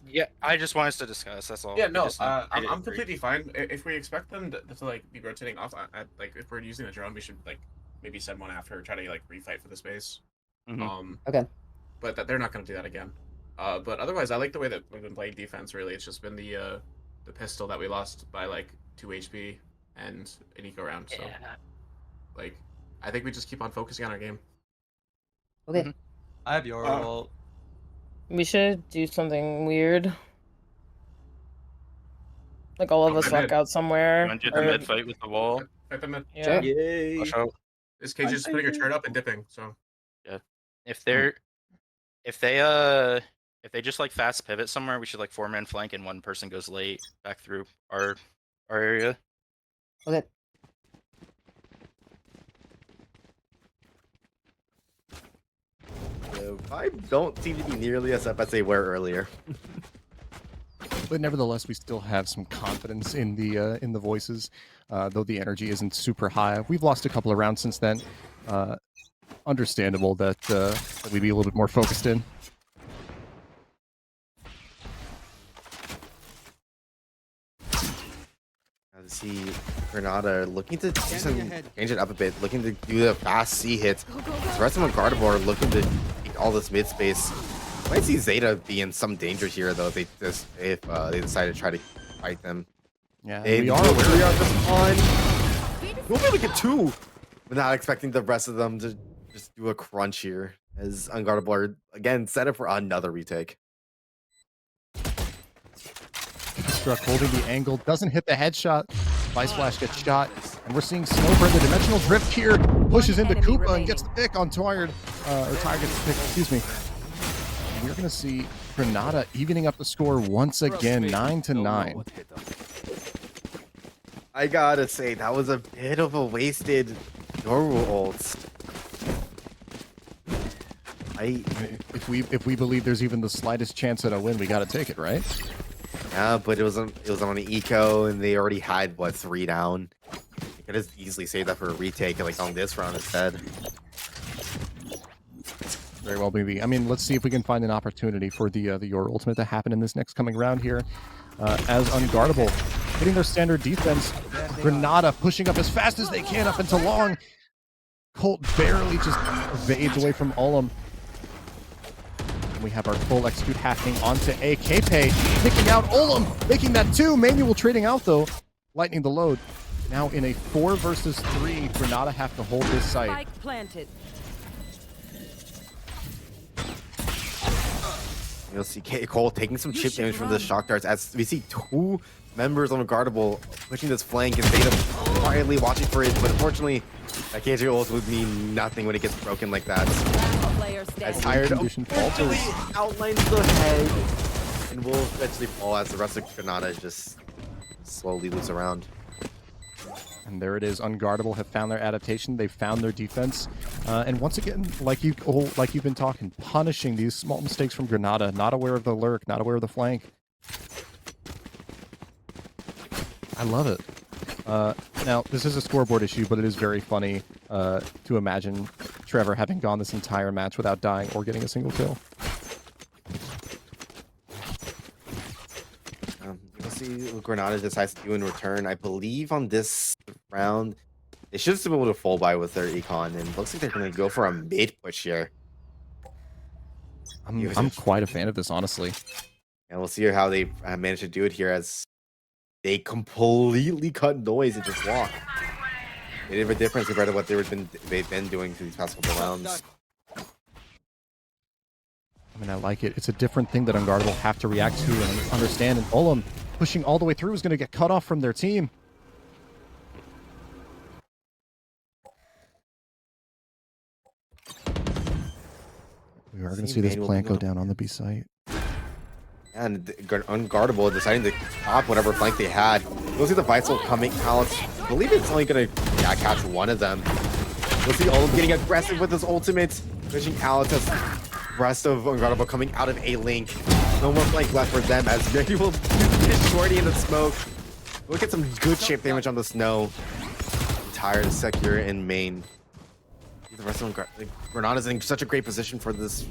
Yeah, I just want us to discuss. That's all. Yeah, no, I'm completely fine. If we expect them to like be rotating off, like if we're using the drone, we should like maybe send one after, try to like refight for the space. Okay. But they're not going to do that again. But otherwise, I like the way that we've been playing defense. Really, it's just been the pistol that we lost by like 2 HP and an eco round. So, like, I think we just keep on focusing on our game. Okay. I have your ult. We should do something weird. Like all of us walk out somewhere. You want to do the or- mid fight with the wall? Fight the mid. Yeah. Yay! Watch out. This cage is putting a turret up and dipping, so. Yeah. If they just like fast pivot somewhere, we should like 4-man flank and one person goes late back through our area. Okay. The vibes don't seem to be nearly as up as they were earlier. But nevertheless, we still have some confidence in the voices, though the energy isn't super high. We've lost a couple of rounds since then. Understandable that we be a little bit more focused in. See Granada looking to change it up a bit, looking to do the fast C hits. The rest of Unguardable are looking to take all this mid space. Might see Zeta be in some danger here though. If they decide to try to fight them. Yeah, we are just on. We'll be able to get 2, but not expecting the rest of them to just do a crunch here. As Unguardable are again set up for another retake. Struck holding the angle, doesn't hit the headshot. Vice Flash gets shot, and we're seeing Snowbird, the dimensional drift here, pushes into Koopa and gets the pick on Tired, or Tired gets the pick, excuse me. And we're gonna see Granada evening up the score once again, 9-9. I gotta say, that was a bit of a wasted Yoru ult. If we believe there's even the slightest chance at a win, we gotta take it, right? Yeah, but it was on an eco, and they already had what 3 down. You could just easily save that for a retake, like on this round instead. Very well, maybe. I mean, let's see if we can find an opportunity for the Your Ultimate to happen in this next coming round here. As Unguardable hitting their standard defense, Granada pushing up as fast as they can up into long. Colt barely just evades away from Ullum. We have our full execute happening onto AKP, picking out Ullum, making that 2. Manual trading out though, lightening the load. Now in a 4 versus 3, Granada have to hold this site. Spike planted. You'll see Cole taking some chip damage from the shock darts as we see 2 members on Unguardable pushing this flank and Zeta quietly watching for it, but unfortunately that KJ ult would mean nothing when it gets broken like that. As Tired unfortunately outlines the head and will eventually fall as the rest of Granada just slowly lose around. And there it is. Unguardable have found their adaptation. They've found their defense. And once again, like you've been talking, punishing these small mistakes from Granada. Not aware of the lurk, not aware of the flank. I love it. Now, this is a scoreboard issue, but it is very funny to imagine Trevor having gone this entire match without dying or getting a single kill. We'll see what Granada decides to do in return. I believe on this round, they should still be able to full buy with their econ, and looks like they're going to go for a mid push here. I'm quite a fan of this, honestly. And we'll see how they manage to do it here as they completely cut noise and just walk. They did a difference compared to what they've been doing through these past couple rounds. I mean, I like it. It's a different thing that Unguardable have to react to and understand. And Ullum pushing all the way through is going to get cut off from their team. We are going to see this plant go down on the B site. And Unguardable deciding to top whatever flank they had. You'll see the Vital coming out. I believe it's only going to catch one of them. You'll see Ullum getting aggressive with his ultimate, pushing out as the rest of Unguardable coming out of a link. No more flank left for them as Mary will get Shorty in the smoke. We'll get some good chip damage on the snow. Tired, secure in main. The rest of Granada's in such a great position for this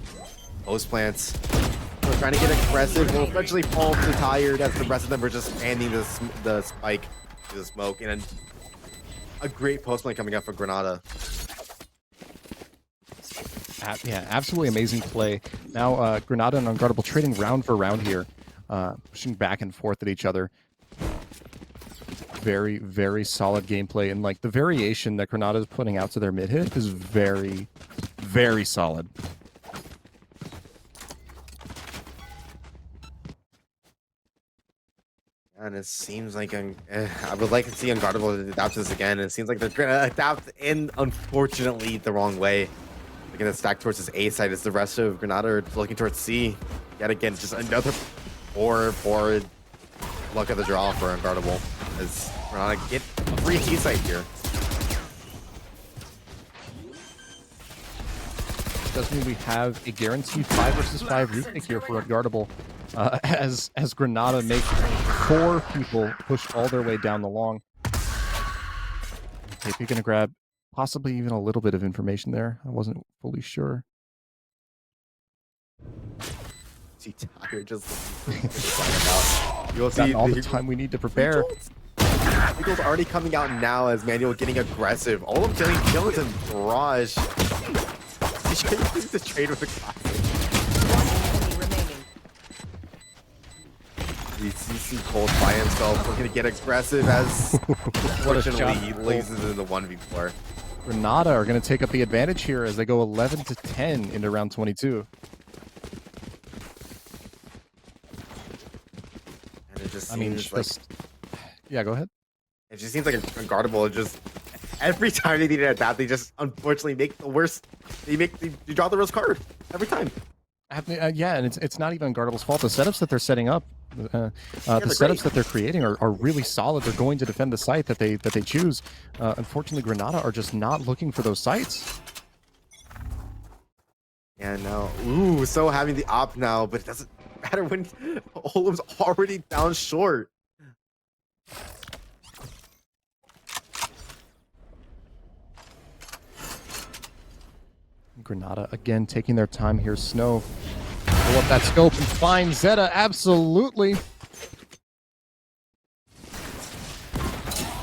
post plants. We're trying to get aggressive. We'll eventually fall to Tired as the rest of them are just handing the spike to the smoke. And a great post plant coming up for Granada. Yeah, absolutely amazing play. Now Granada and Unguardable trading round for round here, pushing back and forth at each other. very, very solid gameplay, and like the variation that Granada is putting out to their mid hit is very, very solid. And it seems like I would like to see Unguardable adapt to this again. It seems like they're gonna adapt in, unfortunately, the wrong way. They're gonna stack towards this A side as the rest of Granada are looking towards C. Yet again, just another poor luck of the draw for Unguardable as Granada get a free T site here. Does mean we have a guaranteed 5 versus 5 retake here for Unguardable, as Granada make 4 people push all their way down the long. Okay, you're gonna grab possibly even a little bit of information there. I wasn't fully sure. See, Tiger just you'll see all the time we need to prepare. Eagle's already coming out now as Manuel getting aggressive. All of killing kills and barrage. He's trying to use the trade with the classic. We see Cold by himself. We're gonna get aggressive as unfortunately he loses in the 1v4. Granada are gonna take up the advantage here as they go 11-10 into round 22. And it just seems like yeah, go ahead. It just seems like Unguardable. Just every time they need to adapt, they just unfortunately make the worst. They draw the worst card every time. Yeah, and it's not even Unguardable's fault. The setups that they're setting up, the setups that they're creating are really solid. They're going to defend the site that they choose. Unfortunately, Granada are just not looking for those sites. Yeah, no. Ooh, so having the op now, but it doesn't matter when Olim's already down short. Granada again taking their time here. Snow pull up that scope and find Zeta. Absolutely.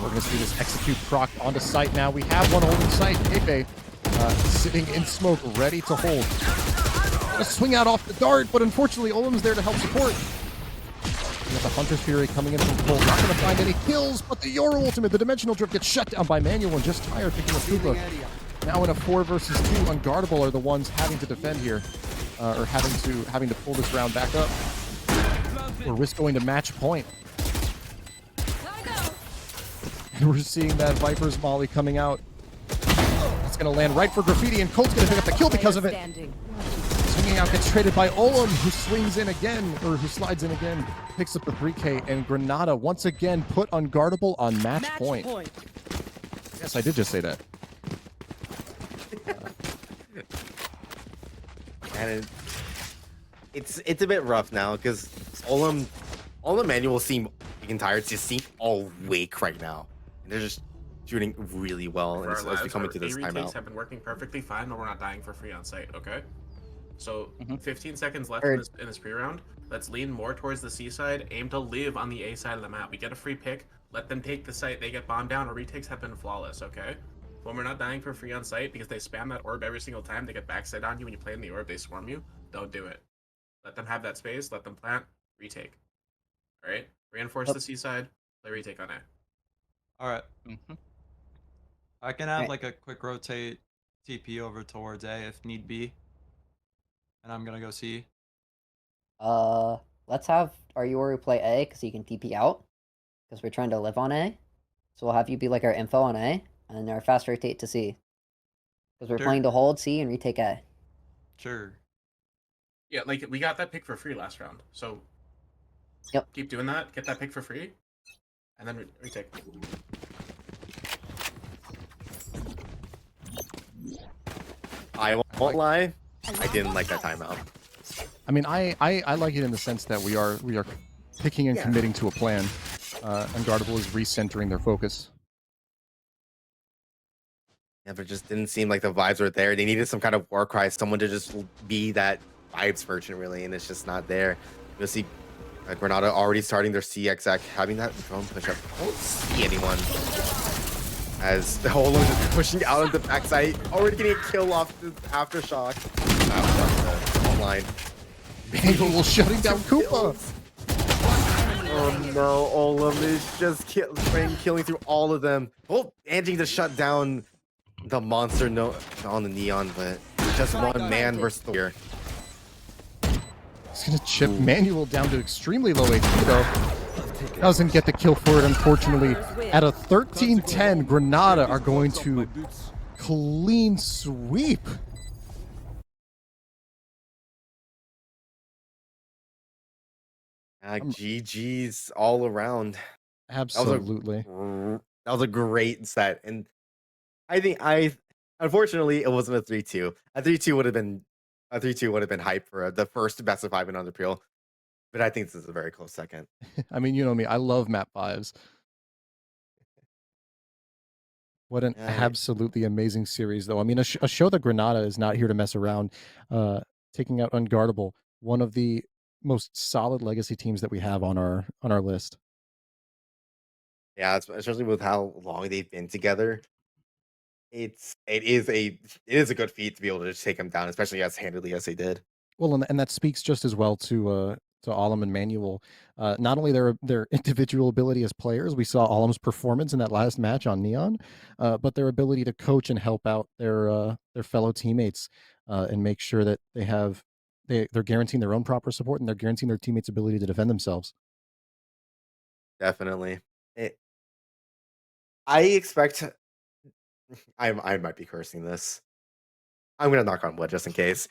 We're going to see this execute proc onto site now. We have one holding site. Pepe sitting in smoke, ready to hold. Gonna swing out off the dart, but unfortunately Olim's there to help support. We got the Hunter's Fury coming in from Cold. Not going to find any kills, but the Yoru ultimate, the Dimensional Drift, gets shut down by Manuel and just tired picking up Koopa. Now in a 4 versus 2, Unguardable are the ones having to defend here, or having to pull this round back up. Or risk going to match point. And we're seeing that Viper's Molly coming out. It's going to land right for Graffiti, and Colt's going to pick up the kill because of it. Swinging out, gets traded by Olim, who swings in again, or who slides in again, picks up the 3K, and Granada once again put Unguardable on match point. Yes, I did just say that. And it's a bit rough now because Olim Manuel seem tired, just seem all awake right now, and they're just shooting really well as we come into this timeout. Have been working perfectly fine, but we're not dying for free on site. Okay, so 15 seconds left in this pre-round. Let's lean more towards the C side. Aim to live on the A side of the map. We get a free pick. Let them take the site. They get bombed down. Our retakes have been flawless. Okay. When we're not dying for free on site because they spam that orb every single time, they get backside on you when you play in the orb, they swarm you. Don't do it. Let them have that space, let them plant, retake. Alright? Reinforce the C side, play retake on A. Alright. I can have like a quick rotate TP over towards A if need be. And I'm gonna go C. Let's have our Yoru play A because he can TP out. Because we're trying to live on A. So we'll have you be like our info on A. And our fast rotate to C. Because we're playing to hold C and retake A. Sure. Yeah, like we got that pick for free last round. So keep doing that, get that pick for free, and then retake. I won't lie, I didn't like that timeout. I mean, I like it in the sense that we are picking and committing to a plan. Unguardable is recentering their focus. Yeah, but it just didn't seem like the vibes were there. They needed some kind of war cry, someone to just be that vibes merchant, really, and it's just not there. You'll see Granada already starting their CXX, having that drone push up. I don't see anyone. As the whole is just pushing out of the backside, already getting a kill off the aftershock. Online. Manuel shutting down Koopa. remaining. no, Olam is just killing through all of them. Oh, managing to shut down the monster on the Neon, but just one man versus the warrior. He's gonna chip Manual down to extremely low HP though. Doesn't get the kill for it, unfortunately. At a 13-10, Granada are going to clean sweep. GG's all around. Absolutely. That was a great set. And I think unfortunately it wasn't a 3-2. A 3-2 would have been hype for the first best of 5 in Underpeel. But I think this is a very close second. I mean, you know me, I love map 5s. What an absolutely amazing series, though. I mean, a show that Granada is not here to mess around, taking out Unguardable, one of the most solid legacy teams that we have on our list. Yeah, especially with how long they've been together. It is a good feat to be able to just take them down, especially as handily as they did. Well, and that speaks just as well to Alum and Manual. Not only their individual ability as players, we saw Alum's performance in that last match on Neon, but their ability to coach and help out their fellow teammates and make sure that they're guaranteeing their own proper support and they're guaranteeing their teammates' ability to defend themselves. Definitely. I expect I might be cursing this. I'm gonna knock on wood just in case.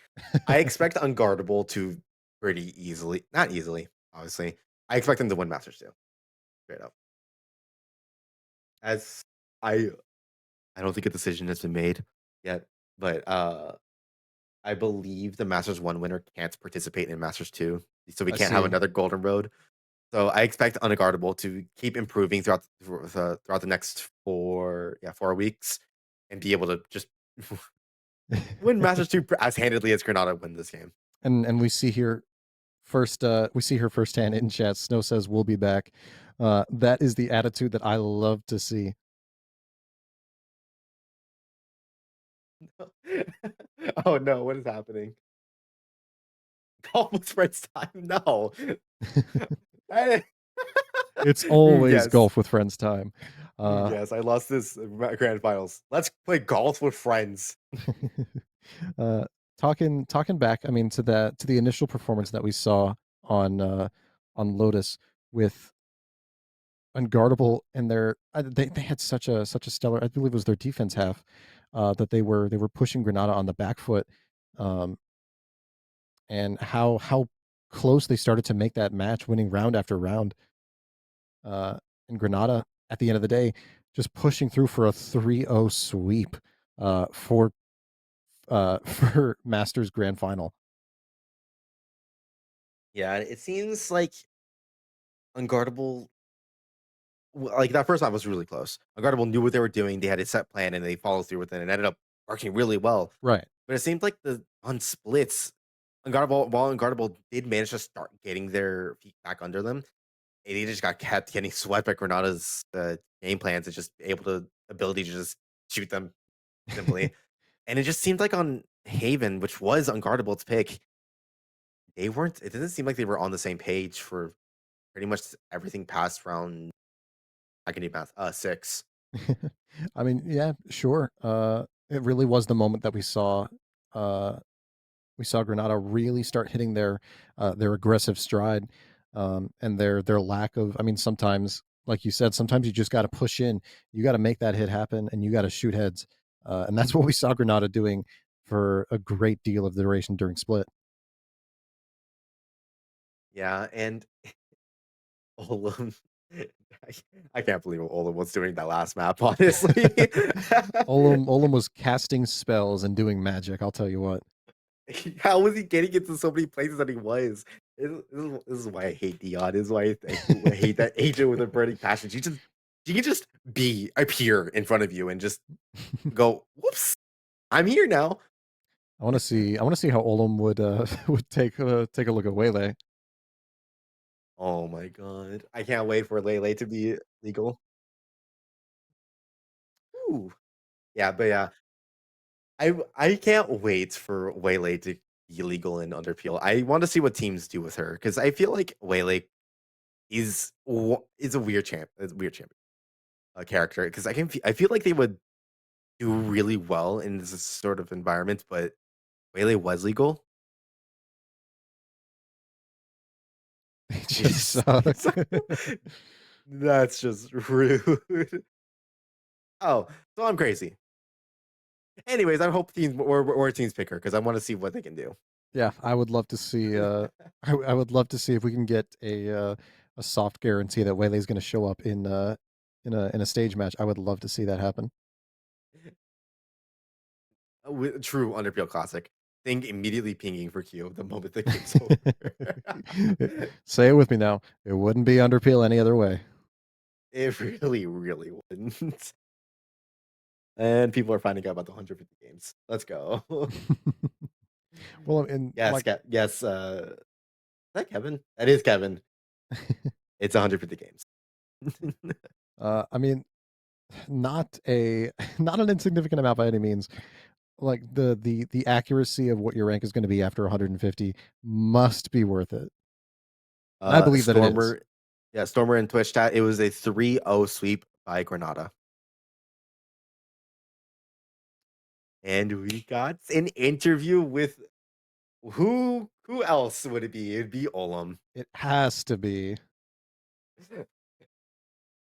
I expect Unguardable to pretty easily, not easily, obviously. I expect them to win Masters 2. Straight up. As I don't think a decision has been made yet, but I believe the Masters 1 winner can't participate in Masters 2, so we can't have another Golden Road. So I expect Unguardable to keep improving throughout the next 4 weeks and be able to just win Masters 2 as handedly as Granada win this game. And we see here we see her firsthand in chat. Snow says we'll be back. That is the attitude that I love to see. Oh no, what is happening? Golf with friends time? No. It's always golf with friends time. Yes, I lost this grand finals. Let's play golf with friends. Talking back, I mean, to the initial performance that we saw on LOTUS with Unguardable and they had such a stellar, I believe it was their defense half, that they were pushing Granada on the back foot, and how close they started to make that match, winning round after round. And Granada at the end of the day just pushing through for a 3-0 sweep for Masters Grand Final. Yeah, it seems like Unguardable, like that first half was really close. Unguardable knew what they were doing. They had a set plan and they followed through with it and ended up working really well. Right. But it seemed like on splits, Unguardable did manage to start getting their feet back under them, and they just kept getting swept by Granada's game plans and just ability to just shoot them simply. And it just seemed like on Haven, which was Unguardable's pick, it didn't seem like they were on the same page for pretty much everything past round, I can do math, 6. I mean, yeah, sure. It really was the moment that we saw Granada really start hitting their aggressive stride, and their lack of, I mean, sometimes, like you said, sometimes you just got to push in, you got to make that hit happen, and you got to shoot heads, and that's what we saw Granada doing for a great deal of the duration during split. Yeah, and Olam, I can't believe what Olam was doing that last map, honestly. Olam was casting spells and doing magic, I'll tell you what. How was he getting into so many places that he was? This is why I hate Dion. This is why I hate that agent with a burning passion. She can just appear in front of you and just go, whoops, I'm here now. I want to see how Olam would take a look at Waylay. Oh my god. I can't wait for Lele to be legal. Ooh. Yeah, but yeah. I can't wait for Waylay to be legal in Underpeel. I want to see what teams do with her because I feel like Waylay is a weird champ. It's a weird champion character because I feel like they would do really well in this sort of environment, but Waylay was legal. They just suck. That's just rude. Oh, so I'm crazy. Anyways, I hope we're teams picker because I want to see what they can do. Yeah, I would love to see. I would love to see if we can get a soft guarantee that Waylay's going to show up in a stage match. I would love to see that happen. True Underpeel classic. Thing immediately pinging for Q the moment the game's over. Say it with me now. It wouldn't be Underpeel any other way. It really, really wouldn't. And people are finding out about the 150 games. Let's go. Well, and yes, like, yes. Is that Kevin? That is Kevin. It's 150 games. I mean, not an insignificant amount by any means. Like the accuracy of what your rank is going to be after 150 must be worth it. I believe that it is. Yeah, Stormer in Twitch chat. It was a 3-0 sweep by Granada. And we got an interview with who else would it be? It'd be Olam. It has to be.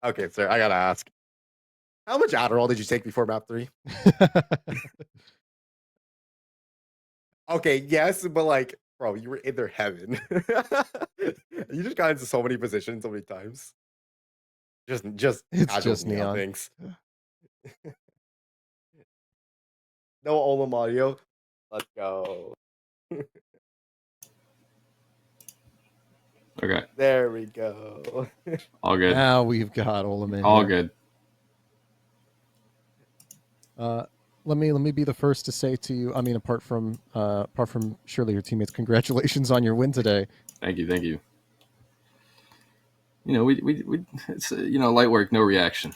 Okay, sir, I gotta ask. How much Adderall did you take before map 3? Okay, yes, but like, bro, you were in their heaven. You just got into so many positions so many times. Just It's just neon. Things. No Olam audio. Let's go. Okay. There we go. All good. Now we've got Olam in. All here. good. Let me be the first to say to you. I mean, apart from surely your teammates, congratulations on your win today. Thank you. You know, we it's light work, no reaction.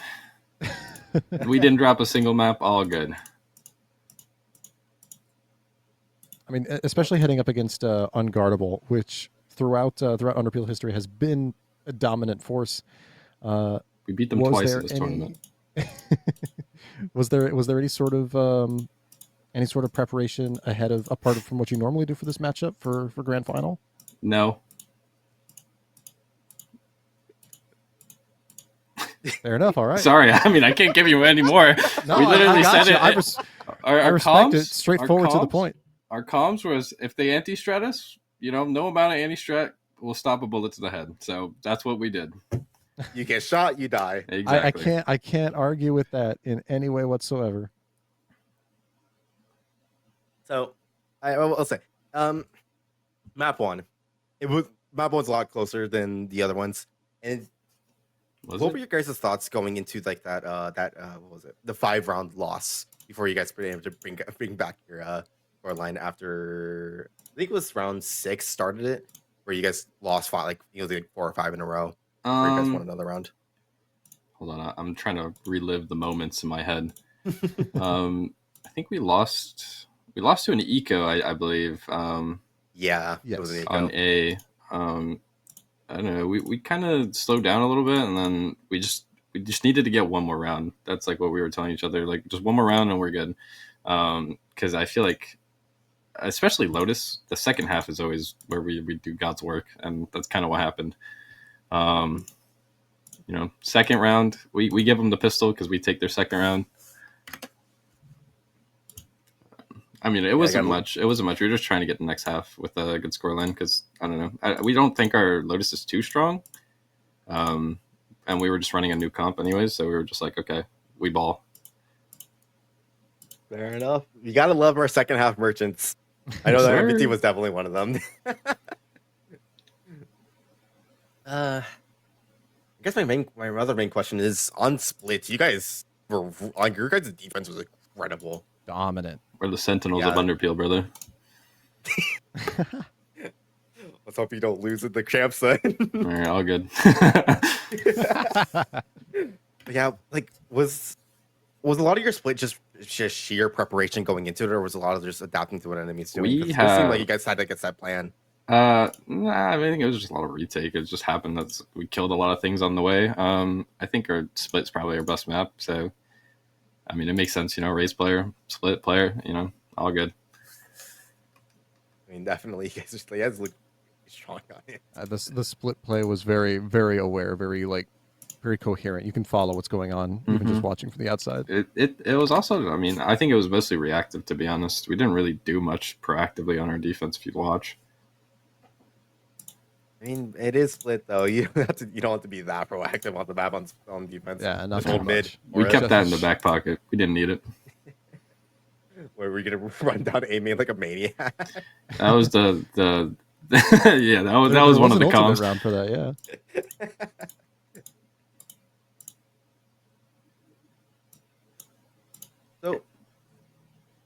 We didn't drop a single map. All good. I mean, especially heading up against Unguardable, which throughout Underpeel history has been a dominant force. We beat them twice in this tournament. Was there any sort of preparation ahead of apart from what you normally do for this matchup for grand final? No. Fair enough. All right. Sorry, I mean I can't give you any more. No, we literally said it. I Our respect comms, it. Straightforward to the point. Our comms was if they anti-strat us, no amount of anti-strat will stop a bullet to the head. So that's what we did. You get shot, you die. Exactly. I can't argue with that in any way whatsoever. So, I'll say, map 1, map 1's a lot closer than the other ones. And what were your guys' thoughts going into like that what was it? The 5-round loss before you guys were able to bring back your scoreline after I think it was round 6 started it, where you guys lost 5 like 4 or 5 in a row. Before you guys won another round. Hold on, I'm trying to relive the moments in my head. I think we lost to an eco, I believe. Yeah, it was an eco. On A. I don't know. We kind of slowed down a little bit, and then we just needed to get one more round. That's like what we were telling each other, like just one more round and we're good. Because I feel like, especially Lotus, the second half is always where we do God's work, and that's kind of what happened. Second round, we give them the pistol because we take their second round. I mean, it wasn't much. It wasn't much. We were just trying to get the next half with a good scoreline because, I don't know. We don't think our Lotus is too strong. And we were just running a new comp anyways, so we were just like, okay, we ball. Fair enough. You got to love our second half merchants. I know that MVT was definitely one of them. I guess my other main question is on splits. You guys were like your guys' defense was incredible, dominant. We're the Sentinels of Underpeel, brother. Let's hope you don't lose at the champ then. All right, all good. Yeah, like was a lot of your split just sheer preparation going into it, or was a lot of just adapting to what enemies doing? It seemed like you guys had to get that plan. Nah, I think it was just a lot of retake. It just happened that we killed a lot of things on the way. I think our split's probably our best map. So, I mean, it makes sense, you know, raise player, split player, you know, all good. I mean, definitely, you guys look strong on it. The split play was very, very aware, very very coherent. You can follow what's going on even just watching from the outside. It was also, I mean, I think it was mostly reactive, to be honest. We didn't really do much proactively on our defense if you watch. I mean, it is split though. You don't have to be that proactive on the map on defense. Yeah, not just too hold mid. much. We kept that in the back pocket. We didn't need it. Where we're gonna run down A main like a maniac. That was the yeah, that was one of the comms round for that. Yeah. So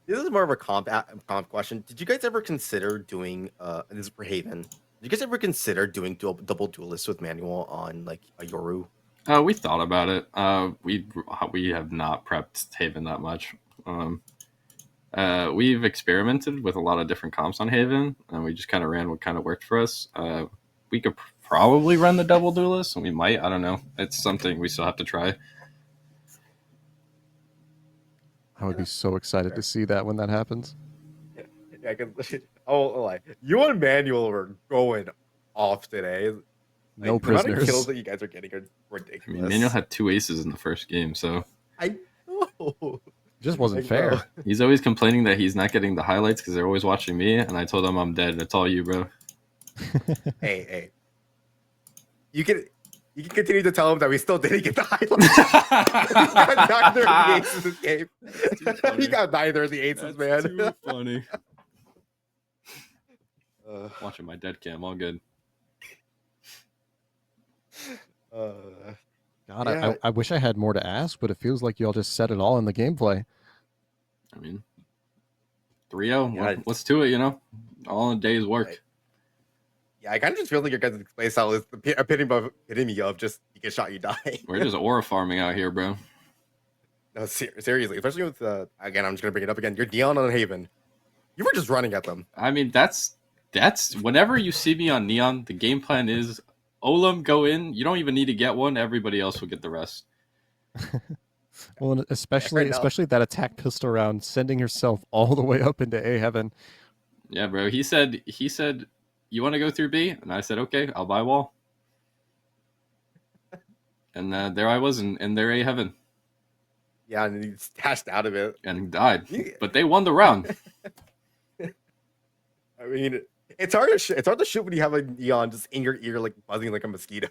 this is more of a comp question. Did you guys ever consider doing this is for Haven? Did you guys ever consider doing double duelists with manual on like a Yoru? We thought about it. We have not prepped Haven that much. We've experimented with a lot of different comps on Haven, and we just kind of ran what kind of worked for us. We could probably run the double duelist, and we might. I don't know. It's something we still have to try. I would be so excited to see that when that happens. Yeah, I can. Oh, like you and Manuel were going off today. Like, No the amount of prisoners. kills that you guys are getting are ridiculous. I mean, Manuel had 2 aces in the first game, so I know. Just wasn't fair. He's always complaining that he's not getting the highlights because they're always watching me, and I told him I'm dead. It's all you, bro. Hey. You can continue to tell him that we still didn't get the highlights. We got neither of the aces this game. We got neither of the aces, man. Too funny. Watching my dead cam, all good. God, yeah. I wish I had more to ask, but it feels like y'all just said it all in the gameplay. I mean, 3-0. Yeah. Let's do it, you know? All in a day's work. Yeah, I kind of just feel like your guys' play style is the epitome of just you get shot, you die. We're just aura farming out here, bro. No, seriously, especially with again, I'm just gonna bring it up again. You're Neon on Haven. You were just running at them. I mean, that's whenever you see me on Neon, the game plan is Olam go in. You don't even need to get one. Everybody else will get the rest. Well, and especially that attack pistol round, sending yourself all the way up into A heaven. Yeah, bro. He said, you want to go through B? And I said, okay, I'll buy wall. And there I was in their A heaven. Yeah, and he dashed out of it and died. But they won the round. I mean, it's hard to shoot when you have a Neon just in your ear, like buzzing like a mosquito.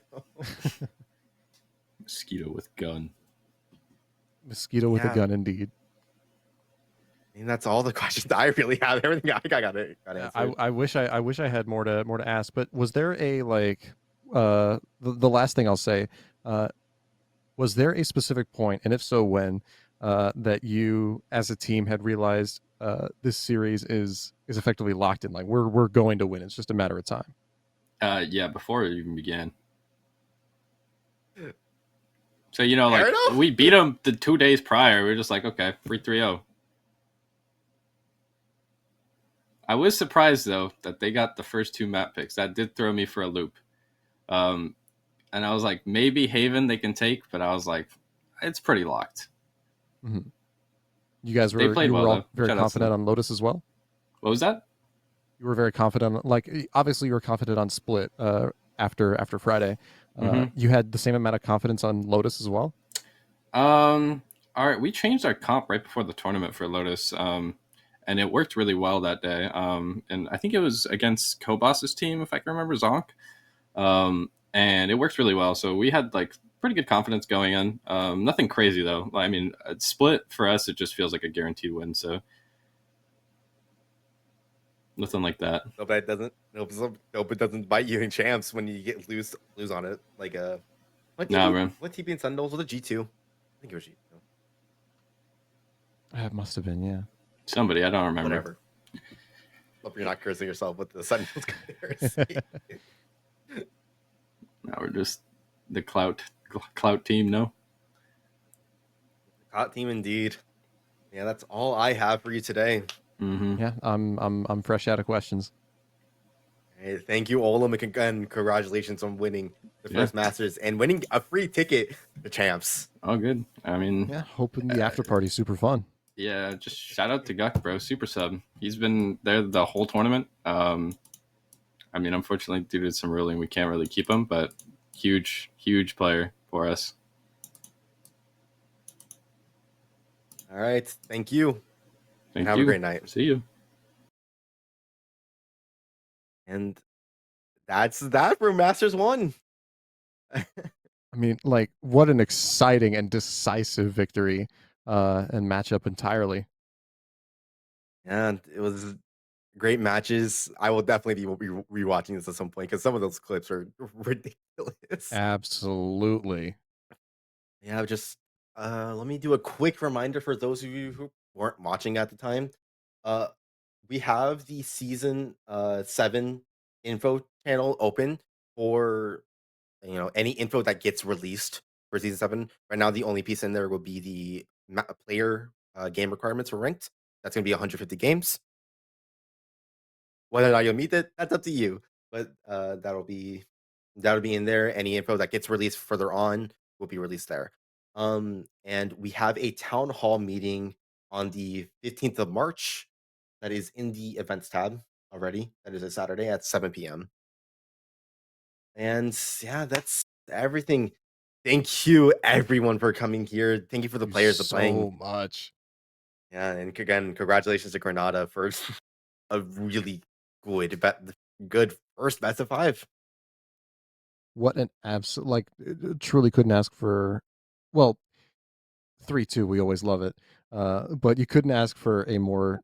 Mosquito with gun. Mosquito with a gun, indeed. I mean, that's all the questions I really have. Everything I got it. I wish I had more to ask. But was there a the last thing I'll say? Was there a specific point, and if so, when that you as a team had realized this series is effectively locked in? Like we're going to win. It's just a matter of time. Yeah, before it even began. So, you know, like we beat them the 2 days prior. We were just like, okay, 3-0. I was surprised though that they got the first 2 map picks. That did throw me for a loop. And I was like, maybe Haven they can take, but I was like, it's pretty locked. Mm-hmm. You guys were all very confident on Lotus as well? What was that? You were very confident. Like, obviously you were confident on Split after Friday. You had the same amount of confidence on Lotus as well? All right, we changed our comp right before the tournament for Lotus. And it worked really well that day. And I think it was against Kobas's team, if I can remember, Zonk. And it worked really well. So we had like pretty good confidence going in. Nothing crazy though. I mean, Split for us, it just feels like a guaranteed win. So nothing like that. Hope it doesn't bite you in champs when you get lose on it. Like what TP and Sundals was a G2? I think it was G2. It must have been, yeah. Somebody, I don't remember. Whatever. Hope you're not cursing yourself with the Sundals comparison. Now we're just the clout team, no? Clout team indeed. Yeah, that's all I have for you today. Mm-hmm. Yeah, I'm fresh out of questions. Hey, thank you, Olam, and congratulations on winning the Yeah. first Masters and winning a free ticket to champs. Oh, good. I mean, Yeah, hoping the after party's super fun. Yeah, just shout out to Guk, bro. Super sub. He's been there the whole tournament. I mean, unfortunately, due to some ruling, we can't really keep him, but huge, huge player for us. All right. Thank you. Thank Have you. a great night. See you. And that's that for Masters 1. I mean, like, what an exciting and decisive victory and matchup entirely. And it was great matches. I will definitely be rewatching this at some point because some of those clips are ridiculous. Absolutely. Yeah, just let me do a quick reminder for those of you who weren't watching at the time. We have the season 7 info channel open for any info that gets released for season 7. Right now, the only piece in there will be the player game requirements for ranked. That's going to be 150 games. Whether or not you'll meet it, that's up to you. But that'll be in there. Any info that gets released further on will be released there. And we have a town hall meeting on the 15th of March. That is in the events tab already. That is a Saturday at 7 p.m. And yeah, that's everything. Thank you, everyone, for coming here. Thank you for the players for playing. So much. Yeah, and again, congratulations to Granada for a really good first best of 5. What an absolute, like, truly couldn't ask for, well, 3-2, we always love it. But you couldn't ask for a more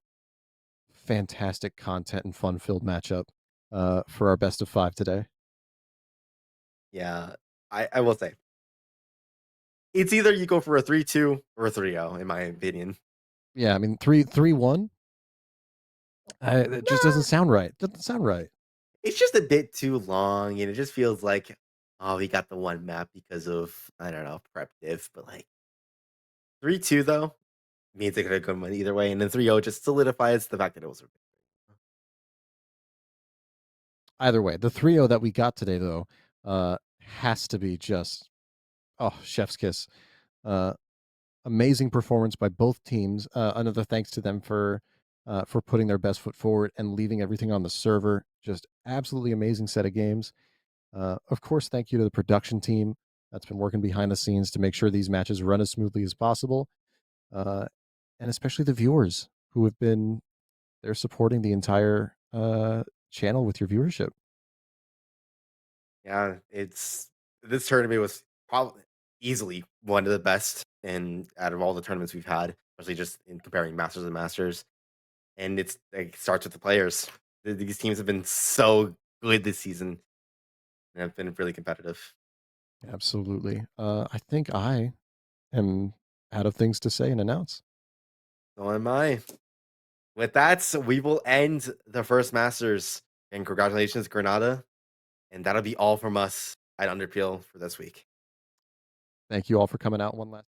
fantastic content and fun-filled matchup for our best of 5 today. Yeah, I will say it's either you go for a 3-2 or a 3-0, in my opinion. Yeah, I mean, 3-1. It just doesn't sound right. Doesn't sound right. It's just a bit too long, and it just feels like, oh, we got the one map because of, I don't know, prep diff, but like 3-2 though means it could have gone either way, and then 3-0 just solidifies the fact that it was. Either way, the 3-0 that we got today, though, has to be just, oh, chef's kiss. Amazing performance by both teams. Another thanks to them for putting their best foot forward and leaving everything on the server. Just absolutely amazing set of games. Of course, thank you to the production team that's been working behind the scenes to make sure these matches run as smoothly as possible. And especially the viewers who have been there supporting the entire channel with your viewership. Yeah, this tournament was probably easily one of the best and out of all the tournaments we've had, especially just in comparing Masters and Masters. And it starts with the players. These teams have been so good this season and have been really competitive. Absolutely. I think I am out of things to say and announce. So am I. With that, we will end the first Masters. And congratulations, Granada. And that'll be all from us at Underpeel for this week. Thank you all for coming out one last